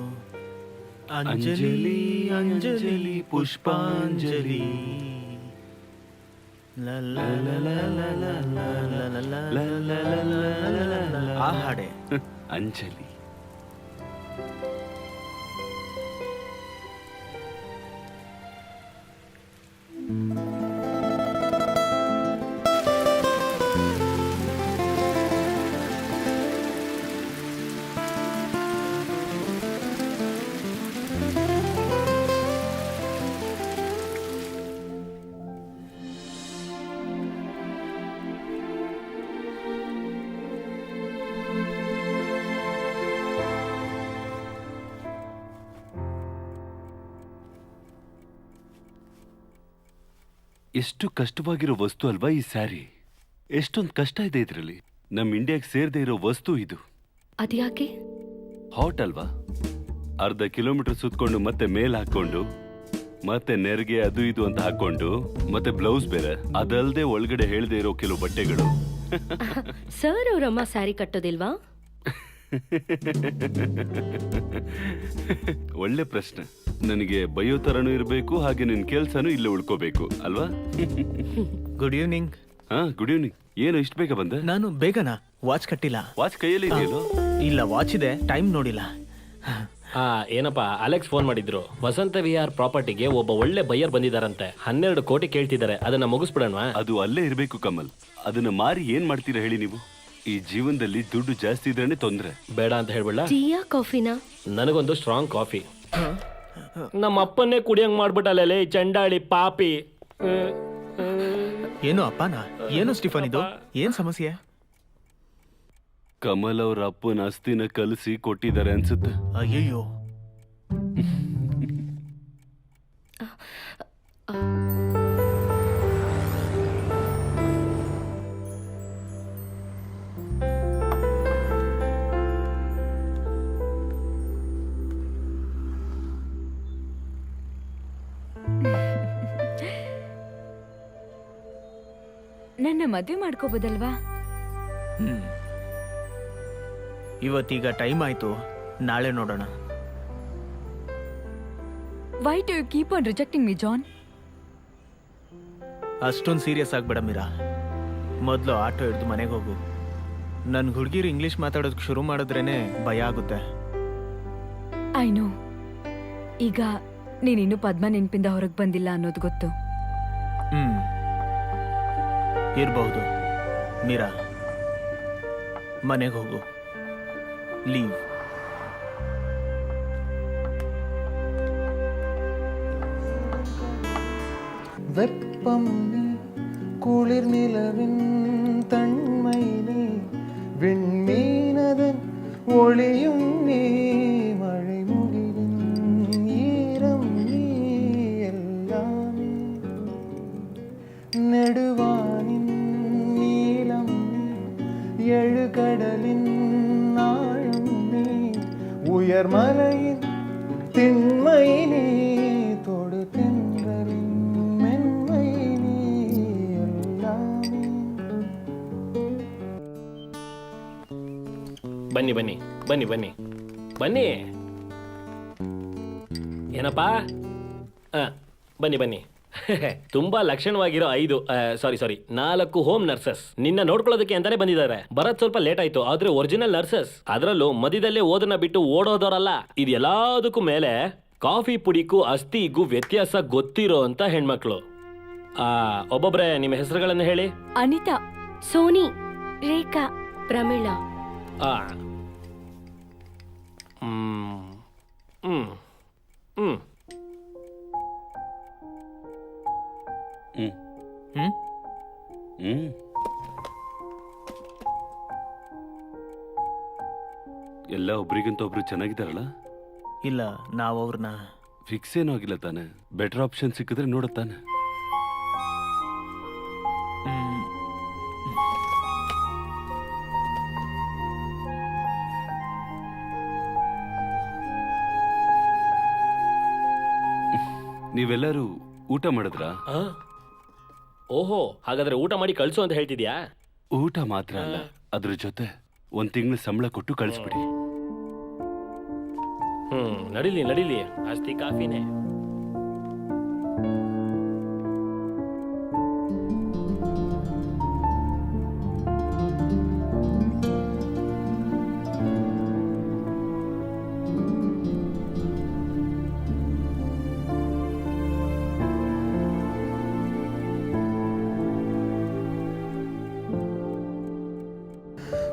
ಅಂಜಲಿ ಅಂಜಲಿ ಪುಷ್ಪಾಂಜಲಿ ಆ ಹಾಡೆ ಅಂಜಲಿ. ಎಷ್ಟು ಕಷ್ಟವಾಗಿರೋ ವಸ್ತು ಅಲ್ವಾ ಈ ಸ್ಯಾರಿ? ಎಷ್ಟೊಂದು ಕಷ್ಟ ಇದೆ ಇದರಲ್ಲಿ. ನಮ್ ಇಂಡಿಯಾಗೆ ಸೇರ್ದೇ ಇರೋ ವಸ್ತು ಇದು. ಅದ್ಯಾಕೆ? ಹಾಟ್ ಅಲ್ವಾ? ಅರ್ಧ ಕಿಲೋಮೀಟರ್ ಸುತ್ಕೊಂಡು ಮತ್ತೆ ಮೇಲ್ ಹಾಕೊಂಡು ಮತ್ತೆ ನೆರಿಗೆ ಅದು ಇದು ಅಂತ ಹಾಕೊಂಡು ಮತ್ತೆ ಬ್ಲೌಸ್ ಬೇರೆ, ಅದಲ್ದೆ ಒಳಗಡೆ ಹೇಳ್ದೆ ಇರೋ ಕೆಲವು ಬಟ್ಟೆಗಳು. ಸರ್ ಅವರಮ್ಮ ಸ್ಯಾರಿ ಕಟ್ಟೋದಿಲ್ವಾ? ಒಳ್ಳೆ ಪ್ರಶ್ನೆ. ನನಗೆ ಬಯೋ ತರನೂ ಇರಬೇಕು, ಹಾಗೆ ನಿನ್ ಕೆಲ್ಸನೂ ಇಲ್ಲೇ ಉಳ್ಕೋಬೇಕು ಅಲ್ವಾ? Good evening. ಹಾ, ಗುಡ್ ಈವ್ನಿಂಗ್. ಏನು ಇಷ್ಟು ಬೇಗ ಬಂದೆ? ನಾನು ಬೇಗನಾ? ವಾಚ್ ಕಟ್ಟಿಲ್ಲ. ವಾಚ್ ಕೈಯಲ್ಲಿ ಇದೆಯಲ್ಲೋ? ಇಲ್ಲ, ವಾಚ್ ಇದೆ, ಟೈಮ್ ನೋಡಿಲ್ಲ. ಏನಪ್ಪ, ಅಲೆಕ್ಸ್ ಫೋನ್ ಮಾಡಿದ್ರು. ವಸಂತ ವಿಹಾರ್ ಪ್ರಾಪರ್ಟಿಗೆ ಒಬ್ಬ ಒಳ್ಳೆ ಬಯ್ಯರ್ ಬಂದಿದಾರಂತೆ. 12 ಕೋಟಿ ಕೇಳ್ತಿದ್ದಾರೆ. ಅದನ್ನ ಮುಗಿಸ್ಬಿಡೋಣ? ಅದು ಅಲ್ಲೇ ಇರಬೇಕು ಕಮಲ್. ಅದನ್ನ ಮಾರಿ ಏನ್ ಮಾಡ್ತೀರಾ ಹೇಳಿ ನೀವು? ಈ ಜೀವನದಲ್ಲಿ ದುಡ್ಡು ಜಾಸ್ತಿ ಇದ್ರೇನೆ ತೊಂದ್ರೆ. ಬೇಡ ಅಂತ ಹೇಳ್ಬಿಡ? ಟೀಯಾ ಕಾಫಿನಾ? ನನಗೊಂದು ಸ್ಟ್ರಾಂಗ್ ಕಾಫಿ. ನಮ್ಮ ಅಪ್ಪನ್ನೇ ಕುಡಿಯಂಗ್ ಮಾಡ್ಬಿಟ್ಟಲ್ಲೇ ಚಂಡಾಳಿ ಪಾಪಿ. ಏನು ಅಪ್ಪನ? ಏನು ಸ್ಟಿಫನ್ ಇದು? ಏನ್ ಸಮಸ್ಯೆ? ಕಮಲ್ ಅವ್ರ ಅಪ್ಪನ ಅಸ್ಥಿನ ಕಲಸಿ ಕೊಟ್ಟಿದ್ದಾರೆ ಅನ್ಸುತ್ತೆ. ಅಯ್ಯಯ್ಯೋ. ನನ್ನ ಮದುವೆ ಮಾಡ್ಕೋಬೋದಲ್ವಾ? ಇವತ್ತೀಗ ಟೈಮ್ ಆಯ್ತು, ನಾಳೆ ನೋಡೋಣ. Why do you keep on rejecting me John? ಅಷ್ಟೊಂದು ಸೀರಿಯಸ್ ಆಗ್ಬೇಡ ಮೀರಾ. ಮೊದಲು ಆಟೋ ಹಿಡಿದು ಮನೆಗೆ ಹೋಗು. ನನ್ನ ಹುಡುಗಿರು ಇಂಗ್ಲಿಷ್ ಮಾತಾಡೋದಕ್ಕೆ ಶುರು ಮಾಡಿದ್ರೇನೆ ಭಯ ಆಗುತ್ತೆ. I know. ಈಗ ನೀನಿನ್ನೂ ಪದ್ಮ ನೆನಪಿಂದ ಹೊರಗೆ ಬಂದಿಲ್ಲ ಅನ್ನೋದು ಗೊತ್ತು. ಇರಬಹುದು ಮೀರಾ. ಮನೆಗೆ ಹೋಗು. ಲೀವ್. வெப்பம் நீ, குளிர் நிலவின் தன்மை நீ, விண்மீனதன் ஒளியும் நீ, மழை முகிலின் ஈரம் நீ, உயர் மலையின் திண்மை நீ தொடு தென்றலின் மென்மை நீ எல்லாமே. ಬನ್ನಿ ಬನ್ನಿ ಬನ್ನಿ ಬನ್ನಿ ಬನ್ನಿ ಏನಪ್ಪಾ ಬನ್ನಿ ಬನ್ನಿ ತುಂಬಾ ಲಕ್ಷಣವಾಗಿರೋ 4 ಹೋಮ್ ನರ್ಸಸ್ ನಿನ್ನ ನೋಡ್ಕೊಳ್ಳೋದಕ್ಕೆ ಅಂತಾನೆ ಬಂದಿದ್ದಾರೆ. ಬರೋದ್ ಸ್ವಲ್ಪ ಲೇಟ್ ಆಯ್ತು, ಆದ್ರೆ ಒರಿಜಿನಲ್ ನರ್ಸಸ್. ಅದರಲ್ಲೂ ಮಧ್ಯದಲ್ಲೇ ಓದನ್ನ ಬಿಟ್ಟು ಓಡೋದವರಲ್ಲ. ಇದು ಎಲ್ಲದಕ್ಕೂ ಮೇಲೆ ಕಾಫಿ ಪುಡಿಗೂ ಅಸ್ಥಿಗೂ ವ್ಯತ್ಯಾಸ ಗೊತ್ತಿರೋ ಅಂತ ಹೆಣ್ಮಕ್ಳು. ಒಬ್ಬೊಬ್ರೆ ನಿಮ್ಮ ಹೆಸರುಗಳನ್ನ ಹೇಳಿ. ಅನಿತಾ, ಸೋನಿ, ರೇಖಾ, ಪ್ರಮೀಳಾ. ಆ. ಹ್ಮ್. ಹ್ಮ್. ಹ್ಮ್. ಎಲ್ಲ ಒಬ್ರಿಗಿಂತ ಒಬ್ರು ಚೆನ್ನಾಗಿದ್ದಾರಲ್ಲ? ಇಲ್ಲ, ನಾವು ಅವ್ರನ್ನ ಫಿಕ್ಸ್ ಏನೂ ಆಗಿಲ್ಲ ತಾನೆ. ಬೆಟರ್ ಆಪ್ಷನ್ ಸಿಕ್ಕಿದ್ರೆ ನೋಡುತ್ತಾನೆ. ನೀವೆಲ್ಲರೂ ಊಟ ಮಾಡಿದ್ರಾ? ಓಹೋ, ಹಾಗಾದ್ರೆ ಊಟ ಮಾಡಿ ಕಳ್ಸು ಅಂತ ಹೇಳ್ತಿದ್ಯಾ? ಊಟ ಮಾತ್ರ ಅಲ್ಲ, ಅದ್ರ ಜೊತೆ 1 ತಿಂಗಳ ಸಂಬಳ ಕೊಟ್ಟು ಕಳಿಸ್ಬಿಡಿ. ನಡೀಲಿ ನಡೀಲಿ, ಅಸ್ತಿ ಕಾಫಿನೇ.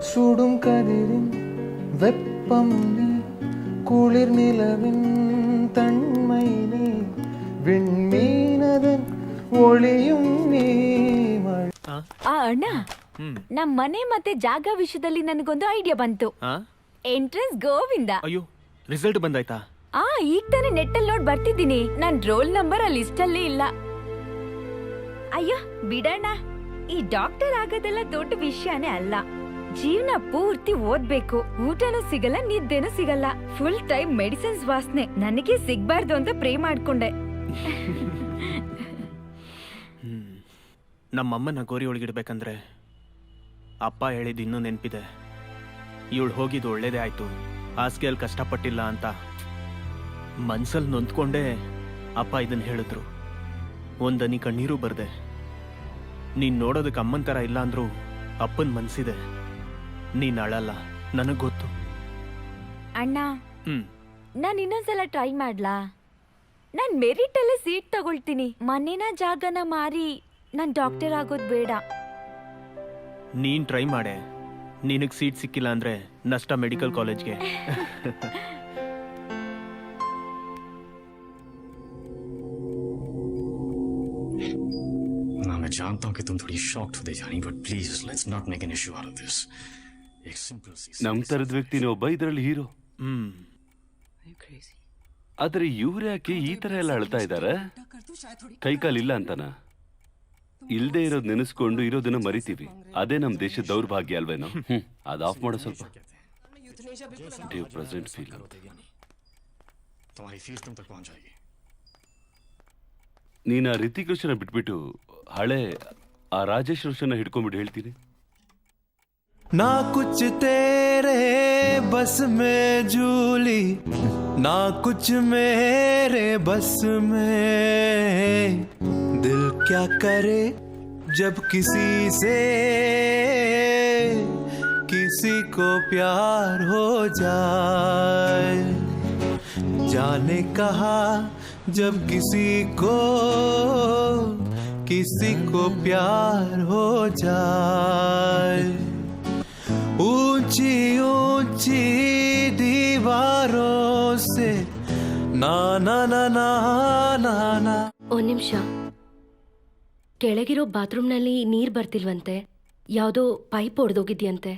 சுடும் கதிரின் வெப்பம் நீ, குளிர் நிலவின் தன்மை நீ, விண்மீனதன் ஒளியும் நீ. ಆ ಅಣ್ಣ, ನಮ್ ಮನೆ ಮತ್ತೆ ಜಾಗ ವಿಷಯದಲ್ಲಿ ನನಗೊಂದು ಐಡಿಯಾ ಬಂತು. ಎಂಟ್ರೆನ್ಸ್ ಗೋವಿಂದ. ಅಯ್ಯೋ, ರಿಸಲ್ಟ್ ಬಂದಾಯ್ತಾ? ಈಗ ತಾನೇ ನೆಟ್ಟಲ್ಲಿ ನೋಡ್ ಬರ್ತಿದ್ದೀನಿ. ನನ್ ರೋಲ್ ನಂಬರ್ ಆ ಲಿಸ್ಟ್ ಅಲ್ಲೇ ಇಲ್ಲ. ಅಯ್ಯೋ ಬಿಡಣ್ಣ, ಈ ಡಾಕ್ಟರ್ ಆಗೋದೆಲ್ಲ ದೊಡ್ಡ ವಿಷಯನೇ ಅಲ್ಲ. ಜೀವನ ಪೂರ್ತಿ ಓದ್ಬೇಕು, ಊಟನೂ ಸಿಗಲ್ಲ, ನಿದ್ದೆನೂ ಸಿಗಲ್ಲ, ಫುಲ್ ಟೈಮ್ ಮೆಡಿಸಿನ್ಸ್ ವಾಸನೆ. ನನಗೆ ಸಿಗ್ಬಾರ್ದು ಅಂತ ಪ್ರೇ ಮಾಡ್ಕೊಂಡೆ. ನಮ್ಮಮ್ಮನ ಗೋರಿ ಒಳಗಿಡ್ಬೇಕಂದ್ರೆ ಅಪ್ಪ ಹೇಳಿದ್ದು ಇನ್ನೂ ನೆನಪಿದೆ. ಇವಳು ಹೋಗಿದ್ದು ಒಳ್ಳೇದೇ ಆಯ್ತು, ಹಾಸಿಗೆಯಲ್ಲಿ ಕಷ್ಟಪಟ್ಟಿಲ್ಲ ಅಂತ. ಮನ್ಸಲ್ಲಿ ನೊಂದ್ಕೊಂಡೇ ಅಪ್ಪ ಇದನ್ನ ಹೇಳಿದ್ರು. ಒಂದನಿ ಕಣ್ಣೀರು ಬರ್ದೆ. ನೀನ್ ನೋಡೋದಕ್ಕೆ ಅಮ್ಮನ ಥರ ಇಲ್ಲ ಅಂದ್ರೂ ಅಪ್ಪನ ಮನ್ಸಿದೆ. ನೀನ್ ಅಳಲ್ಲ, ನನಗ್ ಗೊತ್ತು. ಅಣ್ಣ, ನಾನ್ ಇನ್ನೊಂದ್ಸಲ ಟ್ರೈ ಮಾಡ್ಲಾ? ನಾನ್ ಮೆರಿಟ್ ಅಲ್ಲೇ ಸೀಟ್ ತಗೊಳ್ತೀನಿ. ಮನೇನ ಜಾಗನ ಮಾರಿ ನಾನ್ ಡಾಕ್ಟರ್ ಆಗೋದ್ ಬೇಡ. ನೀನ್ ಟ್ರೈ ಮಾಡೆ. ನಿನಗ್ ಸೀಟ್ ಸಿಕ್ಕಿಲ್ಲ ಅಂದ್ರೆ ನಷ್ಟ ಮೆಡಿಕಲ್ ಕಾಲೇಜ್ಗೆ. मैं जानता हूं कि तुम थोड़ी शॉक्ड होते जानी, but please let's not make an issue out of this. एक सिंपल सी ನಮ್ ತರದ ವ್ಯಕ್ತಿನೇ ಒಬ್ಬ ಇದರಲ್ಲಿ ಹೀರೋ. ಆದ್ರೆ ಇವ್ರ್ಯಾಕೆ ಈ ತರ ಎಲ್ಲ ಅಳ್ತಾ ಇದಾರೆ? ಕೈಕಾಲಿಲ್ಲ ಅಂತನ? ಇಲ್ದೇ ಇರೋದ್ ನೆನೆಸ್ಕೊಂಡು ಇರೋದನ್ನ ಮರಿತೀವಿ. ಅದೇ ನಮ್ ದೇಶದ ದೌರ್ಭಾಗ್ಯ ಅಲ್ವೇನೋ? ಅದ್ ಆಫ್ ಮಾಡೋ ಸ್ವಲ್ಪ. ಪ್ರೆಸೆಂಟ್ ಫೀಲ್ तुम्हारी फीस तुम तक पहुंच जाएगी. ನೀನ್ ಆ ರಿತಿಕ್ ರೋಷನ್ ಬಿಟ್ಬಿಟ್ಟು ಹಳೆ ಆ ರಾಜೇಶ್ ರೋಷನ್ ಹಿಡ್ಕೊಂಡ್ಬಿಟ್ಟು ಹೇಳ್ತೀನಿ. ना कुछ तेरे बस में झूली, ना कुछ मेरे बस में. दिल क्या करे जब किसी से किसी को प्यार हो जाए. जाने कहा जब किसी को प्यार हो जाए. ऊंची ऊंची दीवारों से ना ना ना ना ना ना. ಒಂದ್ ನಿಮಿಷ. ಕೆಳಗಿರೋ ಬಾತ್ರೂಮ್ನಲ್ಲಿ ನೀರ್ ಬರ್ತಿಲ್ವಂತೆ. ಯಾವುದೋ ಪೈಪ್ ಒಡೆದೋಗಿದ್ಯಂತೆ.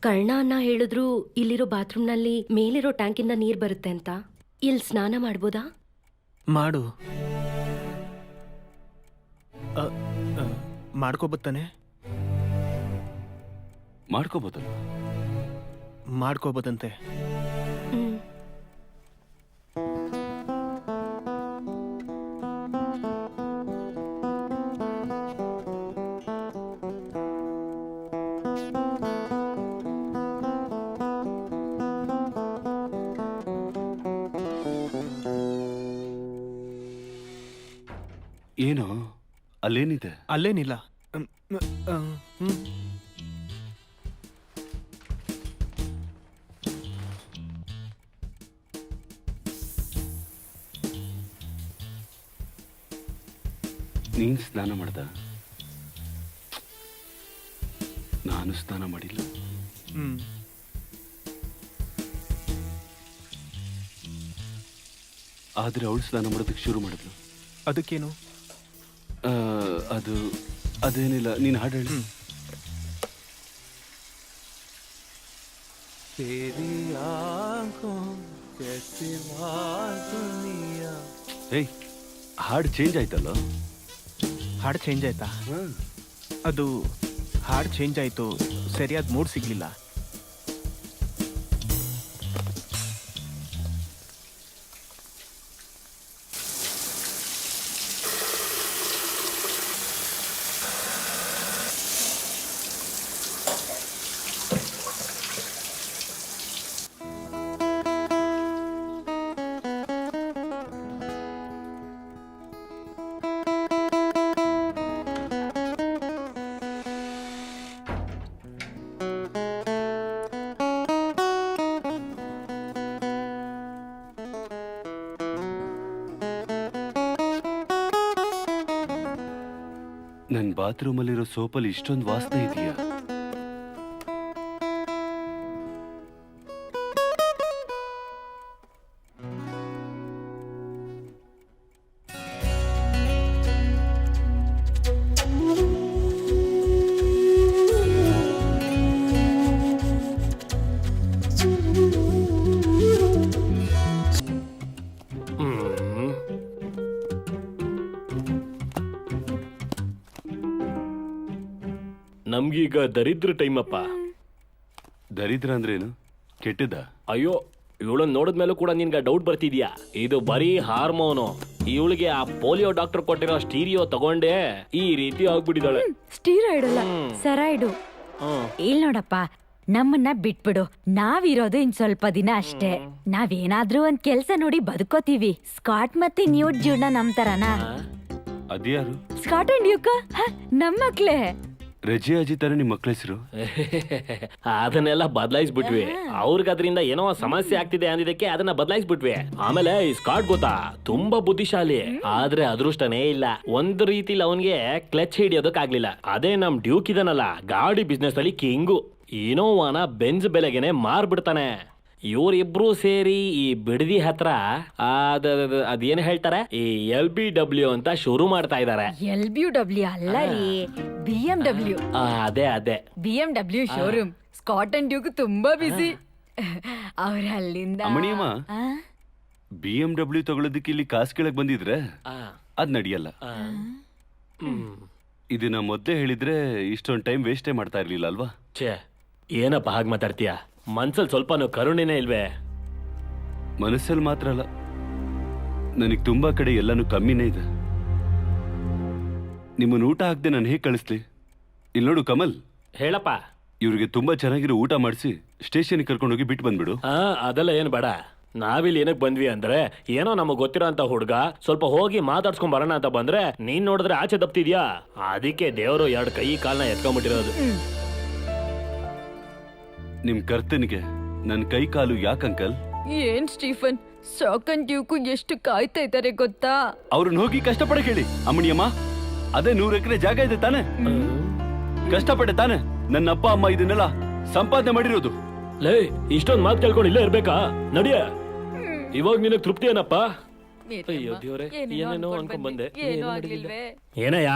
ಕರ್ಣ ಅನ್ನ ಹೇಳಿದ್ರು ಇಲ್ಲಿರೋ ಬಾತ್ರೂಮ್ನಲ್ಲಿ ಮೇಲಿರೋ ಟ್ಯಾಂಕಿಂದ ನೀರ್ ಬರುತ್ತೆ ಅಂತ. ಇಲ್ಲಿ ಸ್ನಾನ ಮಾಡ್ಬೋದಾ? ಮಾಡು. ಮಾಡ್ಕೋಬತ್ತಾನೆ? ಮಾಡ್ಕೋಬೋದಲ್ಲ? ಮಾಡ್ಕೋಬೋದಂತೆ. ಏನು ಅಲ್ಲೇನಿದೆ? ಅಲ್ಲೇನಿಲ್ಲ. ನೀನ್ ಸ್ನಾನ ಮಾಡ್ದ? ನಾನು ಸ್ನಾನ ಮಾಡಿಲ್ಲ. ಆದ್ರೆ ಅವಳು ಸ್ನಾನ ಮಾಡೋದಕ್ಕೆ ಶುರು ಮಾಡಿದ್ಲು. ಅದಕ್ಕೇನು? ಅದೇನಿಲ್ಲ, ನೀನು ಹಾಡು ಹೇಳಿ. ಏಯ್, ಹಾಡು ಚೇಂಜ್ ಆಯ್ತಲ್ಲ? ಹಾಡು ಚೇಂಜ್ ಆಯ್ತಾ? ಅದು ಹಾಡು ಚೇಂಜ್ ಆಯ್ತು, ಸರಿಯಾದ ಮೂಡ್ ಸಿಗ್ಲಿಲ್ಲ. ನನ್ನ ಬಾತ್ರೂಮಲ್ಲಿರೋ ಸೋಪಲ್ಲಿ ಇಷ್ಟೊಂದು ವಾಸನೆ ಇದೆಯಾ? ನಮ್ಗೀಗ ದರಿದ್ರ ಟೈಮಪ್ಪ. ದರಿದ್ರ ಅಂದ್ರೇನು? ಕೆಟ್ಟದ? ಅಯ್ಯೋ, ಇವಳನ್ನ ನೋಡಿದ್ಮೇಲೂ ಕೂಡ ನಿನ್ಗೆ ಡೌಟ್ ಬರ್ತಿದ್ಯಾ? ಇದು ಬರೀ ಹಾರ್ಮೋನು. ಇವಳಿಗೆ ಆ ಪೋಲಿಯೋ ಡಾಕ್ಟರ್ ಕೊಟ್ಟಿರೋ ಸ್ಟೀರಿಯೋ ತಗೊಂಡೇ ಈ ರೀತಿ ಆಗ್ಬಿಟ್ಟಿದ್ದಾಳೆ. ಸ್ಟೀರಾಯ್ಡ್ ಅಲ್ಲ, ಸೆರಾಯ್ಡು. ಇಲ್ ನೋಡಪ್ಪ, ನಮ್ಮನ್ನ ಬಿಟ್ಬಿಡು. ನಾವಿರೋದು ಇನ್ ಸ್ವಲ್ಪ ದಿನ ಅಷ್ಟೇ. ನಾವೇನಾದ್ರೂ ಒಂದ್ ಕೆಲ್ಸ ನೋಡಿ ಬದುಕೋತೀವಿ. ಸ್ಕಾಟ್ ಮತ್ತೆ ನ್ಯೂಟ್ ಜೀವನ ನಮ್ ತರನಾ? ಅದ್ಯಾರು? ಸ್ಕಾಟ್ ಅಂಡ್ ಡ್ಯೂಕ್ ನಮ್ ಮಕ್ಳೇ. ರಜೆ ಅಜ್ಜಿ ತರ ನಿಮ್ ಮಕ್ಳ ಹೆಸರು? ಅದನ್ನೆಲ್ಲ ಬದಲಾಯಿಸ್ಬಿಟ್ವಿ. ಅವ್ರಿಗೆ ಅದರಿಂದ ಏನೋ ಸಮಸ್ಯೆ ಆಗ್ತಿದೆ ಅಂದಿದ್ದಕ್ಕೆ ಅದನ್ನ ಬದಲಾಯಿಸ್ಬಿಟ್ವಿ. ಆಮೇಲೆ ಈ ಸ್ಕಾಟ್ ಗೊತ್ತಾ, ತುಂಬಾ ಬುದ್ಧಿಶಾಲಿ. ಆದ್ರೆ ಅದೃಷ್ಟನೇ ಇಲ್ಲ. ಒಂದು ರೀತಿಲಿ ಅವನ್ಗೆ ಕ್ಲಚ್ ಹಿಡಿಯೋದಕ್ಕಾಗ್ಲಿಲ್ಲ. ಅದೇ ನಮ್ ಡ್ಯೂಕ್ ಇದನ್ನಲ್ಲ, ಗಾಡಿ ಬಿಸ್ನೆಸ್ ಅಲ್ಲಿ ಕಿಂಗು. ಇನೋವಾನ ಬೆಂಜ್ ಬೆಲೆಗೆನೆ ಮಾರ್ಬಿಡ್ತಾನೆ. ಇವರಿಬ್ರು ಸೇರಿ ಈ ಬಿಡದಿ ಹತ್ರ ಅದೇನು ಹೇಳ್ತಾರೆ, ಈ LBW ಅಂತ ಶುರು ಮಾಡ್ತಾ ಇದಾರೆ. LBW ಅಲ್ಲ ರೀ, BMW. ಅದೇ BMW showroom. Scott and Duke ತುಂಬಾ ಬಿಸಿ. ಅವ್ರ ಅಲ್ಲಿಂದ ಅಮ್ಮಣಿಯಮ್ಮ, BMW ತಗೊಳ್ಳೋದಕ್ಕೆ ಇಲ್ಲಿ ಕಾಸು ಕೇಳಕ್ ಬಂದಿದ್ರೆ ಅದ್ ನಡಿಯಲ್ಲ. ಇದನ್ನ ಮೊದ್ಲೇ ಹೇಳಿದ್ರೆ ಇಷ್ಟೊಂದು ಟೈಮ್ ವೇಸ್ಟೇ ಮಾಡ್ತಾ ಇರ್ಲಿಲ್ಲ ಅಲ್ವಾ? ಛೇ, ಏನಪ್ಪ ಹಾಗೆ ಮಾತಾಡ್ತೀಯ? ಮನ್ಸಲ್ಲಿ ಸ್ವಲ್ಪನೂ ಕರುಣೆನೇ ಇಲ್ವೇ? ಮನಸ್ಸಲ್ಲಿ ಮಾತ್ರ ಅಲ್ಲ, ನನಗ್ ತುಂಬಾ ಕಡೆ ಎಲ್ಲಾನು ಕಮ್ಮಿನೇ ಇದೆ. ನಿಮ್ಮನ್ನ ಊಟ ಹಾಕ್ದೆ ನಾನು ಹೇಗೆ ಕಳಿಸ್ಲಿ? ಇಲ್ಲಿ ನೋಡು ಕಮಲ್, ಹೇಳಪ್ಪ. ಇವ್ರಿಗೆ ತುಂಬಾ ಚೆನ್ನಾಗಿರೋ ಊಟ ಮಾಡಿಸಿ ಸ್ಟೇಷನ್ಗೆ ಕರ್ಕೊಂಡೋಗಿ ಬಿಟ್ಟು ಬಂದ್ಬಿಡು. ಅದೆಲ್ಲ ಏನು ಬೇಡ. ನಾವಿಲ್ಲಿ ಏನಕ್ಕೆ ಬಂದ್ವಿ ಅಂದ್ರೆ, ಏನೋ ನಮಗ್ ಗೊತ್ತಿರೋ ಅಂತ ಹುಡ್ಗ ಸ್ವಲ್ಪ ಹೋಗಿ ಮಾತಾಡ್ಸ್ಕೊಂಡ್ ಬರೋಣ ಅಂತ ಬಂದ್ರೆ, ನೀನ್ ನೋಡಿದ್ರೆ ಆಚೆ ದಪ್ತಿದ್ಯಾ. ಅದಕ್ಕೆ ದೇವರು 2 ಕೈ ಕಾಲ್ನ ಎತ್ಕೊಂಡ್ಬಿಟ್ಟಿರೋದು. ನಿಮ್ ಕರ್ತನಿಗೆ ನನ್ ಕೈ ಕಾಲು ಯಾಕಂಕಲ್? ಏನ್ ಸ್ಟೀಫನ್, ಸ್ಕಾಟ್ ಅಂಡ್ ಡ್ಯೂಕ್ ಎಷ್ಟು ಕಾಯ್ತಾ ಇದ್ದಾರೆ ಗೊತ್ತಾ? ಅವ್ರನ್ನ ಹೋಗಿ ಕಷ್ಟಪಡಕ್ ಹೇಳಿ. ಅಮ್ಮಣಿಯಮ್ಮ, ಅದೇ 100 ಎಕರೆ ಜಾಗ ಇದೆ ತಾನೆ? ಕಷ್ಟಪಟ್ಟೆ ತಾನೆ ನನ್ನ ಅಪ್ಪ ಅಮ್ಮ ಇದನ್ನೆಲ್ಲ ಸಂಪಾದನೆ ಮಾಡಿರೋದು. ಲೇ, ಇಷ್ಟೊಂದು ಮಾತು ಕೇಳ್ಕೊಂಡು ಇಲ್ಲೇ ಇರ್ಬೇಕಾ? ನಡಿಯ, ಇವಾಗ ನಿನಗ್ ತೃಪ್ತಿ ಏನಪ್ಪ? ಅಯ್ಯೋ ದೇವ್ರೆ, ಏನೇನೋ ಅನ್ಕೊಂಡ್ ಬಂದೆ. ಏನಯ್ಯ,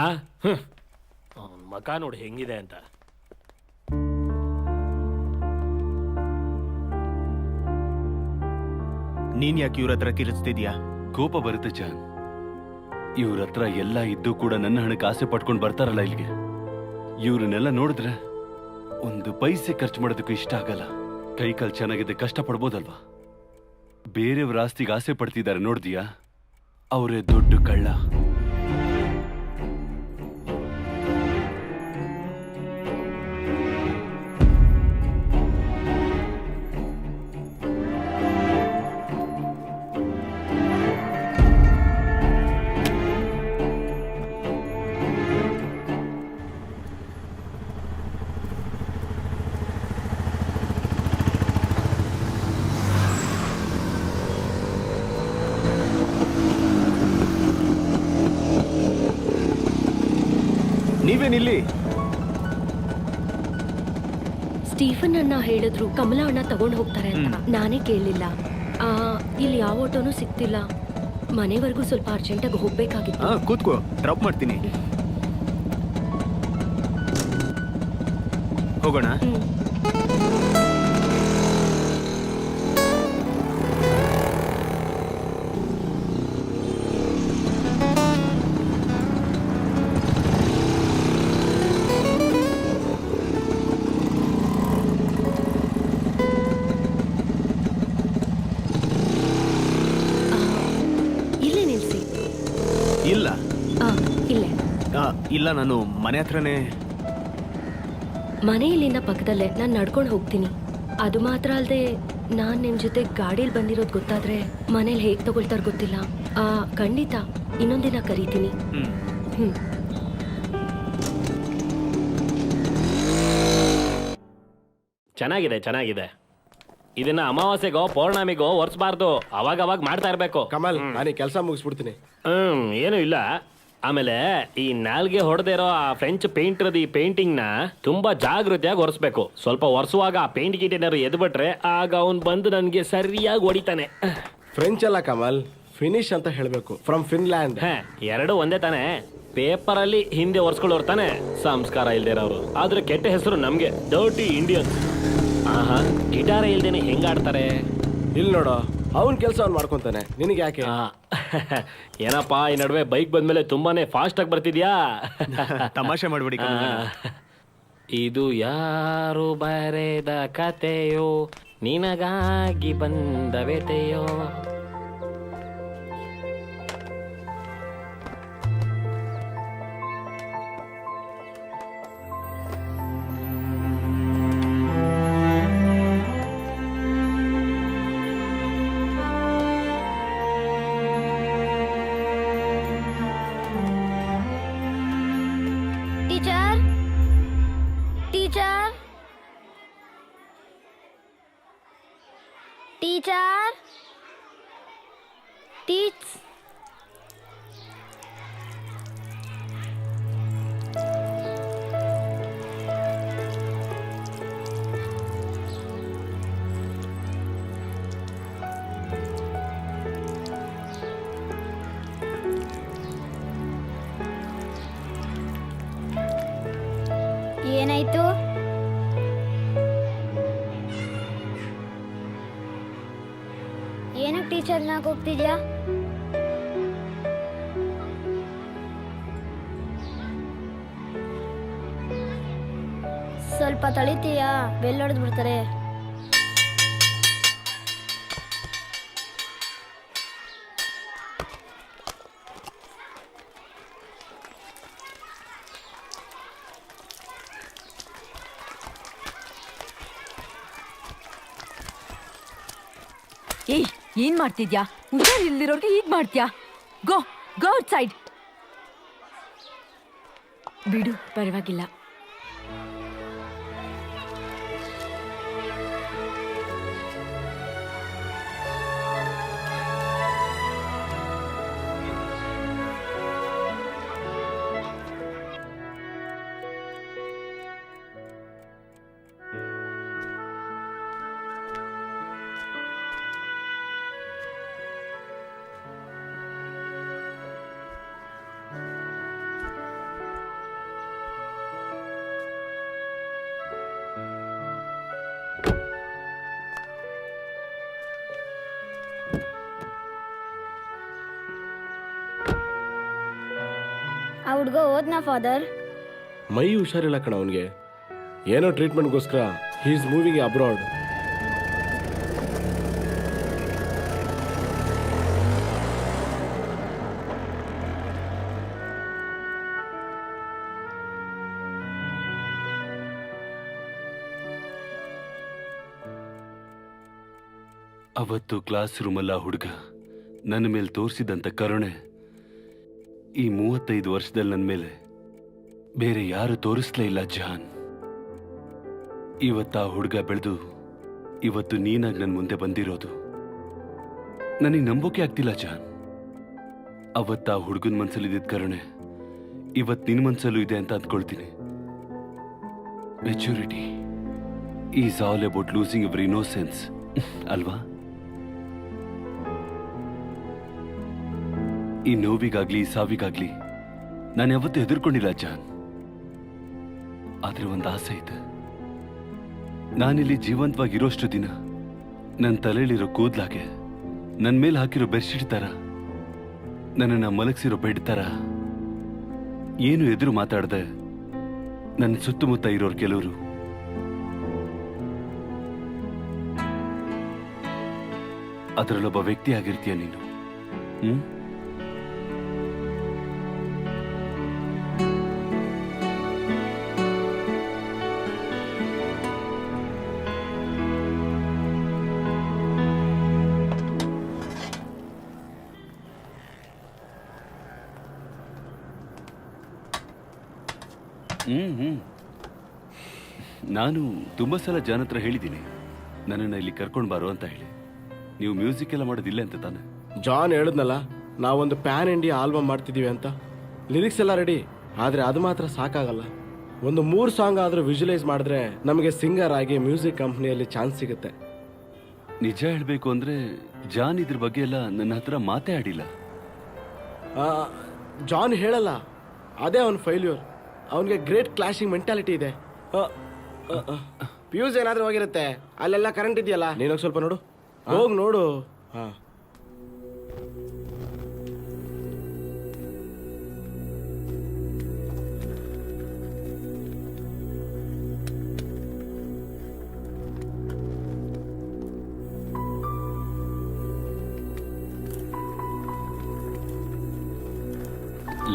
ಮಕ ನೋಡಿ ಹೆಂಗಿದೆ ಅಂತ. ನೀನ್ ಯಾಕೆ ಇವ್ರ ಹತ್ರ ಕಿರಿಸ್ತಿದ್ಯಾ? ಕೋಪ ಬರುತ್ತೆ ಜಾನ್. ಇವ್ರ ಹತ್ರ ಎಲ್ಲ ಇದ್ದು ಕೂಡ ನನ್ನ ಹಣಕ್ಕೆ ಆಸೆ ಪಟ್ಕೊಂಡು ಬರ್ತಾರಲ್ಲ ಇಲ್ಲಿಗೆ. ಇವ್ರನ್ನೆಲ್ಲ ನೋಡಿದ್ರೆ ಒಂದು ಪೈಸೆ ಖರ್ಚು ಮಾಡೋದಕ್ಕೂ ಇಷ್ಟ ಆಗಲ್ಲ. ಕೈ ಕಾಲು ಚೆನ್ನಾಗಿದೆ, ಕಷ್ಟ ಪಡ್ಬೋದಲ್ವಾ? ಬೇರೆಯವ್ರ ಆಸ್ತಿಗೆ ಆಸೆ ಪಡ್ತಿದ್ದಾರೆ ನೋಡ್ದಿಯಾ? ಅವರೇ ದೊಡ್ಡ ಕಳ್ಳ. ನೀವೇನಿಲ್ಲಿ? ಸ್ಟೀಫನ್ ಅಣ್ಣ ಹೇಳಿದ್ರು ಕಮಲಾ ಅಣ್ಣ ತಗೊಂಡು ಹೋಗ್ತಾರೆ ಅಂತ. ನಾನೇ ಕೇಳಲಿಲ್ಲ. ಇಲ್ಲಿ ಯಾವ ಆಟೋನೂ ಸಿಗ್ತಿಲ್ಲ. ಮನೆವರೆಗೂ ಸ್ವಲ್ಪ ಅರ್ಜೆಂಟಾಗಿ ಹೋಗ್ಬೇಕಾಗಿತ್ತು. ಕೂತ್ಕೋ, ಡ್ರಾಪ್ ಮಾಡ್ತೀನಿ. ಹೋಗೋಣ. ಇಲ್ಲೇ ನಿಲ್ಸಿ. ಇಲ್ಲ ಇಲ್ಲೇ. ಇಲ್ಲ, ನಾನು ಮನೆ ಹತ್ರನೇ. ಮನೆ ಇಲ್ಲಿಂದ ಪಕ್ಕದಲ್ಲೇ. ನಾನು ನಡ್ಕೊಂಡು ಹೋಗ್ತೀನಿ. ಅದು ಮಾತ್ರ ಅಲ್ಲದೆ ನಾನು ನಿಮ್ಮ ಜೊತೆ ಗಾಡೀಲಿ ಬಂದಿರೋದು ಗೊತ್ತಾದ್ರೆ ಮನೇಲಿ ಹೇಗೆ ತಗೊಳ್ತಾರೆ ಗೊತ್ತಿಲ್ಲ. ಖಂಡಿತ ಇನ್ನೊಂದಿನ ಕರಿತೀನಿ. ಚೆನ್ನಾಗಿದೆ, ಚೆನ್ನಾಗಿದೆ. ಇದನ್ನ ಅಮಾವಾಸ್ಯೆಗೋ ಪೌರ್ಣಮಿಗೋ ಒರೆಸ್ಬಾರ್ದು, ಅವಾಗ ಮಾಡ್ತಾ ಇರ್ಬೇಕು. ಕಮಲ್, ನಾನು ಕೆಲಸ ಮುಗಿಸ್ಬಿಡ್ತೀನಿ. ಏನು ಇಲ್ಲ. ಆಮೇಲೆ ಈ ನಾಲ್ಗೆ ಹೊಡೆದೇ ಇರೋ ಆ ಫ್ರೆಂಚ್ ಪೇಂಟರ್ದು ಈ ಪೇಂಟಿಂಗ್ ನ ತುಂಬಾ ಜಾಗೃತಿಯಾಗಿ ಒರೆಸ್ಬೇಕು. ಸ್ವಲ್ಪ ಒರೆಸುವಾಗ ಆ ಪೇಂಟ್ ಗೀಟ್ ಏನಾದ್ರು ಎದ್ಬಿಟ್ರೆ ಆಗ ಅವನ್ ಬಂದು ನನ್ಗೆ ಸರಿಯಾಗಿ ಹೊಡಿತಾನೆ. ಫ್ರೆಂಚ್ ಅಲ್ಲ ಕಮಲ್, ಫಿನಿಶ್ ಅಂತ ಹೇಳ್ಬೇಕು. From Finland. ಎರಡು ಒಂದೇ ತಾನೆ. ಪೇಪರ್ ಅಲ್ಲಿ ಹಿಂದೆ ಒರೆಸ್ಕೊಳ್ಳೋರು ತಾನೆ ಸಂಸ್ಕಾರ ಇಲ್ದಿರೋರು. ಆದ್ರೆ ಕೆಟ್ಟ ಹೆಸರು ನಮ್ಗೆ, ಡರ್ಟಿ ಇಂಡಿಯನ್. ಆಹಾ, ಗಿಟಾರ ಇಲ್ದೇನೆ ಹೆಂಗಾಡ್ತಾರೆ. ಇಲ್ಲಿ ನೋಡೋ, ಅವನ್ ಕೆಲಸ ಅವ್ನು ಮಾಡ್ಕೊಂತಾನೆ, ನಿನಗೆ ಯಾಕೆ? ಏನಪ್ಪಾ, ಈ ನಡುವೆ ಬೈಕ್ ಬಂದ್ಮೇಲೆ ತುಂಬಾನೇ ಫಾಸ್ಟ್ ಆಗಿ ಬರ್ತಿದ್ಯಾ. ತಮಾಷೆ ಮಾಡ್ಬಿಡಿ. ಇದು ಯಾರು ಬರೆದ ಕತೆಯೋ, ನಿನಗಾಗಿ ಬಂದ ವ್ಯತೆಯೋ. ಏನಾಯ್ತು? ಏನಕ್ಕೆ ಟೀಚರ್ನ ಹೋಗ್ತಿದ್ಯಾ? ಸ್ವಲ್ಪ ತಳಿತೀಯಾ? ಬೆಲ್ ಹೊಡೆದು ಬಿಡ್ತಾರೆ. ಏಯ್, ಏನ್ ಮಾಡ್ತಿದ್ಯಾ? ಹುಷಾರ್ ಇಲ್ದಿರೋರ್ಗೆ ಹೀಗ್ ಮಾಡ್ತ್ಯಾ? ಗೋ ಗೋ ಔಟ್ ಸೈಡ್. ಬಿಡು, ಪರವಾಗಿಲ್ಲ. ಆ ಹುಡ್ಗ ಹೋದ್ನಾ ಫಾದರ್? ಮೈ ಹುಷಾರಿಲ್ಲ ಕಣ ಅವನಿಗೆ. ಏನೋ ಟ್ರೀಟ್ಮೆಂಟ್ಗೋಸ್ಕರ ಹಿ ಈಸ್ ಮೂವಿಂಗ್ ಅಬ್ರಾಡ್. ಅವತ್ತು ಕ್ಲಾಸ್ ರೂಮಲ್ಲ ಹುಡುಗ ನನ್ನ ಮೇಲೆ ತೋರಿಸಿದಂತ ಕರುಣೆ ಈ 35 ವರ್ಷದಲ್ಲಿ ನನ್ನ ಮೇಲೆ ಬೇರೆ ಯಾರು ತೋರಿಸ್ಲೇ ಇಲ್ಲ ಜಾನ್. ಇವತ್ತ ಆ ಹುಡುಗ ಬೆಳೆದು ಇವತ್ತು ನೀನಾಗಿ ನನ್ನ ಮುಂದೆ ಬಂದಿರೋದು ನನಗೆ ನಂಬೋಕೆ ಆಗ್ತಿಲ್ಲ ಜಾನ್. ಅವತ್ತ ಆ ಹುಡುಗನ ಮನ್ಸಲ್ಲಿದ್ದ ಕರುಣೆ ಇವತ್ತು ನಿನ್ನ ಮನಸ್ಸಲ್ಲೂ ಇದೆ ಅಂತ ಅಂದ್ಕೊಳ್ತೀನಿ. Maturity is all about losing your innocence ಅಲ್ವಾ? ಈ ನೋವಿಗಾಗ್ಲಿ ಸಾವಿಗಾಗ್ಲಿ ನಾನು ಯಾವತ್ತೂ ಹೆದರ್ಕೊಂಡಿಲ್ಲ ಜಾನ್. ಆದ್ರೆ ಒಂದು ಆಸೆ ಇದೆ. ನಾನಿಲ್ಲಿ ಜೀವಂತವಾಗಿರೋಷ್ಟು ದಿನ ನನ್ನ ತಲೆಯಲ್ಲಿರೋ ಕೂದ್ಲಾಗೆ ನನ್ನ ಮೇಲೆ ಹಾಕಿರೋ ಬೆಡ್ಶೀಟ್ ತರ, ನನ್ನನ್ನು ಮಲಗಿಸಿರೋ ಬೆಡ್ ತರ ಏನು ಎದುರು ಮಾತಾಡದೆ ನನ್ನ ಸುತ್ತಮುತ್ತ ಇರೋರು ಕೆಲವರು ಅದರಲ್ಲೊಬ್ಬ ವ್ಯಕ್ತಿ ಆಗಿರ್ತೀಯ ನೀನು. ನಾನು ತುಂಬಾ ಸಲ ಜಾನ್ ಹತ್ರ ಹೇಳಿದ್ದೀನಿ ನನ್ನನ್ನು ಇಲ್ಲಿ ಕರ್ಕೊಂಡು ಬಾರೋ ಅಂತ ಹೇಳಿ. ನೀವು ಮ್ಯೂಸಿಕ್ ಎಲ್ಲ ಮಾಡೋದಿಲ್ಲ ಅಂತ ತಾನೆ? ಜಾನ್ ಹೇಳಿದ್ನಲ್ಲ, ನಾವೊಂದು ಪ್ಯಾನ್ ಇಂಡಿಯಾ ಆಲ್ಬಮ್ ಮಾಡ್ತಿದ್ದೀವಿ ಅಂತ. ಲಿರಿಕ್ಸ್ ಎಲ್ಲ ರೆಡಿ, ಆದರೆ ಅದು ಮಾತ್ರ ಸಾಕಾಗಲ್ಲ. ಒಂದು 3 ಸಾಂಗ್ ಆದರೂ ವಿಜುವಲೈಸ್ ಮಾಡಿದ್ರೆ ನಮಗೆ ಸಿಂಗರ್ ಆಗಿ ಮ್ಯೂಸಿಕ್ ಕಂಪ್ನಿಯಲ್ಲಿ ಚಾನ್ಸ್ ಸಿಗುತ್ತೆ. ನಿಜ ಹೇಳಬೇಕು ಅಂದ್ರೆ ಜಾನ್ ಇದ್ರ ಬಗ್ಗೆ ಎಲ್ಲ ನನ್ನ ಹತ್ರ ಮಾತೇ ಆಡಿಲ್ಲ. ಜಾನ್ ಹೇಳಲ್ಲ, ಅದೇ ಅವನ ಫೈಲ್ಯೂರ್. ಅವನಿಗೆ ಗ್ರೇಟ್ ಕ್ಲಾಶಿಂಗ್ ಮೆಂಟಾಲಿಟಿ ಇದೆ. ಫ್ಯೂಸ್ ಏನಾದ್ರೂ ಹೋಗಿರುತ್ತೆ, ಅಲ್ಲೆಲ್ಲ ಕರೆಂಟ್ ಇದೆಯಲ್ಲ. ನೀನೋಗಿ ಸ್ವಲ್ಪ ನೋಡು, ಹೋಗಿ ನೋಡು. ಹಾ,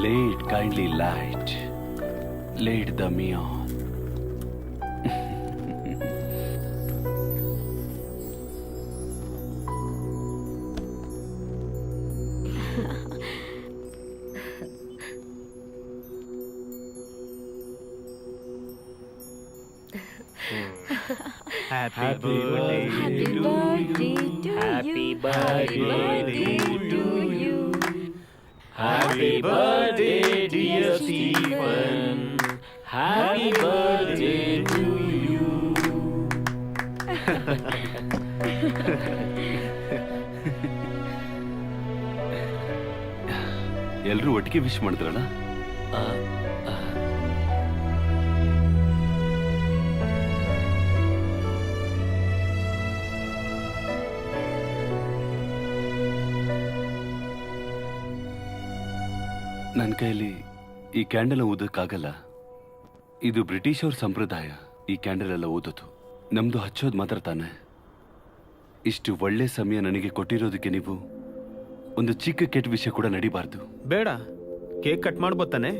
Late kindly light, laid the me on. Happy birthday to you. Happy birthday to you. Happy birthday, dear Stephen. Happy birthday to you. ಎಲ್ಲರೂ ಒಟ್ಟಿಗೆ ವಿಶ್ ಮಾಡಿದ್ರಲ್ಲ? ನನ್ನ ಕೈಯಲ್ಲಿ ಈ ಕ್ಯಾಂಡಲ್ ಊದಕ್ಕಾಗಲ್ಲ. ಇದು ಬ್ರಿಟಿಷ್ ಅವ್ರ ಸಂಪ್ರದಾಯ, ಈ ಕ್ಯಾಂಡಲ್ ಎಲ್ಲ ಊದೋದು. ನಮ್ದು ಹಚ್ಚೋದು ಮಾತ್ರ ತಾನೆ. ಇಷ್ಟು ಒಳ್ಳೆ ಸಮಯ ನನಗೆ ಕೊಟ್ಟಿರೋದಕ್ಕೆ ನೀವು ಒಂದು ಚಿಕ್ಕ ಕೆಟ್ಟ ವಿಷಯ ಕೂಡ ನಡಿಬಾರ್ದು. ಬೇಡ, ಕೇಕ್ ಕಟ್ ಮಾಡ್ಬೋತಾನೆ?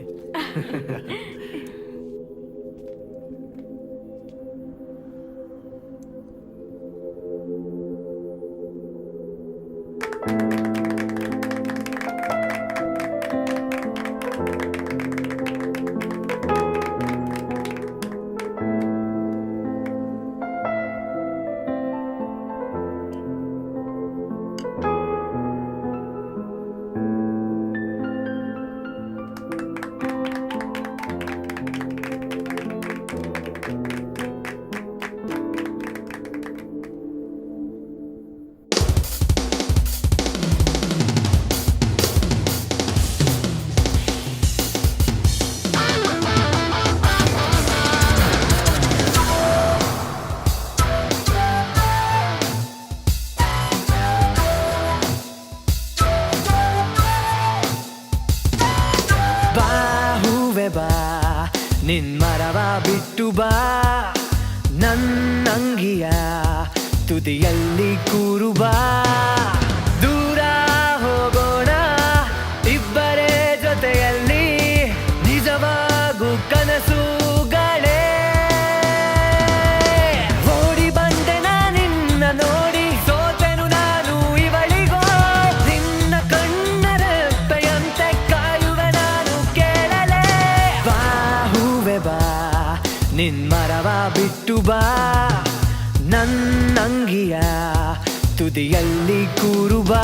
ನಿನ್ ಮರವ ಬಿಟ್ಟು ಬಾ, ನನ್ನಂಗಿಯ ತುದಿಯಲ್ಲಿ ಕೂರು ಬಾ. ದೂರ ಹೋಗೋಣ ಇಬ್ಬರೇ ಜೊತೆಯಲ್ಲಿ, ನಿಜವಾಗೂ ಕನಸುಗಳೇ. ಓಡಿ ಬಂದೆ ನಿನ್ನ ನೋಡಿ, ಸೋತೆನು ನಾನು ಇವಳಿಗೋ. ನಿನ್ನ ಕಣ್ಣರೆಪ್ಪೆಯಂತೆ ಕಾಯುವೆ ನಾನು ಕೇಳಲೇ. ಬಾ ಹೂವೆ ಬಾ, ನಿನ್ ಮರವ ಬಿಟ್ಟು ಬಾ, ನನ್ನಂಗಿಯ ತುದಿಯಲ್ಲಿ ಕೂರು ಬಾ.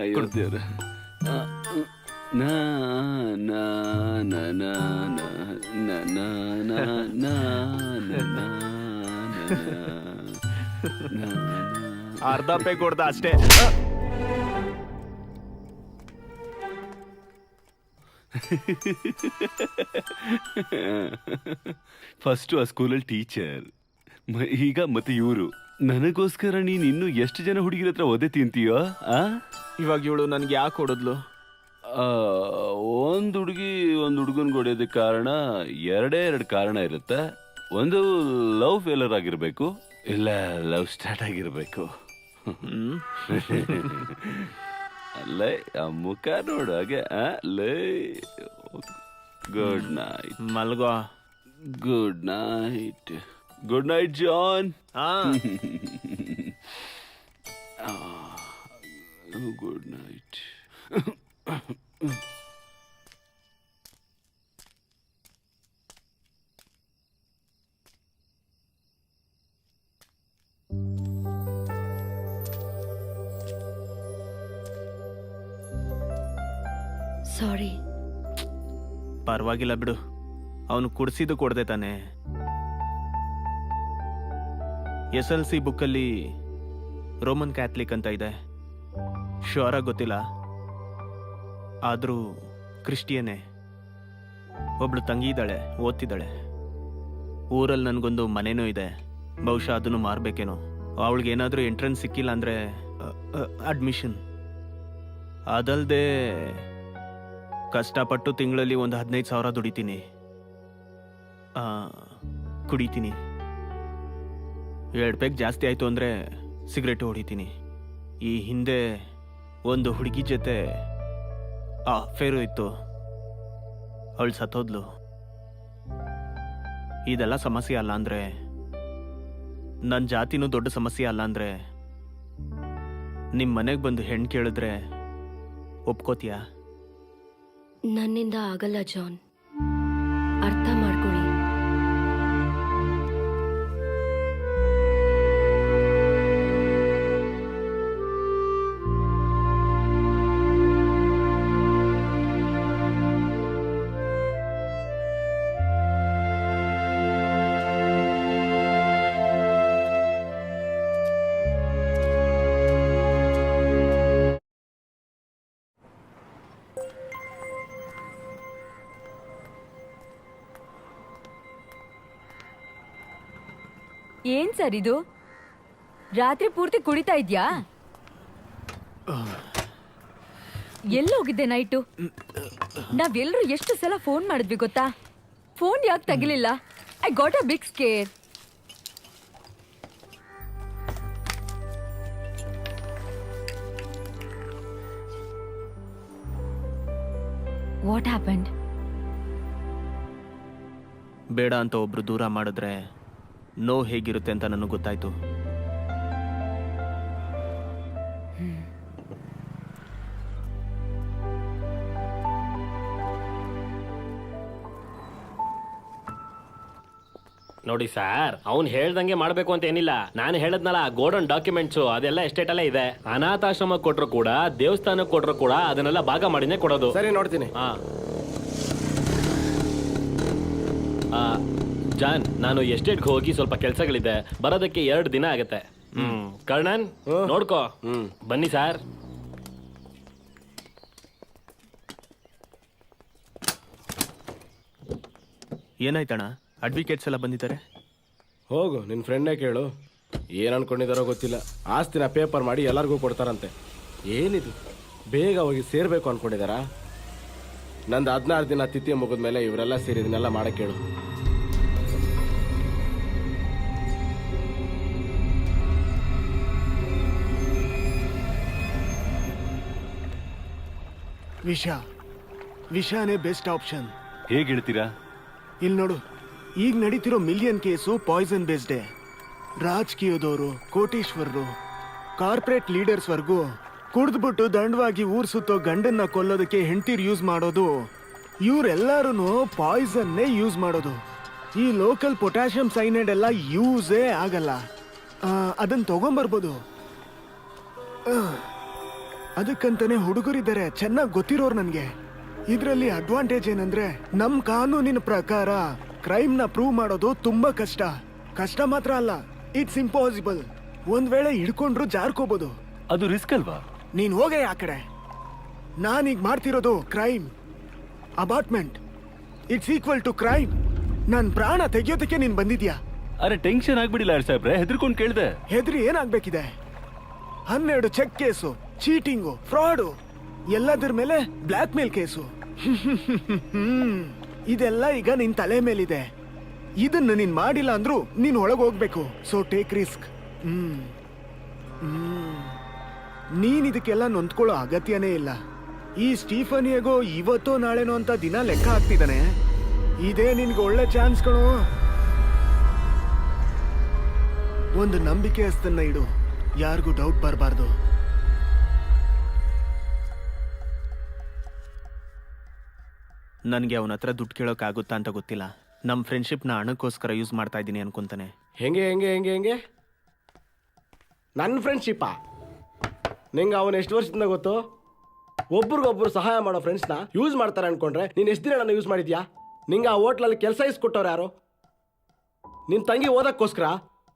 ಅಯ್ಯೋ ದೇವ್ರ. ನಾ ನಾ ನಾ ನಾ ನಾ ನಾ ನಾ ನಾ ನಾ ನಾ ನಾ. ಅರ್ಧ ಪೇ ಕೊಡ್ದ ಅಷ್ಟೇ. ಫಸ್ಟ್ ಆ ಸ್ಕೂಲಲ್ಲಿ ಟೀಚರ್, ಈಗ ಮತ್ತೆ ಇವರು. ನನಗೋಸ್ಕರ ನೀನ್ ಇನ್ನು ಎಷ್ಟು ಜನ ಹುಡುಗಿರ ಹತ್ರ ಒದೆ ತಿಂತೀಯೋ? ಇವಾಗ ಇವಳು ನನ್ಗೆ ಯಾಕೆ ಹೊಡೆದ್ಲು? ಒಂದ್ ಹುಡುಗಿ ಒಂದ್ ಹುಡುಗನ್ ಹೊಡೆಯೋದಕ್ಕೆ ಕಾರಣ ಎರಡು ಕಾರಣ ಇರುತ್ತೆ. ಒಂದು ಲವ್ ಫೇಲರ್ ಆಗಿರ್ಬೇಕು, ಇಲ್ಲ ಲವ್ ಸ್ಟಾರ್ಟ್ ಆಗಿರ್ಬೇಕು. ಅಲ್ಲೇ ಆ ಮುಖ ನೋಡು ಹಾಗೆ. Lie good night. ಮಲ್ಗೋ. Good night. Good night John. Good night. Sorry. ಪರವಾಗಿಲ್ಲ ಬಿಡು, ಅವನು ಕುಡ್ಸಿದ್ದು ಕೊಡ್ದೆ ತಾನೆ. SLC ಬುಕ್ಕಲ್ಲಿ ರೋಮನ್ ಕ್ಯಾಥಲಿಕ್ ಅಂತ ಇದೆ, ಶ್ಯೂರ್ ಆಗಿ ಗೊತ್ತಿಲ್ಲ, ಆದ್ರೂ ಕ್ರಿಸ್ಟಿಯನ್ನೇ. ಒಬ್ಳು ತಂಗಿ ಇದ್ದಾಳೆ, ಓದ್ತಿದ್ದಾಳೆ. ಊರಲ್ಲಿ ನನಗೊಂದು ಮನೆನೂ ಇದೆ, ಬಹುಶಃ ಅದನ್ನು ಮಾರ್ಬೇಕೇನೋ. ಅವಳಿಗೆ ಏನಾದರೂ ಎಂಟ್ರೆನ್ಸ್ ಸಿಕ್ಕಿಲ್ಲ ಅಂದರೆ ಅಡ್ಮಿಷನ್. ಅದಲ್ಲದೆ ಕಷ್ಟಪಟ್ಟು ತಿಂಗಳಲ್ಲಿ ಒಂದು 15,000 ದುಡಿತೀನಿ, ಕುಡಿತೀನಿ. 2 ಪೆಗ್ ಜಾಸ್ತಿ ಆಯಿತು ಅಂದರೆ ಸಿಗರೇಟು ಹೊಡಿತೀನಿ. ಈ ಹಿಂದೆ ಒಂದು ಹುಡುಗಿ ಜೊತೆ ಅಫೇರು ಇತ್ತು, ಅವಳು ಸತ್ತೋದ್ಲು. ಇದೆಲ್ಲ ಸಮಸ್ಯೆ ಅಲ್ಲ ಅಂದರೆ, ನನ್ನ ಜಾತಿನೂ ದೊಡ್ಡ ಸಮಸ್ಯೆ ಅಲ್ಲ ಅಂದರೆ, ನಿಮ್ಮ ಮನೆಗೆ ಬಂದು ಹೆಣ್ಣು ಕೇಳಿದ್ರೆ ಒಪ್ಕೋತೀಯಾ? ನನ್ನಿಂದ ಆಗಲ್ಲ ಜಾನ್, ಅರ್ಥ ಮಾಡ್ಕೊಳ್ಳಿ. ಏನ್ ಸರ್ ಇದು? ರಾತ್ರಿ ಪೂರ್ತಿ ಕುಡಿತಾ ಇದ್ಯಾ? ಎಲ್ಲೋಗಿದ್ದೆ ನೈಟು? ನಾವೆಲ್ಲರೂ ಎಷ್ಟು ಸಲ ಫೋನ್ ಮಾಡಿದ್ವಿ ಗೊತ್ತಾ? ಫೋನ್ ಯಾಕೆ ತಗಿಲಿಲ್ಲ? I got a big scare. What happened? ಬೇಡ ಅಂತ ಒಬ್ರು ದೂರ ಮಾಡಿದ್ರೆ ನೋವು ಹೇಗಿರುತ್ತೆ ಅಂತ ನನಗೆ ಗೊತ್ತಾಯ್ತು. ನೋಡಿ ಸರ್, ಅವ್ನು ಹೇಳ್ದಂಗೆ ಮಾಡ್ಬೇಕು ಅಂತ ಏನಿಲ್ಲ. ನಾನು ಹೇಳದ್ನಲ್ಲ, ಗೋಡನ್ ಡಾಕ್ಯುಮೆಂಟ್ಸು ಅದೆಲ್ಲ ಎಸ್ಟೇಟ್ ಅಲ್ಲೇ ಇದೆ. ಅನಾಥಾಶ್ರಮಕ್ಕೆ ಕೊಟ್ರು ಕೂಡ, ದೇವಸ್ಥಾನಕ್ಕೆ ಕೊಟ್ರು ಕೂಡ ಅದನ್ನೆಲ್ಲ ಭಾಗ ಮಾಡಿನೇ ಕೊಡೋದು. ಸರಿ, ನೋಡ್ತೀನಿ. ಜಾನ್, ನಾನು ಎಸ್ಟೇಟ್ಗೆ ಹೋಗಿ ಸ್ವಲ್ಪ ಕೆಲಸಗಳಿದೆ, ಬರೋದಕ್ಕೆ 2 ದಿನ ಆಗತ್ತೆ. ಕರ್ಣನ್ ನೋಡ್ಕೋ. ಬನ್ನಿ ಸರ್. ಏನಾಯ್ತಣ್ಣ? ಅಡ್ವೊಕೇಟ್ಸ್ ಎಲ್ಲ ಬಂದಿದ್ದಾರೆ. ಹೋಗು, ನಿನ್ನ ಫ್ರೆಂಡೇ ಕೇಳು. ಏನು ಅನ್ಕೊಂಡಿದಾರೋ ಗೊತ್ತಿಲ್ಲ, ಆಸ್ತಿನ ಪೇಪರ್ ಮಾಡಿ ಎಲ್ಲರಿಗೂ ಕೊಡ್ತಾರಂತೆ. ಏನಿದು, ಬೇಗ ಹೋಗಿ ಸೇರ್ಬೇಕು ಅನ್ಕೊಂಡಿದಾರಾ? ನಂದು 16 ದಿನ ತಿಥಿ ಮುಗಿದ್ಮೇಲೆ ಇವರೆಲ್ಲ ಸೇರಿ ಇದನ್ನೆಲ್ಲ ಮಾಡಕ್ಕೆ ಕೇಳು. ವಿಷಾನೇ ಬೆಸ್ಟ್ ಆಪ್ಷನ್. ಹೇಗೆ ಹೇಳ್ತೀರಾ? ಇಲ್ಲಿ ನೋಡು, ಈಗ ನಡೀತಿರೋ ಮಿಲಿಯನ್ ಕೇಸು ಪಾಯ್ಸನ್ ಬೇಸ್ಡೇ. ರಾಜಕೀಯದವರು, ಕೋಟೀಶ್ವರರು, ಕಾರ್ಪೊರೇಟ್ ಲೀಡರ್ಸ್ವರೆಗೂ ಕುಡಿದ್ಬಿಟ್ಟು ದಂಡವಾಗಿ ಊರ್ ಸುತ್ತೋ ಗಂಡನ್ನ ಕೊಲ್ಲೋದಕ್ಕೆ ಹೆಂಡ್ತೀರ್ ಯೂಸ್ ಮಾಡೋದು. ಇವರೆಲ್ಲರೂ ಪಾಯ್ಸನ್ನೇ ಯೂಸ್ ಮಾಡೋದು. ಈ ಲೋಕಲ್ ಪೊಟ್ಯಾಷಿಯಂ ಸೈನೈಡ್ ಎಲ್ಲ ಯೂಸೇ ಆಗಲ್ಲ. ಅದನ್ನ ತಗೊಂಬರ್ಬೋದು, ಅದಕ್ಕಂತಾನೆ ಹುಡುಗರಿದ್ದಾರೆ, ಚೆನ್ನಾಗಿ ಗೊತ್ತಿರೋರು ನನ್ಗೆ. ಇದ್ರಲ್ಲಿ ಅಡ್ವಾಂಟೇಜ್ ಏನಂದ್ರೆ ನಮ್ ಕಾನೂನಿನ ಪ್ರಕಾರ ಕ್ರೈಮ್ ನ ಪ್ರೂವ್ ಮಾಡೋದು ತುಂಬಾ ಕಷ್ಟ. ಕಷ್ಟ ಮಾತ್ರ ಅಲ್ಲ, ಇಟ್ಸ್ ಇಂಪಾಸಿಬಲ್. ಒಂದ್ ವೇಳೆ ಹಿಡ್ಕೊಂಡ್ರು ಜಾರ್ಕೋಬಹುದು. ಅದು ರಿಸ್ಕ್ ಅಲ್ವಾ? ನೀನ್ ಹೋಗೇ ಆ ಕಡೆ. ನಾನೀಗ ಮಾಡ್ತಿರೋದು crime abetment. It's equal to crime. ನನ್ ಪ್ರಾಣ ತೆಗಿಯೋದಕ್ಕೆ ನೀನ್ ಬಂದಿದ್ಯಾ? ಅರೆ ಟೆನ್ಷನ್ ಆಗ್ಬಿಡಿ ಲಾಯರ್ ಸಾಹೇಬ್ರೆ, ಹೆದರ್ಕೊಂಡ್ ಕೇಳ್ದೆ. ಹೆದ್ರಿ ಏನಾಗ್ಬೇಕಿದೆ? 12 ಚೆಕ್ ಕೇಸು, ಚೀಟಿಂಗು, ಫ್ರಾಡು, ಎಲ್ಲದ್ರ ಮೇಲೆ ಬ್ಲ್ಯಾಕ್ ಮೇಲ್ ಕೇಸು. ಇದೆಲ್ಲ ಈಗ ನಿನ್ ತಲೆ ಮೇಲಿದೆ. ಇದನ್ನ ನೀನ್ ಮಾಡಿಲ್ಲ ಅಂದ್ರೂ ನೀನ್ ಒಳಗ್ ಹೋಗ್ಬೇಕು. So take risk. ನೀನ್ ಇದಕ್ಕೆಲ್ಲ ನೊಂದ್ಕೊಳ್ಳೋ ಅಗತ್ಯನೇ ಇಲ್ಲ. ಈ ಸ್ಟೀಫನಿಯಾಗೋ ಇವತ್ತೋ ನಾಳೆನೋ ಅಂತ ದಿನ ಲೆಕ್ಕ ಹಾಕ್ತಿದ್ದಾನೆ. ಇದೇ ನಿನ್ಗೆ ಒಳ್ಳೆ ಚಾನ್ಸ್ ಕಣೋ. ಒಂದು ನಂಬಿಕೆಯಸ್ತನ್ನ ಇಡು, ಯಾರಿಗೂ ಡೌಟ್ ಬರಬಾರ್ದು. ನನಗೆ ಅವನ ಹತ್ರ ದುಡ್ಡು ಕೇಳೋಕ್ಕಾಗುತ್ತಾ ಅಂತ ಗೊತ್ತಿಲ್ಲ. ನಮ್ಮ ಫ್ರೆಂಡ್ಶಿಪ್ನ ಹಣಕ್ಕೋಸ್ಕರ ಯೂಸ್ ಮಾಡ್ತಾ ಇದ್ದೀನಿ ಅನ್ಕೊಂತಾನೆ. ಹೆಂಗೆ ಹೆಂಗೆ ಹೆಂಗೆ ಹೆಂಗೆ ನನ್ನ ಫ್ರೆಂಡ್ಶಿಪ್ಪಾ? ನಿಂಗೆ ಅವನು ಎಷ್ಟು ವರ್ಷದಿಂದ ಗೊತ್ತು? ಒಬ್ರಿಗೊಬ್ರು ಸಹಾಯ ಮಾಡೋ ಫ್ರೆಂಡ್ಸ್ನ ಯೂಸ್ ಮಾಡ್ತಾರೆ ಅನ್ಕೊಂಡ್ರೆ ನೀನು ಎಷ್ಟು ದಿನ ನನ್ನ ಯೂಸ್ ಮಾಡಿದ್ಯಾ? ನಿಂಗೆ ಆ ಹೋಟ್ಲಲ್ಲಿ ಕೆಲಸ ಇಸ್ಕೊಟ್ಟವ್ರು ಯಾರು? ನಿನ್ನ ತಂಗಿ ಓದೋಕ್ಕೋಸ್ಕರ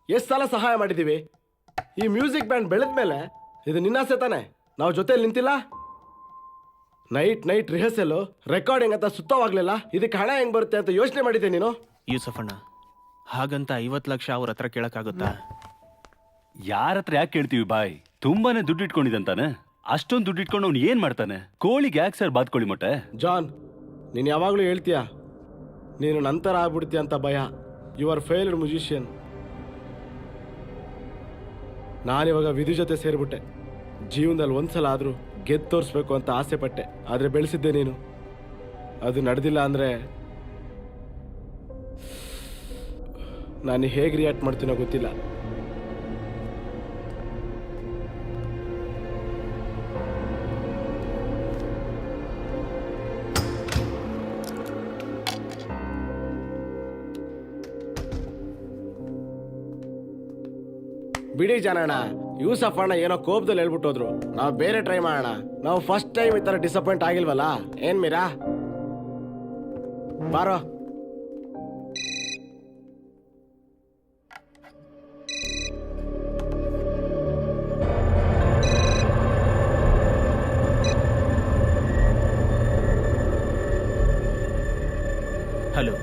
ಎಷ್ಟು ಸಲ ಸಹಾಯ ಮಾಡಿದ್ದೀವಿ. ಈ ಮ್ಯೂಸಿಕ್ ಬ್ಯಾಂಡ್ ಬೆಳೆದ ಮೇಲೆ ಇದು ನಿನ್ನಾಸೆ ತಾನೆ? ನಾವು ಜೊತೆಯಲ್ಲಿ ನಿಂತಿಲ್ಲ. ನೈಟ್ ರಿಹರ್ಸಲು ರೆಕಾರ್ಡಿಂಗ್ ಅಂತ ಸುತ್ತವಾಗ್ಲಿಲ್ಲ. ಇದಕ್ಕೆ ಹಣ ಹೆಂಗ್ ಬರುತ್ತೆ ಅಂತ ಯೋಚನೆ ಮಾಡಿದ್ದೆ ನೀನು? ಯೂಸಫಣ್ಣ, ಹಾಗಂತ 50 ಲಕ್ಷ ಅವ್ರ ಹತ್ರ ಕೇಳಕ್ಕಾಗುತ್ತಾ? ಯಾರ ಹತ್ರ ಯಾಕೆ ಕೇಳ್ತೀವಿ ಬಾಯ್? ತುಂಬಾನೇ ದುಡ್ಡು ಇಟ್ಕೊಂಡಿದಂತಾನೆ. ಅಷ್ಟೊಂದು ದುಡ್ಡು ಇಟ್ಕೊಂಡು ಅವ್ನು ಏನ್ ಮಾಡ್ತಾನೆ? ಕೋಳಿಗೆ ಯಾಕೆ ಸರ್ ಬಾತ್ಕೋಳಿ ಮೊಟ್ಟೆ? ಜಾನ್, ನೀನು ಯಾವಾಗಲೂ ಹೇಳ್ತೀಯ ನೀನು ನಂತರ ಆಗ್ಬಿಡ್ತೀಯ ಅಂತ ಭಯ. You are failed musician. ನಾನಿವಾಗ ವಿಧಿ ಜೊತೆ ಸೇರಿಬಿಟ್ಟೆ. ಜೀವನದಲ್ಲಿ ಒಂದ್ಸಲ ಆದರೂ ಗೆದ್ದು ತೋರಿಸ್ಬೇಕು ಅಂತ ಆಸೆ ಪಟ್ಟೆ, ಆದರೆ ಬೆಳೆಸಿದ್ದೆ ನೀನು. ಅದು ನಡೆದಿಲ್ಲ ಅಂದರೆ ನಾನು ಹೇಗೆ ರಿಯಾಕ್ಟ್ ಮಾಡ್ತೀನೋ ಗೊತ್ತಿಲ್ಲ. ಬಿಡಿ ಜಾನಣ್ಣ, ಯೂಸಫ್ ಅಣ್ಣ ಏನೋ ಕೋಪದಲ್ಲಿ ಹೇಳ್ಬಿಟ್ಟು ಹೋದ್ರು. ನಾವು ಬೇರೆ ಟ್ರೈ ಮಾಡೋಣ. ನಾವು ಫಸ್ಟ್ ಟೈಮ್ ಈ ಥರ ಡಿಸಪಾಯಿಂಟ್ ಆಗಿಲ್ವಲ್ಲ. ಏನ್ ಮೀರಾ? ಬಾರೋ. ಹಲೋ,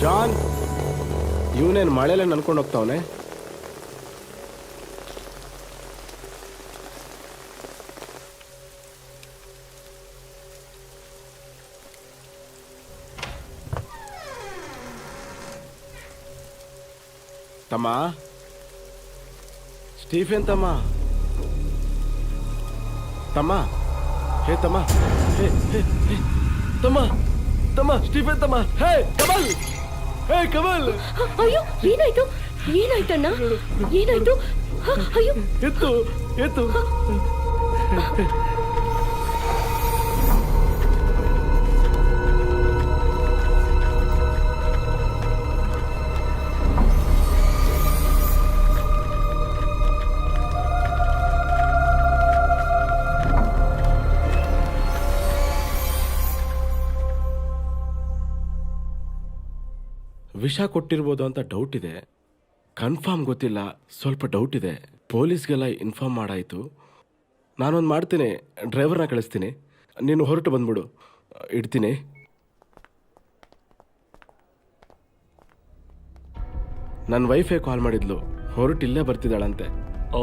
ಜಾನ್, ಇವನೇನು ಮಳೆಲೆ ನನ್ಕೊಂಡು ಹೋಗ್ತಾವನೆ? ತಮ್ಮ, ಸ್ಟೀಫೆನ್ ತಮ್ಮ, ತಮ್ಮ, ಹೇ ತಮ್ಮ, ಹೇ ಹೇ ಹೇ ತಮ್ಮ, ತಮ್ಮ, ಸ್ಟೀಫೆನ್ ತಮ್ಮ, ಹೇ ಕಮಲ್, ಹೇ ಕಮಲ್. ಅಯ್ಯೋ, ಏನಾಯ್ತು? ಏನಾಯ್ತಣ್ಣ? ಏನಾಯ್ತು? ಅಯ್ಯೋ, ಎತ್ತು ಎತ್ತು. ವಿಷ ಕೊಟ್ಟಿರ್ಬೋದು ಅಂತ ಡೌಟ್ ಇದೆ. ಕನ್ಫರ್ಮ್ ಗೊತ್ತಿಲ್ಲ, ಸ್ವಲ್ಪ ಡೌಟ್ ಇದೆ. ಪೊಲೀಸ್ಗೆಲ್ಲ ಇನ್ಫಾರ್ಮ್ ಮಾಡಾಯಿತು. ನಾನೊಂದು ಮಾಡ್ತೀನಿ, ಡ್ರೈವರ್ನ ಕಳಿಸ್ತೀನಿ, ನೀನು ಹೊರಟು ಬಂದ್ಬಿಡು. ಇಡ್ತೀನಿ. ನನ್ನ ವೈಫೇ ಕಾಲ್ ಮಾಡಿದ್ಲು, ಹೊರಟು ಇಲ್ಲೇ ಬರ್ತಿದ್ದಾಳಂತೆ. ಓ,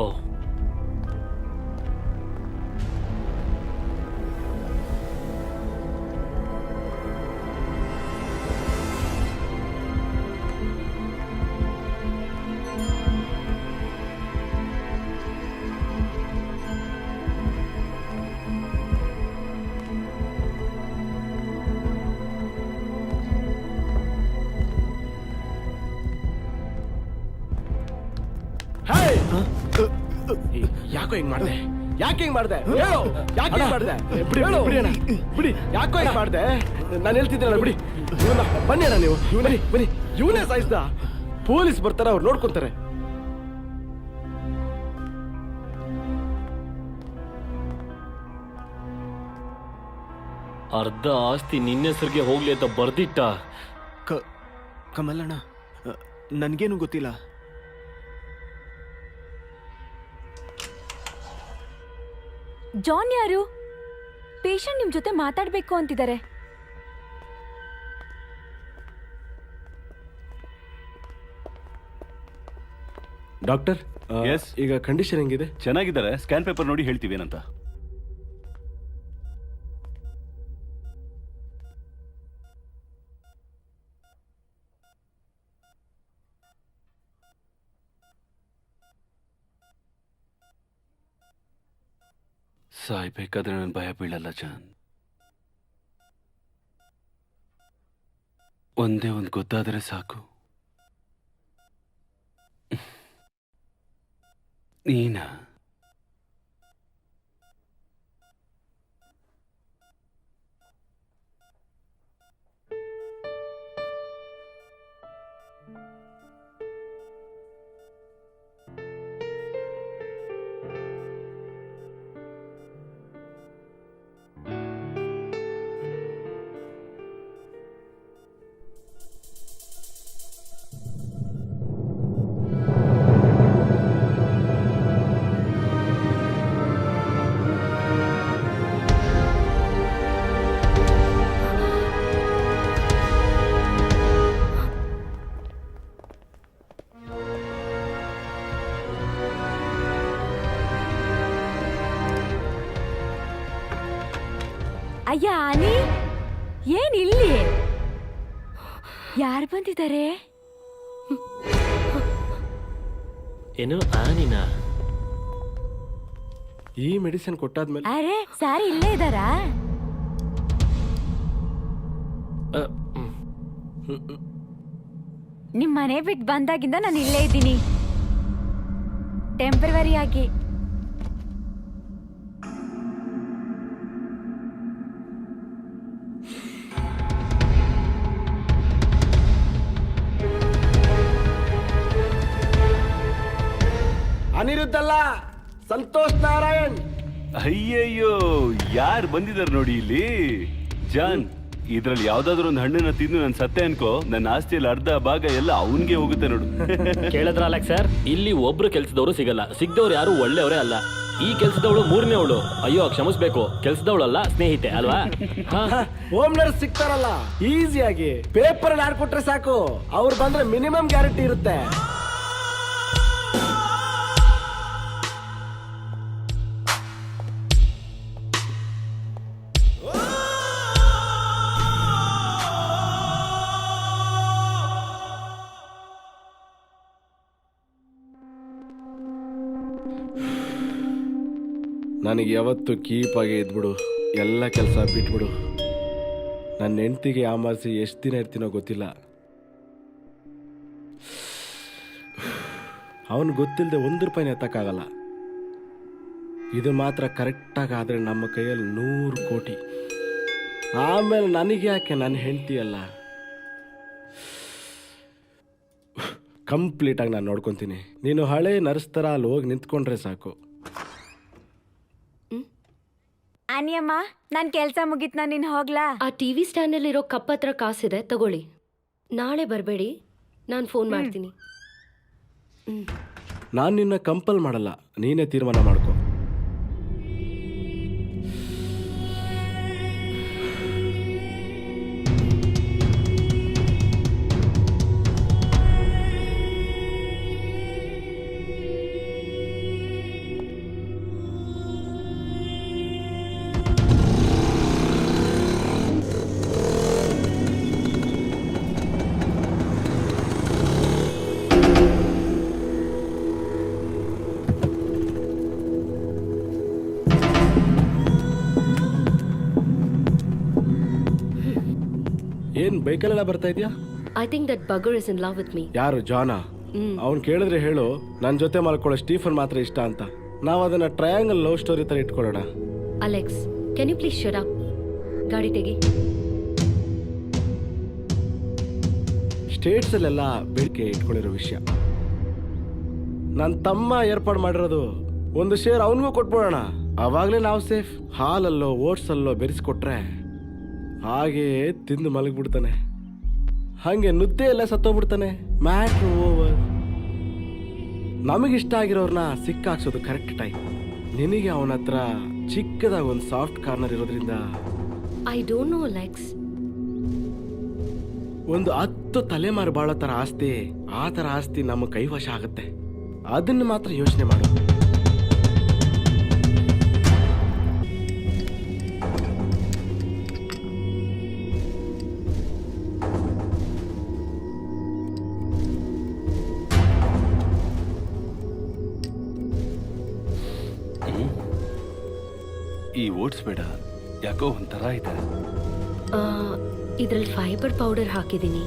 ಯಾಕೋ ಹಿಂಗ್ ಮಾಡ್ದೆ? ಯಾಕೆ ಹಿಂಗ್ ಮಾಡ್ದೆ? ಹೇಳು, ಯಾಕೆ ಹಿಂಗ್ ಮಾಡ್ದೆ? ಬಿಡಿ ಅಣ್ಣ, ಬಿಡಿ. ಯಾಕೋ ಹಿಂಗ್ ಮಾಡ್ದೆ? ನಾನು ಹೇಳ್ತಿದ್ದೀನಲ್ಲ, ಬಿಡಿ. ಬನ್ನಿ ಅಣ್ಣ, ನೀವು ಬನ್ನಿ ಬನ್ನಿ. ಇವನೇ ಸಾಯಿಸ್ದ. ಪೊಲೀಸ್ ಬರ್ತಾರೆ, ಅವ್ರು ನೋಡ್ಕೊಂತಾರೆ. ಅರ್ಧ ಆಸ್ತಿ ನಿನ್ನ ಹೆಸರಿಗೆ ಹೋಗ್ಲಿ ಅಂತ ಬರ್ದಿಟ್ಟ. ಕಮಲಣ್ಣ, ನನ್ಗೇನು ಗೊತ್ತಿಲ್ಲ. ಜಾನ್ ಯಾರು? ಪೇಷಂಟ್ ನಿಮ್ ಜೊತೆ ಮಾತಾಡ್ಬೇಕು ಅಂತಿದ್ದಾರೆ. Doctor, Yes? ಈಗ ಕಂಡೀಷನ್ ಹೆಂಗಿದೆ? ಚೆನ್ನಾಗಿದ್ದಾರೆ. ಸ್ಕ್ಯಾನ್ ಪೇಪರ್ ನೋಡಿ ಹೇಳ್ತೀವಿ ಏನಂತ. ಸಾಯ್ಬೇಕಾದ್ರೆ ನಾನು ಭಯ ಬೀಳಲ್ಲ ಜಾನ್. ಒಂದೇ ಒಂದು ಗೊತ್ತಾದರೆ ಸಾಕು. ನೀನಾ? ಅಯ್ಯ ಆನಿ, ಏನ್ ಇಲ್ಲಿ? ಯಾರು ಬಂದಿದ್ದಾರೆ? ಏನು ಆನಿನ? ಈ ಮೆಡಿಸಿನ್ ಕೊಟ್ಟಾದ್ಮೇಲೆ ಅರೆ ಸಾರಿ, ಇಲ್ಲೇ ಇದ್ದಾರಾ? ನಿಮ್ ಮನೆ ಬಿಟ್ಟು ಬಂದಾಗಿಂದ ನಾನು ಇಲ್ಲೇ ಇದ್ದೀನಿ, ಟೆಂಪರವರಿ ಆಗಿ. ಅನಿರುದ್ಧ ಅಲ್ಲ, ಸಂತೋಷ್ ನಾರಾಯಣ್. ಅಯ್ಯಯ್ಯೋ, ಯಾರು ಬಂದಿದ್ದಾರೆ ನೋಡಿ ಇಲ್ಲಿ. ಜಾನ್, ಇದ್ರಲ್ಲಿ ಯಾವ್ದಾದ್ರು ಒಂದು ಹಣ್ಣನ್ನ ತಿಂದು ನನ್ ಸತ್ತೆ ಅನ್ಕೋ, ನನ್ನ ಆಸ್ತಿಯಲ್ಲಿ ಅರ್ಧ ಭಾಗ ಎಲ್ಲ ಅವನ್ಗೆ ಹೋಗುತ್ತೆ ನೋಡು. ಕೇಳಿದ್ರಲ್ಲ ಸರ್, ಇಲ್ಲಿ ಒಬ್ರು ಕೆಲ್ಸದವರು ಸಿಗಲ್ಲ, ಸಿಗ್ದವ್ರು ಯಾರು ಒಳ್ಳೆಯವರೇ ಅಲ್ಲ. ಈ ಕೆಲ್ಸದವಳು ಮೂರನೇವಳು. ಅಯ್ಯೋ ಕ್ಷಮಿಸ್ಬೇಕು, ಕೆಲ್ಸದವಳಲ್ಲ, ಸ್ನೇಹಿತೆ ಅಲ್ವಾ? ಹೋಮ್ ನರ್ಸ್ ಸಿಗ್ತಾರಲ್ಲ ಈಸಿಯಾಗಿ, ಪೇಪರ್ ಆಡ್ಕೊಟ್ರೆ ಸಾಕು, ಅವ್ರು ಬಂದ್ರೆ ಮಿನಿಮಮ್ ಗ್ಯಾರಂಟಿ ಇರುತ್ತೆ. ನನಗೆ ಯಾವತ್ತು ಕೀಪಾಗೆ ಇದ್ಬಿಡು, ಎಲ್ಲ ಕೆಲಸ ಬಿಟ್ಬಿಡು. ನನ್ನ ಹೆಂಡ್ತಿಗೆ ಯಾಮಾರಿಸಿ ಎಷ್ಟು ದಿನ ಇರ್ತೀನೋ ಗೊತ್ತಿಲ್ಲ. ಅವನು ಗೊತ್ತಿಲ್ಲದೆ 1 ರೂಪಾಯಿನ ಎತ್ತಕ್ಕಾಗಲ್ಲ. ಇದು ಮಾತ್ರ ಕರೆಕ್ಟಾಗಿ ಆದರೆ ನಮ್ಮ ಕೈಯಲ್ಲಿ 100 ಕೋಟಿ. ಆಮೇಲೆ ನನಗೆ ಯಾಕೆ, ನನ್ನ ಹೆಂಡ್ತಿ ಅಲ್ಲ, ಕಂಪ್ಲೀಟಾಗಿ ನಾನು ನೋಡ್ಕೊತೀನಿ. ನೀನು ಹಳೆ ನರ್ಸ್ ಥರ ಅಲ್ಲಿ ಹೋಗಿ ನಿಂತ್ಕೊಂಡ್ರೆ ಸಾಕು. ಆನಿಯಮ್ಮ, ನನ್ ಕೆಲ್ಸ ಮುಗಿತ್, ನಾನು ನಿನ್ ಹೋಗ್ಲಾ? ಆ ಟಿವಿ ಸ್ಟ್ಯಾಂಡ್ ಅಲ್ಲಿ ಇರೋ ಕಪ್ ಹತ್ರ ಕಾಸಿದೆ, ತಗೊಳ್ಳಿ. ನಾಳೆ ಬರಬೇಡಿ, ನಾನು ಫೋನ್ ಮಾಡ್ತೀನಿ. ನಾನು ನಿನ್ನ ಕಂಪಲ್ ಮಾಡಲ್ಲ, ನೀನೇ ತೀರ್ಮಾನ ಮಾಡ್ಕೊ. ಏನ್ ಬೈಕಲ್ಲೆಲ್ಲ ಬರ್ತಾ ಇದೆಯಾ? ಐ ಥಿಂಕ್ ದಟ್ ಬಗರ್ is in love with me. ಯಾರು, ಜಾನಾ? ಅವ್ನು ಕೇಳಿದ್ರೆ ಹೇಳು ನನ್ನ ಜೊತೆ ಮಲ್ಕೊಳ್ಳೋ ಸ್ಟೀಫನ್ ಮಾತ್ರ ಇಷ್ಟ ಅಂತ. ನಾವು ಅದನ್ನ ಟ್ರಯಾಂಗಲ್ ಲವ್ ಸ್ಟೋರಿ ತರ ಇಟ್ಕೊಳ್ಳೋಣ. Alex, can you please shut up? ಗಾಡಿ ತೆಗಿ. ಸ್ಟೇಟ್ಸ್ ಅಲ್ಲೆಲ್ಲ ಬೇಡಿಕೆ ಇಟ್ಕೊಂಡಿರೋ ವಿಷಯ. ನನ್ನ ತಮ್ಮ ಏರ್ಪಾಡು ಮಾಡಿರೋದು, ಒಂದು ಶೇರ್ ಅವನಿಗೂ ಕೊಟ್ಬಿಡೋಣ. ಅವಾಗಲೇ ನಾವು ಸೇಫ್. ಹಾಲಲ್ಲೋ ಓಟ್ಸಲ್ಲೋ ಬೆರೆಸ್ಕೊಟ್ರೆ ಹಾಗೇ ತಿಂದು ಮಲಗಿಬಿಡ್ತಾನೆ. ಹಾಗೆ ನುದ್ದೆ ಎಲ್ಲ ಸತ್ತೋಗ್ಬಿಡ್ತಾನೆ. Matter over. ನಮಗಿಷ್ಟ ಆಗಿರೋರ್ನ ಸಿಕ್ಕಾಕ್ಸೋದು ಕರೆಕ್ಟ್ ಟೈಮ್. ನಿನಗೆ ಅವನ ಹತ್ರ ಚಿಕ್ಕದಾಗಿ ಒಂದು ಸಾಫ್ಟ್ ಕಾರ್ನರ್ ಇರೋದ್ರಿಂದ ಐ ಡೋಂಟ್ ನೋ ಅಲೆಕ್ಸ್. ಒಂದು 10 ತಲೆಮಾರು ಬಾಳೋ ಥರ ಆಸ್ತಿ, ಆ ಥರ ಆಸ್ತಿ ನಮ್ಮ ಕೈವಶ ಆಗುತ್ತೆ. ಅದನ್ನು ಮಾತ್ರ ಯೋಚನೆ ಮಾಡು. ಈ ಓಟ್ಸ್ ಬೇಡ, ಯಾಕೋ ಒಂಥರ ಇದೆ. ಇದ್ರಲ್ಲಿ ಫೈಬರ್ ಪೌಡರ್ ಹಾಕಿದ್ದೀನಿ.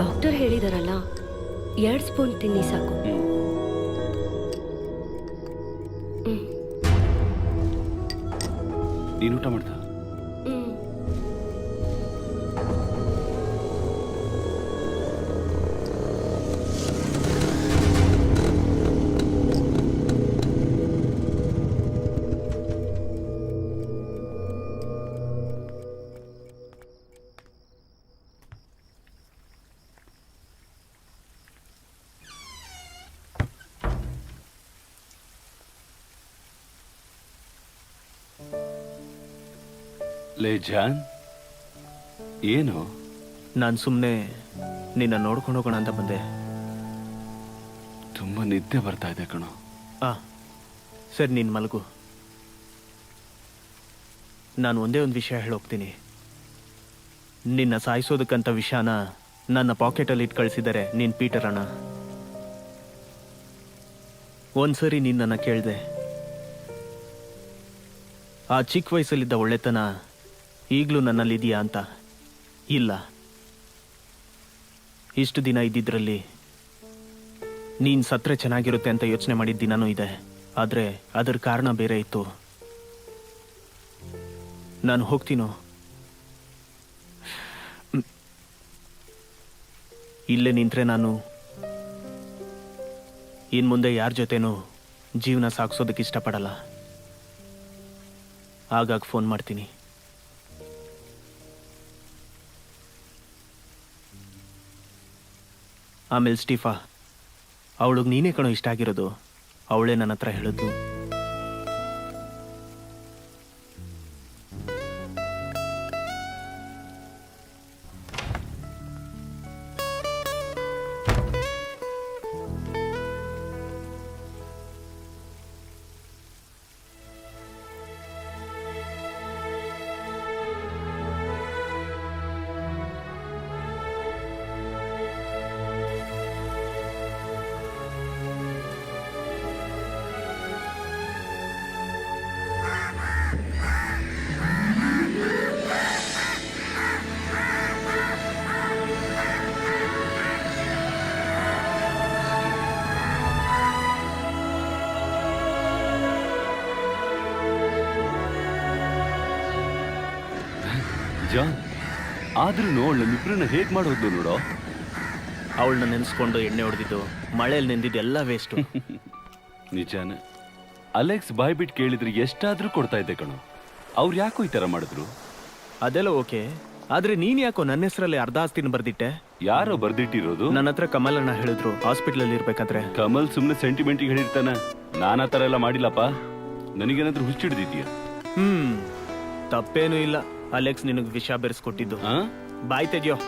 ಡಾಕ್ಟರ್ ಹೇಳಿದಾರಲ್ಲ, 2 ಸ್ಪೂನ್ ತಿನ್ನಿ ಸಾಕು. ನೀನು ಊಟ ಮಾಡ್ದ? ಲೇ ಜಾನ್, ಏನು? ನಾನು ಸುಮ್ಮನೆ ನಿನ್ನ ನೋಡ್ಕೊಂಡು ಹೋಗೋಣ ಅಂತ ಬಂದೆ. ತುಂಬಾ ನಿದ್ದೆ ಬರ್ತಾ ಇದೆ ಕಣೋ. ಸರಿ, ನೀನು ಮಲಗು. ನಾನು ಒಂದೇ ಒಂದು ವಿಷಯ ಹೇಳೋಗ್ತೀನಿ. ನಿನ್ನ ಸಾಯಿಸೋದಕ್ಕಂಥ ವಿಷಯನ ನನ್ನ ಪಾಕೆಟಲ್ಲಿ ಇಟ್ಟು ಕಳಿಸಿದ್ದಾರೆ ನೀನು ಪೀಟರ್ ಅಣ್ಣ. ಒಂದ್ಸರಿ ನೀನು ನನ್ನ ಕೇಳಿದೆ, ಆ ಚಿಕ್ಕ ವಯಸ್ಸಲ್ಲಿದ್ದ ಒಳ್ಳೆತನ ಈಗಲೂ ನನ್ನಲ್ಲಿದೆಯಾ ಅಂತ. ಇಲ್ಲ. ಇಷ್ಟು ದಿನ ಇದ್ದಿದ್ರಲ್ಲಿ ನೀನು ಸತ್ರೆ ಚೆನ್ನಾಗಿರುತ್ತೆ ಅಂತ ಯೋಚನೆ ಮಾಡಿದ ದಿನನೂ ಇದೆ. ಆದರೆ ಅದರ ಕಾರಣ ಬೇರೆ ಇತ್ತು. ನಾನು ಹೋಗ್ತೀನೋ, ಇಲ್ಲೇ ನಿಂತ್ರೆ ನಾನು ಇನ್ನು ಮುಂದೆ ಯಾರ ಜೊತೆನೂ ಜೀವನ ಸಾಗಿಸೋದಕ್ಕೆ ಇಷ್ಟಪಡಲ್ಲ. ಆಗಾಗ ಫೋನ್ ಮಾಡ್ತೀನಿ. ಆಮೇಲೆ ಸ್ಟೀಫಾ, ಅವಳಿಗೆ ನೀನೇ ಕಣೋ ಇಷ್ಟ ಆಗಿರೋದು. ಅವಳೇ ನನ್ನ ಹತ್ರ ಹೇಳಿದ್ದು. ಜಾನ್, ಆದ್ರೂ ಅವಳನ್ನಿಬ್ರನ್ನ ಹೇಗ್ ಮಾಡೋದು ನೋಡೋ. ಅವಳನ್ನ ನೆನೆಸ್ಕೊಂಡು ಎಣ್ಣೆ ಹೊಡೆದಿದ್ದು, ಮಳೆಯಲ್ಲಿ ನೆಂದಿದ್ದು ಎಲ್ಲ ವೇಸ್ಟು. ನಿಜಾನೆ. ಅಲೆಕ್ಸ್ ಬಾಯ್ ಬಿಟ್ಟು ಕೇಳಿದ್ರೆ ಎಷ್ಟಾದ್ರೂ ಕೊಡ್ತಾ ಇದ್ದೆ ಕಣೋ. ಅವ್ರು ಯಾಕೋ ಈ ತರ ಮಾಡಿದ್ರು? ಅದೆಲ್ಲ ಓಕೆ, ಆದ್ರೆ ನೀನ್ ಯಾಕೋ ನನ್ನ ಹೆಸರಲ್ಲಿ ಅರ್ಧ ಆಸ್ತಿನ ಬರ್ದಿಟ್ಟೆ? ಯಾರೋ ಬರ್ದಿಟ್ಟಿರೋದು? ನನ್ನ ಹತ್ರ ಕಮಲ್ ಅಣ್ಣ ಹೇಳಿದ್ರು ಹಾಸ್ಪಿಟಲ್ ಅಲ್ಲಿ ಇರ್ಬೇಕಾದ್ರೆ. ಕಮಲ್ ಸುಮ್ನೆ ಸೆಂಟಿಮೆಂಟ್ ಹೇಳಿರ್ತಾನ. ನಾನ್ ಆ ತರ ಎಲ್ಲ ಮಾಡಿಲ್ಲಪ್ಪ. ನನಗೇನಾದ್ರೂ ಹುಚ್ಚಿಡ್ದಿದ್ಯಾ? ತಪ್ಪೇನೂ ಇಲ್ಲ. ಅಲೆಕ್ಸ್ ನಿನಗ್ ವಿಷ ಬೆರೆಸ್ಕೊಟ್ಟಿದ್ದು. ಬಾಯ್ ತೆಗಿಯೋ.